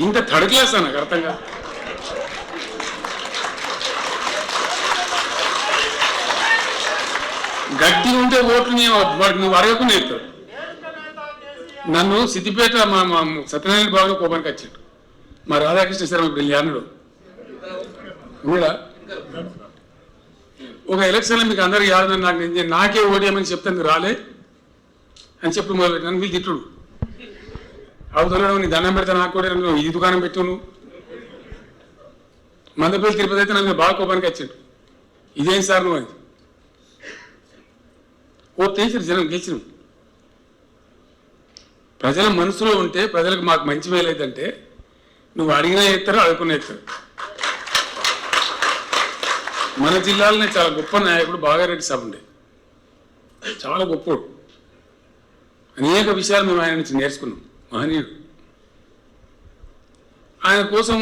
ఇంత థర్డ్ క్లాస్ నాకు అర్థం కాదు. గట్టి ఉంటే ఓట్లు నువ్వు అడగకుండా ఎత్తాడు. నన్ను సిద్దిపేట మా సత్యనారాయణ బాబులో కోపానికి వచ్చాడు. మా రాధాకృష్ణ శర్మ ఇప్పుడు అన్నాడు కూడా ఒక ఎలక్షన్లో మీకు అందరికి యాదవ్ నాకే ఓడియమని చెప్తాను రాలే అని చెప్పి నన్ను వీళ్ళు తిట్టుడు. అవుతున్నాడు నీ దండం పెడతా నాకు కూడా నువ్వు ఈ దుకాణం పెట్టు నువ్వు మందపల్లి తిరుపతి అయితే నన్ను బాగా కోపానికి వచ్చాడు. ఇదేం సార్ నువ్వు అని ఓ తీసారు జనం గెలిచిన. ప్రజల మనసులో ఉంటే ప్రజలకు మాకు మంచి మేలైందంటే నువ్వు అడిగినా ఎత్తారు అడుగుకునే ఎత్తారు. మన జిల్లాలోనే చాలా గొప్ప నాయకుడు బాగారెడ్డి సాబ్ ఉండే, చాలా గొప్పోడు. అనేక విషయాలు మేము ఆయన నుంచి నేర్చుకున్నాం. మహనీయుడు. ఆయన కోసం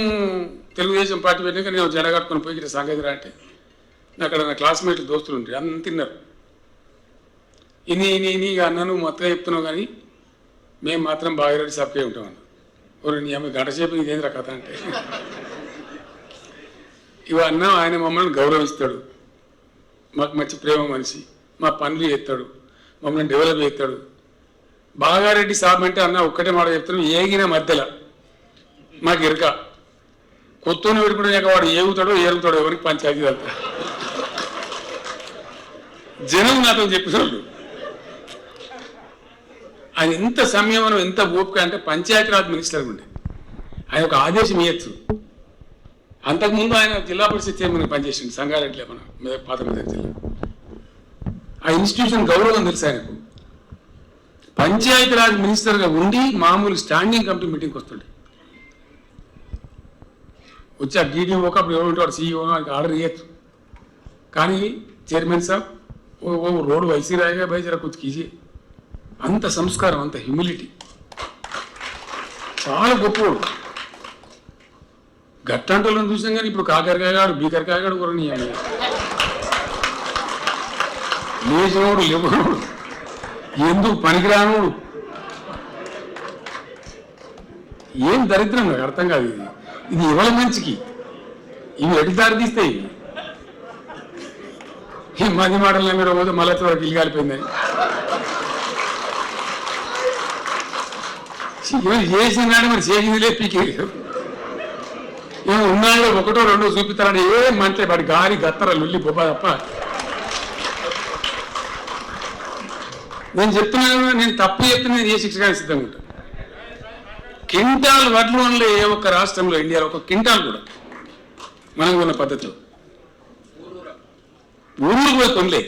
తెలుగుదేశం పార్టీ పెట్టినాక నేను జెండా కట్టుకొని పోయి ఇక్కడ సంగతి అంటే అక్కడ నా క్లాస్మేట్లు దోస్తులు ఉంటాయి అన్నీ తిన్నారు. ఇని అన్నాను మొత్తం చెప్తున్నావు కానీ మేము మాత్రం బాగారెడ్డి సాబ్కే ఉంటామన్నా. ఓ నీ అమ్మ గంట సేపు ఇదేంద్ర కథ అంటే ఇవన్నా ఆయన మమ్మల్ని గౌరవిస్తాడు, మాకు మంచి ప్రేమ మనిషి, మా పనులు చేస్తాడు, మమ్మల్ని డెవలప్ చేస్తాడు. బాగారెడ్డి సాబ్ అంటే అన్న ఒక్కటే మాట చెప్తున్నాం, ఏగిన మధ్యలో మాకు ఎరక కొత్తను పెట్టుకున్నాక వాడు ఏగుతాడో ఏరుగుతాడో ఎవరికి పంచాయతీ వెళ్తాడు. జనం నాతో చెప్పినప్పుడు ఆయన ఎంత సంయమనం ఎంత ఓపిక అంటే పంచాయతీరాజ్ మినిస్టర్ ఉండే ఆయన ఒక ఆదేశం ఇవ్వచ్చు. అంతకుముందు ఆయన జిల్లా పరిషత్ చైర్మన్ పనిచేసింది సంగారెడ్డిలో మన పాత మెదక్ జిల్లా. ఆ ఇన్స్టిట్యూషన్ గౌరవం తెలుసు ఆయనకు. పంచాయతీరాజ్ మినిస్టర్గా ఉండి మామూలు స్టాండింగ్ కమిటీ మీటింగ్కి వస్తుండే. వచ్చి ఆ డీడీఓ అప్పుడు ఎవరు ఉంటాడు సీఈఓ ఆయనకి ఆర్డర్ ఇవ్వచ్చు. కానీ చైర్మన్ సాబ్ ఓ రోడ్ వైసీ రాయగా బయజరా కొంచెం కీజీ. అంత సంస్కారం, అంత హ్యూమిలిటీ, చాలా గొప్పవాడు. గట్టంటలను చూసాం కానీ ఇప్పుడు కాకరకాయగాడు బీకరకాయగాడు కూడా నీ లేచినోడు లేవనోడు ఎందుకు పనికిరానోడు ఏం దరిద్రం నాకు అర్థం కాదు. ఇది ఇవాళ మంచికి ఇవి ఎటు దారి తీస్తాయి. ఈ మధ్య మాటలు మీరు పోతే మళ్ళీ వరకు ఇల్లు కాలిపోయిందని చేసినాడు. మరి చేసిందిలే పీకే ఏమో ఉన్నాడో ఒకటో రెండో చూపిస్తారని ఏం మంటే వాడి గాలి గత్తర లొల్లి బొబ్బ తప్ప. నేను చెప్తున్నాను, నేను తప్పు చెప్తున్నా నేను ఏ శిక్షగా సిద్ధంగా ఉంటాను. కింటాల్ వడ్లు వనలే ఏ ఒక్క రాష్ట్రంలో ఇండియాలో ఒక కింటాల్ కూడా మనం ఉన్న పద్ధతిలో ఊళ్ళో పోయి కొనలే.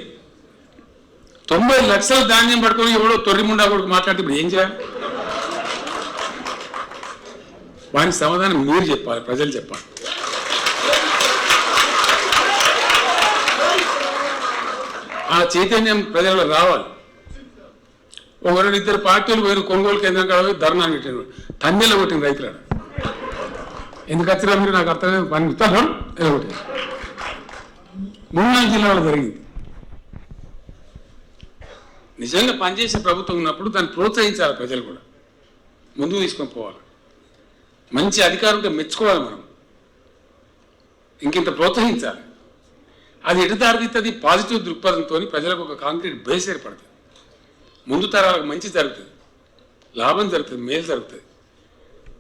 90 లక్షల ధాన్యం పట్టుకొని ఎవడో తొర్రిముండా కొడుకు మాట్లాడితే ఇప్పుడు ఏం చేయాలి? వానికి సమాధానం మీరు చెప్పాలి, ప్రజలు చెప్పాలి. ఆ చైతన్యం ప్రజల్లో రావాలి. ఒకరు ఇద్దరు పార్టీలు పోయిన కొనుగోలు కేంద్రం కాడ పోయి ధర్నా పెట్టిన తన్నెలో కొట్టిన రైతులు ఎందుకు వచ్చినా మీరు నాకు అర్థం పని ఇస్తాను ఒకటి 3-4 జిల్లాలో జరిగింది. నిజంగా పనిచేసే ప్రభుత్వం ఉన్నప్పుడు దాన్ని ప్రోత్సహించాలి, ప్రజలు కూడా ముందుకు తీసుకొని పోవాలి. మంచి అధికారం ఉంటే మెచ్చుకోవాలి, మనం ఇంకింత ప్రోత్సహించాలి. అది ఎటు దారితీస్తుంది? పాజిటివ్ దృక్పథంతో ప్రజలకు ఒక కాంక్రీట్ బేస్ ఏర్పడుతుంది. ముందు తరాలకు మంచి జరుగుతుంది, లాభం జరుగుతుంది, మేలు జరుగుతుంది.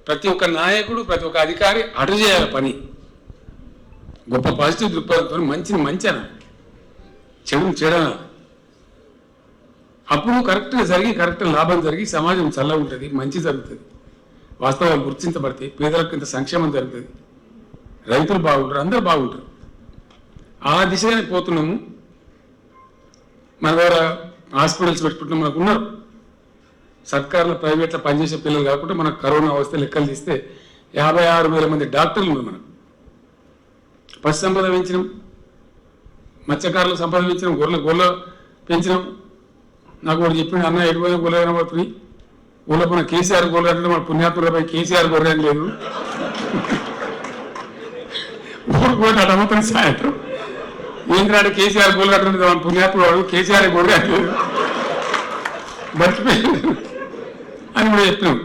ప్రతి ఒక్క నాయకుడు ప్రతి ఒక్క అధికారి అటు చేయాలి పని. గొప్ప పాజిటివ్ దృక్పథంతో మంచిని మంచి అనాలి, చెడుని చెడనాలి. అప్పుడు కరెక్ట్గా జరిగి కరెక్ట్ లాభం జరిగి సమాజం చల్లగా ఉంటుంది, మంచి జరుగుతుంది, వాస్తవాలు గుర్తించబడతాయి, పేదలకు ఇంత సంక్షేమం జరుగుతుంది, రైతులు బాగుంటారు, అందరూ బాగుంటారు. ఆ దిశగానే పోతున్నాము. మన ద్వారా హాస్పిటల్స్ పెట్టుకుంటున్నాం, మనకు ఉన్నారు సర్కారులో ప్రైవేట్లో పనిచేసే పిల్లలు కాకుండా మనకు కరోనా వస్తే లెక్కలు తీస్తే 56,000 మంది డాక్టర్లు ఉన్నారు. మనం పశు సంపద పెంచినాం, మత్స్యకారుల సంపద పెంచినాం, గొర్రెల పెంచినాం. నాకు ఒకటి చెప్పిండు, అన్న ఎడిపోయిన గొర్రె కనబడుతుంది, ఊళ్ళో మన కేసీఆర్ గొర్రె అంటే మన పుణ్యాత్మలపై కేసీఆర్ గొర్రె అని లేదు. ఊరు పోతే అడమవుతుంది సాయంత్రం ఏంటంటే కేసీఆర్ గొర్రె కట్టడం మన పుణ్యాత్ముడు వాడు కేసీఆర్ గొర్రె అని లేదు, బతికిపోయాడు అని కూడా చెప్పినాం.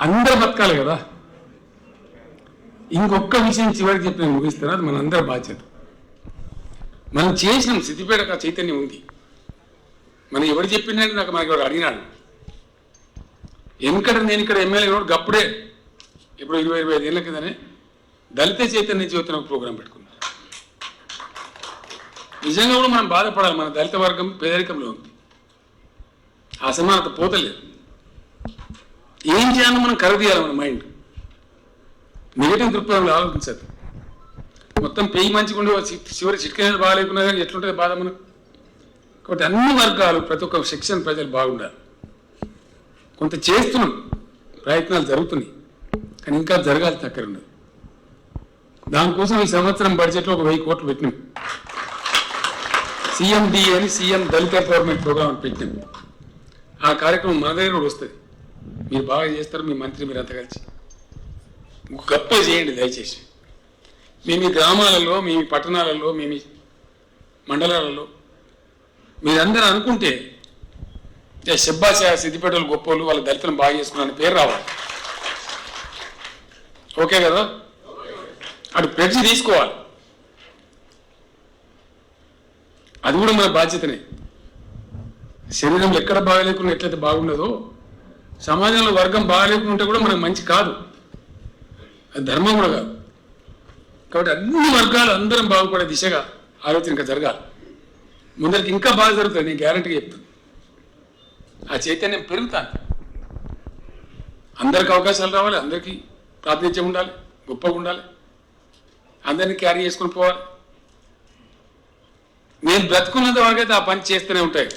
అందరూ బతకాలి కదా. ఇంకొక విషయం చివరికి చెప్పి నేను ముగిస్తాను, అది మనందరి బాధ్యత. మనం చేసినాం, సిద్దిపేట చైతన్యం ఉంది. మనం ఎవరు చెప్పిందంటే మనకి ఎవరు అడిగినాడు. ఎందుకంటే నేను ఇక్కడ ఎమ్మెల్యే గప్పుడే ఇప్పుడు 20-25 ఏళ్ళ కిందనే దళిత చైతన్య జ్యోతి ఒక ప్రోగ్రాం పెట్టుకున్నాం. నిజంగా కూడా మనం బాధపడాలి, మన దళిత వర్గం పేదరికంలో ఉంది, అసమానత పోతలేదు. ఏం చేయాలో మనం కరదీయాలి. మన మైండ్ నెగటివ్ దృక్పథంలో ఆలోచించదు. మొత్తం పెయ్యి మంచిగుండి చివరి చిట్కనేది బాగాలేకున్నా కానీ ఎట్లుంటుంది బాధ మనకు. కాబట్టి అన్ని వర్గాలు ప్రతి ఒక్క సెక్షన్ ప్రజలు బాగుండాలి. కొంత చేస్తున్నాం, ప్రయత్నాలు జరుగుతున్నాయి, కానీ ఇంకా జరగాలి, చక్కర ఉన్నది. దానికోసం ఈ సంవత్సరం బడ్జెట్లో ఒక 1000 కోట్లు పెట్టినాం. CMD అని సీఎం దళిత ఎంపవర్మెంట్ ప్రోగ్రామ్ పెట్టినాం. ఆ కార్యక్రమం మన దగ్గర కూడా వస్తుంది. మీరు బాగా చేస్తారు, మీ మంత్రి మీరు అంతా కలిసి గొప్ప చేయండి దయచేసి. మీ గ్రామాలలో, మీ పట్టణాలలో, మీ మండలాలలో మీరందరూ అనుకుంటే శబ్బాష సిద్దిపేటలు గొప్పలు, వాళ్ళ దళితులను బాగా చేసుకున్నారని పేరు రావాలి. ఓకే కదా? అటు ప్రెడ్జ్ తీసుకోవాలి, అది కూడా మన బాధ్యతనే. శరీరం ఎక్కడ బాగాలేకుండా ఎట్లయితే బాగుండదో సమాజంలో వర్గం బాగాలేకుంటే కూడా మనకు మంచి కాదు, అది ధర్మం కూడా కాదు. కాబట్టి అన్ని వర్గాలు అందరం బాగుపడే దిశగా ఆలోచన ఇంకా జరగాలి. ముందరికి ఇంకా బాగా జరుగుతుంది, నేను గ్యారంటీగా చెప్తాను. ఆ చైతన్యం పెరుగుతాను, అందరికి అవకాశాలు రావాలి, అందరికీ ప్రాతినిధ్యం ఉండాలి, గొప్పగా ఉండాలి, అందరినీ క్యారీ చేసుకుని పోవాలి. నేను బ్రతుకున్నంత వరకైతే ఆ పని చేస్తూనే ఉంటాయి,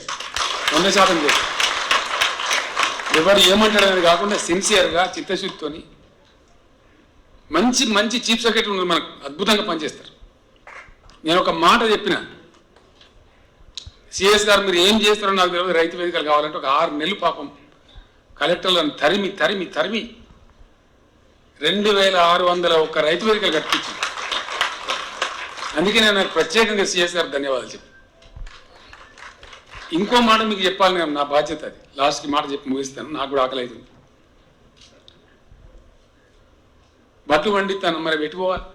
100% చేస్తాను. ఎవరు ఏమంటాడనేది కాకుండా సిన్సియర్గా చిత్తశుద్ధితో మంచి మంచి చీఫ్ సెక్రటరీ ఉన్నారు, మనకు అద్భుతంగా పనిచేస్తారు. నేను ఒక మాట చెప్పిన, సిఎస్ గారు మీరు ఏం చేస్తారో నాకు తెలియదు, రైతు వేదికలు కావాలంటే ఒక 6 నెలలు పాపం కలెక్టర్లను తరిమి 2601 రైతు వేదికలు కట్టించింది. అందుకే నేను నాకు ప్రత్యేకంగా సిఎస్ గారు ధన్యవాదాలు చెప్పి. ఇంకో మాట మీకు చెప్పాలి, నేను నా బాధ్యత అది. లాస్ట్కి మాట చెప్పి ముగిస్తాను, నాకు కూడా ఆకలి అవుతుంది. బట్లు వండిస్తాను, మరి పెట్టుకోవాలి.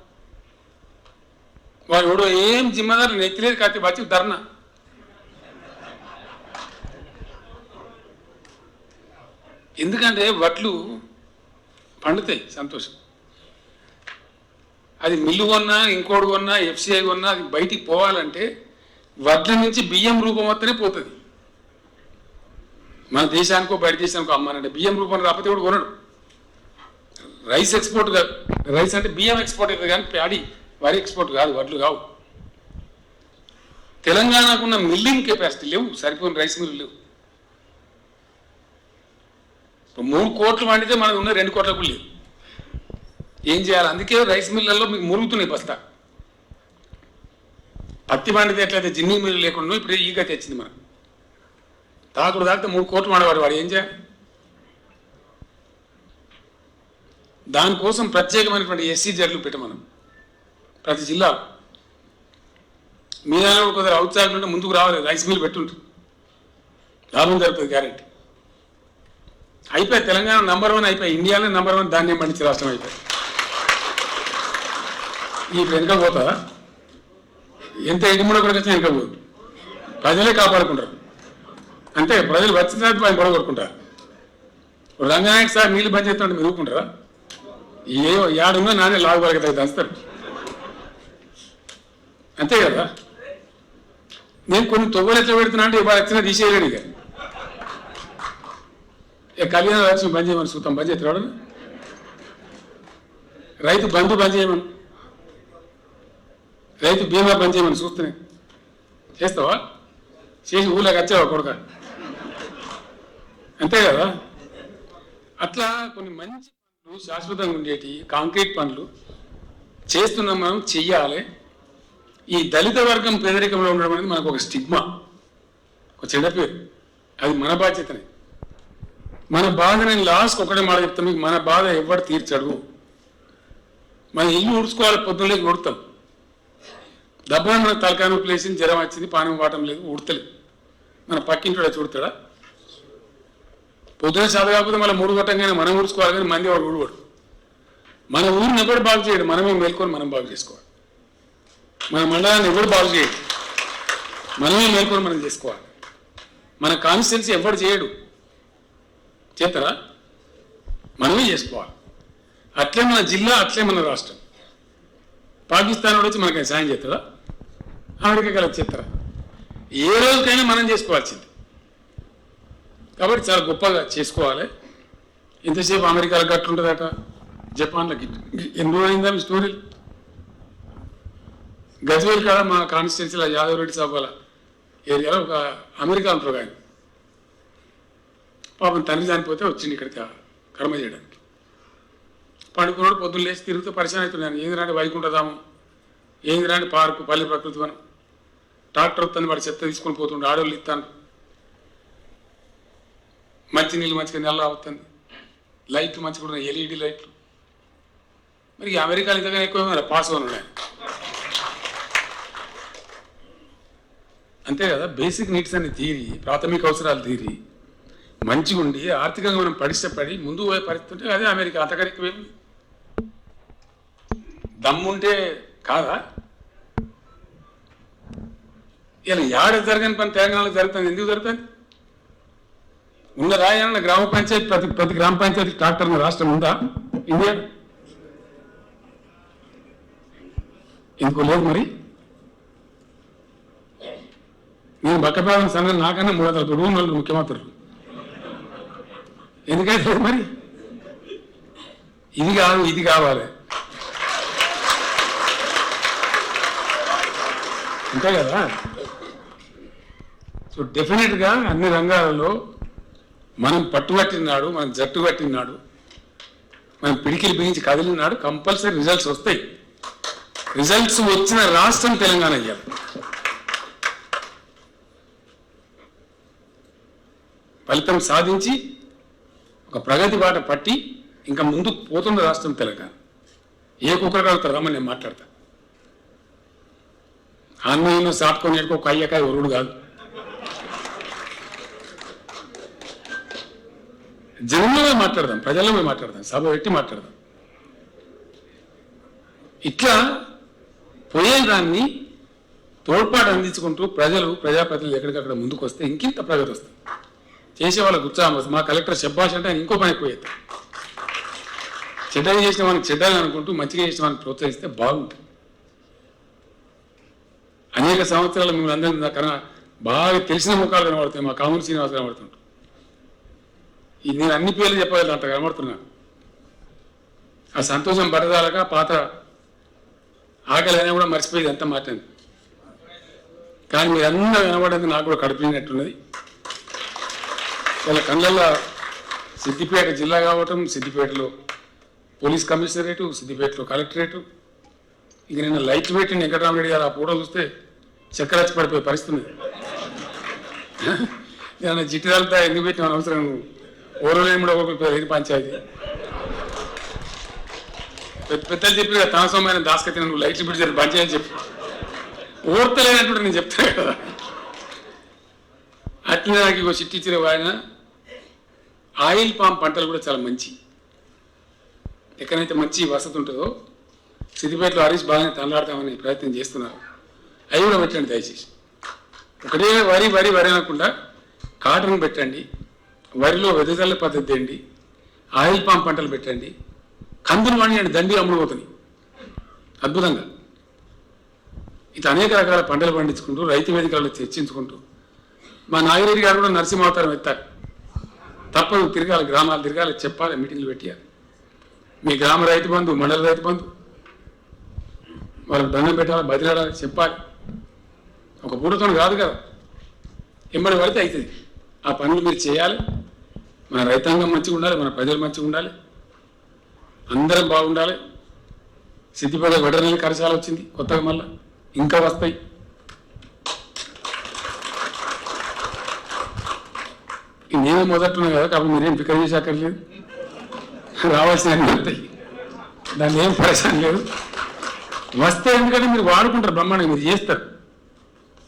వాడు ఎవడో ఏం జిమ్మదారులు నెత్తిలేదు కాకపోతే బచ్చి ధర్నా. ఎందుకంటే వడ్లు పండుతాయి, సంతోషం. అది మిల్లు కొన్నా, ఇంకోటి కొన్నా, FCI కొన్నా, అది బయటికి పోవాలంటే వడ్ల నుంచి బియ్యం రూపం వస్తేనే పోతుంది. మన దేశానికో బయట దేశానికో అమ్మానంటే బియ్యం రూపం రాకపోతే కూడా కొనడు. రైస్ ఎక్స్పోర్ట్ కాదు, రైస్ అంటే బియ్యం ఎక్స్పోర్ట్ అవుతుంది కానీ ప్యాడీ వరి ఎక్స్పోర్ట్ కాదు, వడ్లు కావు. తెలంగాణకున్న మిల్లింగ్ కెపాసిటీ లేవు, సరిపోయిన రైస్ మిల్లు లేవు. 3 కోట్లు వండితే మనకు ఉన్న 2 కోట్లకు లేవు. ఏం చేయాలి? అందుకే రైస్ మిల్లల్లో మీకు మురుగుతున్నాయి బస్తా. పత్తి వండితే ఎట్లయితే జిన్ని మిల్లు లేకుండా ఇప్పుడు ఈగ తెచ్చింది మనం. తాకుడు తాకితే 3 కోట్లు వండేవాడు, వాడు ఏం చేయాలి? దానికోసం ప్రత్యేకమైనటువంటి SCZలు పెట్టమనం ప్రతి జిల్లా. మీ దానిలో కొందరు ఔత్సాహం ఉంటే ముందుకు రావాలి, రైస్ మిల్ పెట్టుంటారు, లాభం జరుగుతుంది గ్యారెంటీ. అయిపోయి తెలంగాణ నంబర్ 1 అయిపోయి, ఇండియాలో నంబర్ 1 ధాన్యం పండించే రాష్ట్రం అయిపోయి. ఇప్పుడు వెనుక పోతా, ఎంత ఎడిముడ కూడా వచ్చినా వెనుక పోదు. ప్రజలే కాపాడుకుంటారు అంతే. ప్రజలు వచ్చిన తర్వాత ఆయన గొడవ కొట్టుకుంటారు. రంగనాయక్ సార్ నీళ్ళు బంద్ చేస్తుంటే మీరు ఊరుకుంటారా? ఏవో ఏడున్నా నానే లాగు పలకతాయి దంచుతారు, అంతే కదా. నేను కొన్ని తొవ్వలు ఎట్లా పెడుతున్నా అంటే ఇవాళ వచ్చినా తీసేయలేడు. ఇక కళ్యాణ లక్ష్మి బంద్ చేయమని చూస్తాం, బంద్ చేస్తాడు. రైతు బంధు బంద్ చేయమని, రైతు బీమా బంద్ చేయమని చూస్తున్నాయి, చేస్తావా? చేసి ఊళ్ళోకి వచ్చావా కొడుక? అంతే కదా. అట్లా కొన్ని మంచి పనులు, శాశ్వతంగా ఉండేటి కాంక్రీట్ పనులు చేస్తున్నాం, మనం చెయ్యాలి. ఈ దళిత వర్గం పేదరికంలో ఉండడం అనేది మనకు ఒక స్టిగ్మా, ఒక చెడ్డ పేరు. అది మన బాధ్యతనే. మన బాధ, నేను లాస్ట్కి ఒకటే మాట చెప్తాను మీకు, మన బాధ ఎవరు తీర్చడు. మన ఇల్లు ఉడుచుకోవాలి, పొద్దున్నలేకి ఉడతాం, దెబ్బ మన తలకాయ నొప్పి లేచింది, జ్వరం వచ్చింది, పానం వాటం లేదు, ఉడతలేదు. మన పక్కింటి వచ్చి ఉడతాడా? పొద్దున చదువు కాకపోతే మళ్ళీ 3 గంటగానే మనం ఉడుచుకోవాలి, కానీ మంది వాడు ఉడవాడు. మన ఊరిని ఎవరు బాగు చేయడు, మనమే మేల్కొని మనం బాగు చేసుకోవాలి. మన మండలాన్ని ఎవరు బాగు చేయడు, మనమే మేల్కొని మనం చేసుకోవాలి. మన కాన్స్టిట్యున్సీ ఎవరు చేయడు, చేస్తారా? మనమే చేసుకోవాలి. అట్లే మన జిల్లా, అట్లే మన రాష్ట్రం. పాకిస్తాన్ వాడు వచ్చి మనకి సాయం చేస్తారా? అమెరికా కలిసి చేస్తారా? ఏ రోజుకైనా మనం చేసుకోవాల్సింది. కాబట్టి చాలా గొప్పగా చేసుకోవాలి. ఇంతసేపు అమెరికాలో గట్లుంటుందట, జపాన్లో ఎన్ని రోజులు అయిందా మీ స్టోరీలు? గజ్వేల్ కాడ మా కాన్స్టిట్యున్సీలో యాదవ్ రెడ్డి సభల ఏరియాలో ఒక అమెరికా అంటారు ఆయన, పాపం తండ్రి చనిపోతే వచ్చింది ఇక్కడికి కర్మ చేయడానికి. పండుకున్నాడు, పొద్దున్న లేచి తిరుగుతూ పరిచయం అవుతున్నాను. ఏంది రాండి వైకుంఠధామం, ఏంది రాండి పార్కు, పల్లె ప్రకృతి వనం, ట్రాక్టర్ వస్తుంది, వాడు చెత్త తీసుకొని పోతుండే, ఆడవాళ్ళు ఇస్తాను, మంచి నీళ్ళు మంచిగా నెల అవుతుంది, లైట్లు మంచిగా ఉన్నాయి, ఎల్ఈడి లైట్లు. మరి అమెరికాలో ఇంతగా ఎక్కువ పాస్ ఉన్నాయి. అంతే కదా. బేసిక్ నీడ్స్ అనే తీరి, ప్రాథమిక అవసరాలు తీరి మంచిగా ఉండి ఆర్థికంగా మనం పడి ముందు పోయే పరిస్థితి ఉంటే అదే అమెరికా. అంతకరికి ఏమి దమ్ముంటే కాదా? ఇలా ఏడ జరగని పని తెలంగాణలో జరుగుతుంది. ఎందుకు జరుగుతుంది? ఉన్న రాయన్న గ్రామ పంచాయతీ, ప్రతి గ్రామ పంచాయతీ ట్రాక్టర్ రాష్ట్రం ఉందా ఇండియా? ఎందుకు లేదు? మరి నేను బక్కపేదం సంఘం నాకన్నా 300 రూములు ముఖ్యమంత్రులు. ఎందుకైతే మరి ఇది కాదు, ఇది కావాలి, అంతే కదా. సో డెఫినెట్గా అన్ని రంగాలలో మనం పట్టుబట్టినాడు, మనం జట్టు పట్టినాడు, మనం పిడికిలు బిగించి కదిలినాడు, కంపల్సరీ రిజల్ట్స్ వస్తాయి. రిజల్ట్స్ వచ్చిన రాష్ట్రం తెలంగాణ అయ్యాలి. ఫలితం సాధించి ఒక ప్రగతి బాట పట్టి ఇంకా ముందుకు పోతున్న రాష్ట్రం తెలంగాణ. ఏ కుక్కర్ కలుగుతారు రమ్మని నేను మాట్లాడతా. ఆన్లైన్లో సాటుకొని ఒక అయ్యకాయ ఒరుడు కాదు. జనంలో మాట్లాడదాం, ప్రజల్లో మాట్లాడదాం, సభ పెట్టి మాట్లాడదాం. ఇట్లా పోయేదాన్ని తోడ్పాటు అందించుకుంటూ ప్రజాప్రతినిధులు ఎక్కడికక్కడ ముందుకు వస్తే ఇంకింత ప్రగతి వస్తుంది. చేసే వాళ్ళకు ఉత్సాహం వస్తుంది. మా కలెక్టర్ శబ్బాష్ అంటే ఆయన ఇంకో పని ఎక్కువ చేస్తాం. చెడ్డగా చేసిన వాళ్ళకి చెడ్డగా అనుకుంటూ మంచిగా చేసిన వాళ్ళని ప్రోత్సహిస్తే బాగుంటుంది. అనేక సంవత్సరాలు మిమ్మల్ని అందరినీ నాకన్నా బాగా తెలిసిన ముఖాలు కనబడుతాయి. మా కామూరు శ్రీనివాస్ కనబడుతుంటారు. నేను అన్ని పేర్లు చెప్పగలను, అంత కనబడుతున్నాను. ఆ సంతోషం పడదాలక పాత ఆకలి అయినా కూడా మర్చిపోయేది ఎంత మాట్లాడింది. కానీ మీరు అందరూ కనబడేందుకు నాకు కూడా కడుపునట్టున్నది. వాళ్ళ కళ్ళల్లో సిద్దిపేట జిల్లా కావటం, సిద్దిపేటలో పోలీస్ కమిషనరేటు, సిద్దిపేటలో కలెక్టరేటు, ఇక నిన్న లైట్లు పెట్టి వెంకటరామరెడ్డి గారు ఆ ఫోటో చూస్తే చక్కెర వచ్చి పడిపోయే పరిస్థితి ఉంది. నేను జిట్టిదాలతో ఎందుకు పెట్టిన అవసరం, ఓరలేని కూడా ఒకరికి పంచాయతీ పెద్దలు చెప్పి తామసమైన దాస్కతి నువ్వు లైట్లు పెట్టి పంచాయతీ చెప్పి ఓర్తలేనట్టు నేను చెప్తాను కదా. అట్లనే నాకు ఇంకో చిట్టి ఇచ్చిన ఆయన ఆయిల్ పామ్ పంటలు కూడా చాలా మంచి. ఎక్కడైతే మంచి వసతి ఉంటుందో సిద్దిపేటలో హరీష్ బాగానే తనలాడతామని ప్రయత్నం చేస్తున్నారు. అవి కూడా పెట్టండి దయచేసి. ఒకటే వరి వరి వరి అనకుండా కాటన్ పెట్టండి, వరిలో వెదజల్ల పద్ధతి తేండి, ఆయిల్ పామ్ పంటలు పెట్టండి, కందులు పండియండి, దండి అమ్ముడుపోతుంది అద్భుతంగా. ఇట్లా అనేక రకాల పంటలు పండించుకుంటూ రైతు వేదికలను చర్చించుకుంటూ మా నాగిరెడ్డి గారు కూడా నరసింహావతారం ఎత్తారు. తప్పదు, తిరగాలి, గ్రామాలు తిరగాలి, చెప్పాలి, మీటింగ్లు పెట్టాలి. మీ గ్రామ రైతు బంధు, మండల రైతు బంధు వాళ్ళకి దండం పెట్టాలి, బదిలాడాలి, చెప్పాలి. ఒక పూటతో కాదు కదా. ఎంబడి పడితే అవుతుంది. ఆ పనులు మీరు చేయాలి. మన రైతాంగం మంచిగా ఉండాలి, మన ప్రజలు మంచిగా ఉండాలి, అందరం బాగుండాలి. సిద్దిపేట వెటర్నరీ కరశాల వచ్చింది కొత్తగా, మళ్ళీ ఇంకా వస్తాయి. నేనే మొదట్టున్నా కదా, కాబట్టి మీరేం ఫికర్ చేసాకర్లేదు, రావాల్సిన అన్ని వస్తాయి, దాన్ని ఏం పరిశ్రమ లేదు. వస్తే ఎందుకంటే మీరు వాడుకుంటారు, బ్రహ్మాండంగా మీరు చేస్తారు.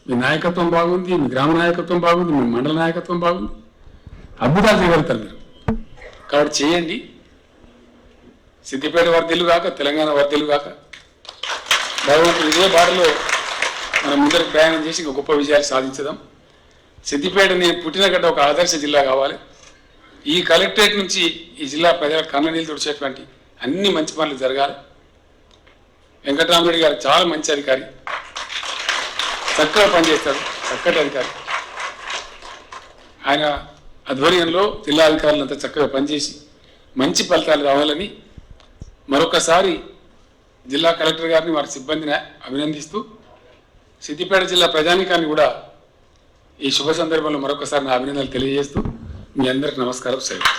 మీ నాయకత్వం బాగుంది, మీ గ్రామ నాయకత్వం బాగుంది, మీ మండల నాయకత్వం బాగుంది, అద్భుతాలు చేయగలుగుతారు మీరు. కాబట్టి చేయండి. సిద్దిపేట వర్ధిల్లు కాక, తెలంగాణ వర్ధిల్లు కాక, భగవంతుడు ఇదే బాటలో మనం ముందరికి ప్రయాణం చేసి ఇంకా గొప్ప విజయాలు సాధించదాం. సిద్దిపేట నేను పుట్టిన గడ్డ ఒక ఆదర్శ జిల్లా కావాలి. ఈ కలెక్టరేట్ నుంచి ఈ జిల్లా ప్రజల కన్న నీళ్ళు తుడిచేటువంటి అన్ని మంచి పనులు జరగాలి. వెంకటరామరెడ్డి గారు చాలా మంచి అధికారి, చక్కగా పనిచేస్తాడు, చక్కటి అధికారి. ఆయన ఆధ్వర్యంలో జిల్లా అధికారులంతా చక్కగా పనిచేసి మంచి ఫలితాలు రావాలని మరొకసారి జిల్లా కలెక్టర్ గారిని, వారి సిబ్బందిని అభినందిస్తూ, సిద్దిపేట జిల్లా ప్రజానీకాన్ని కూడా ఈ శుభ సందర్భంలో మరొకసారి నా అభినందనలు తెలియజేస్తూ మీ అందరికి నమస్కారం. సెలవు.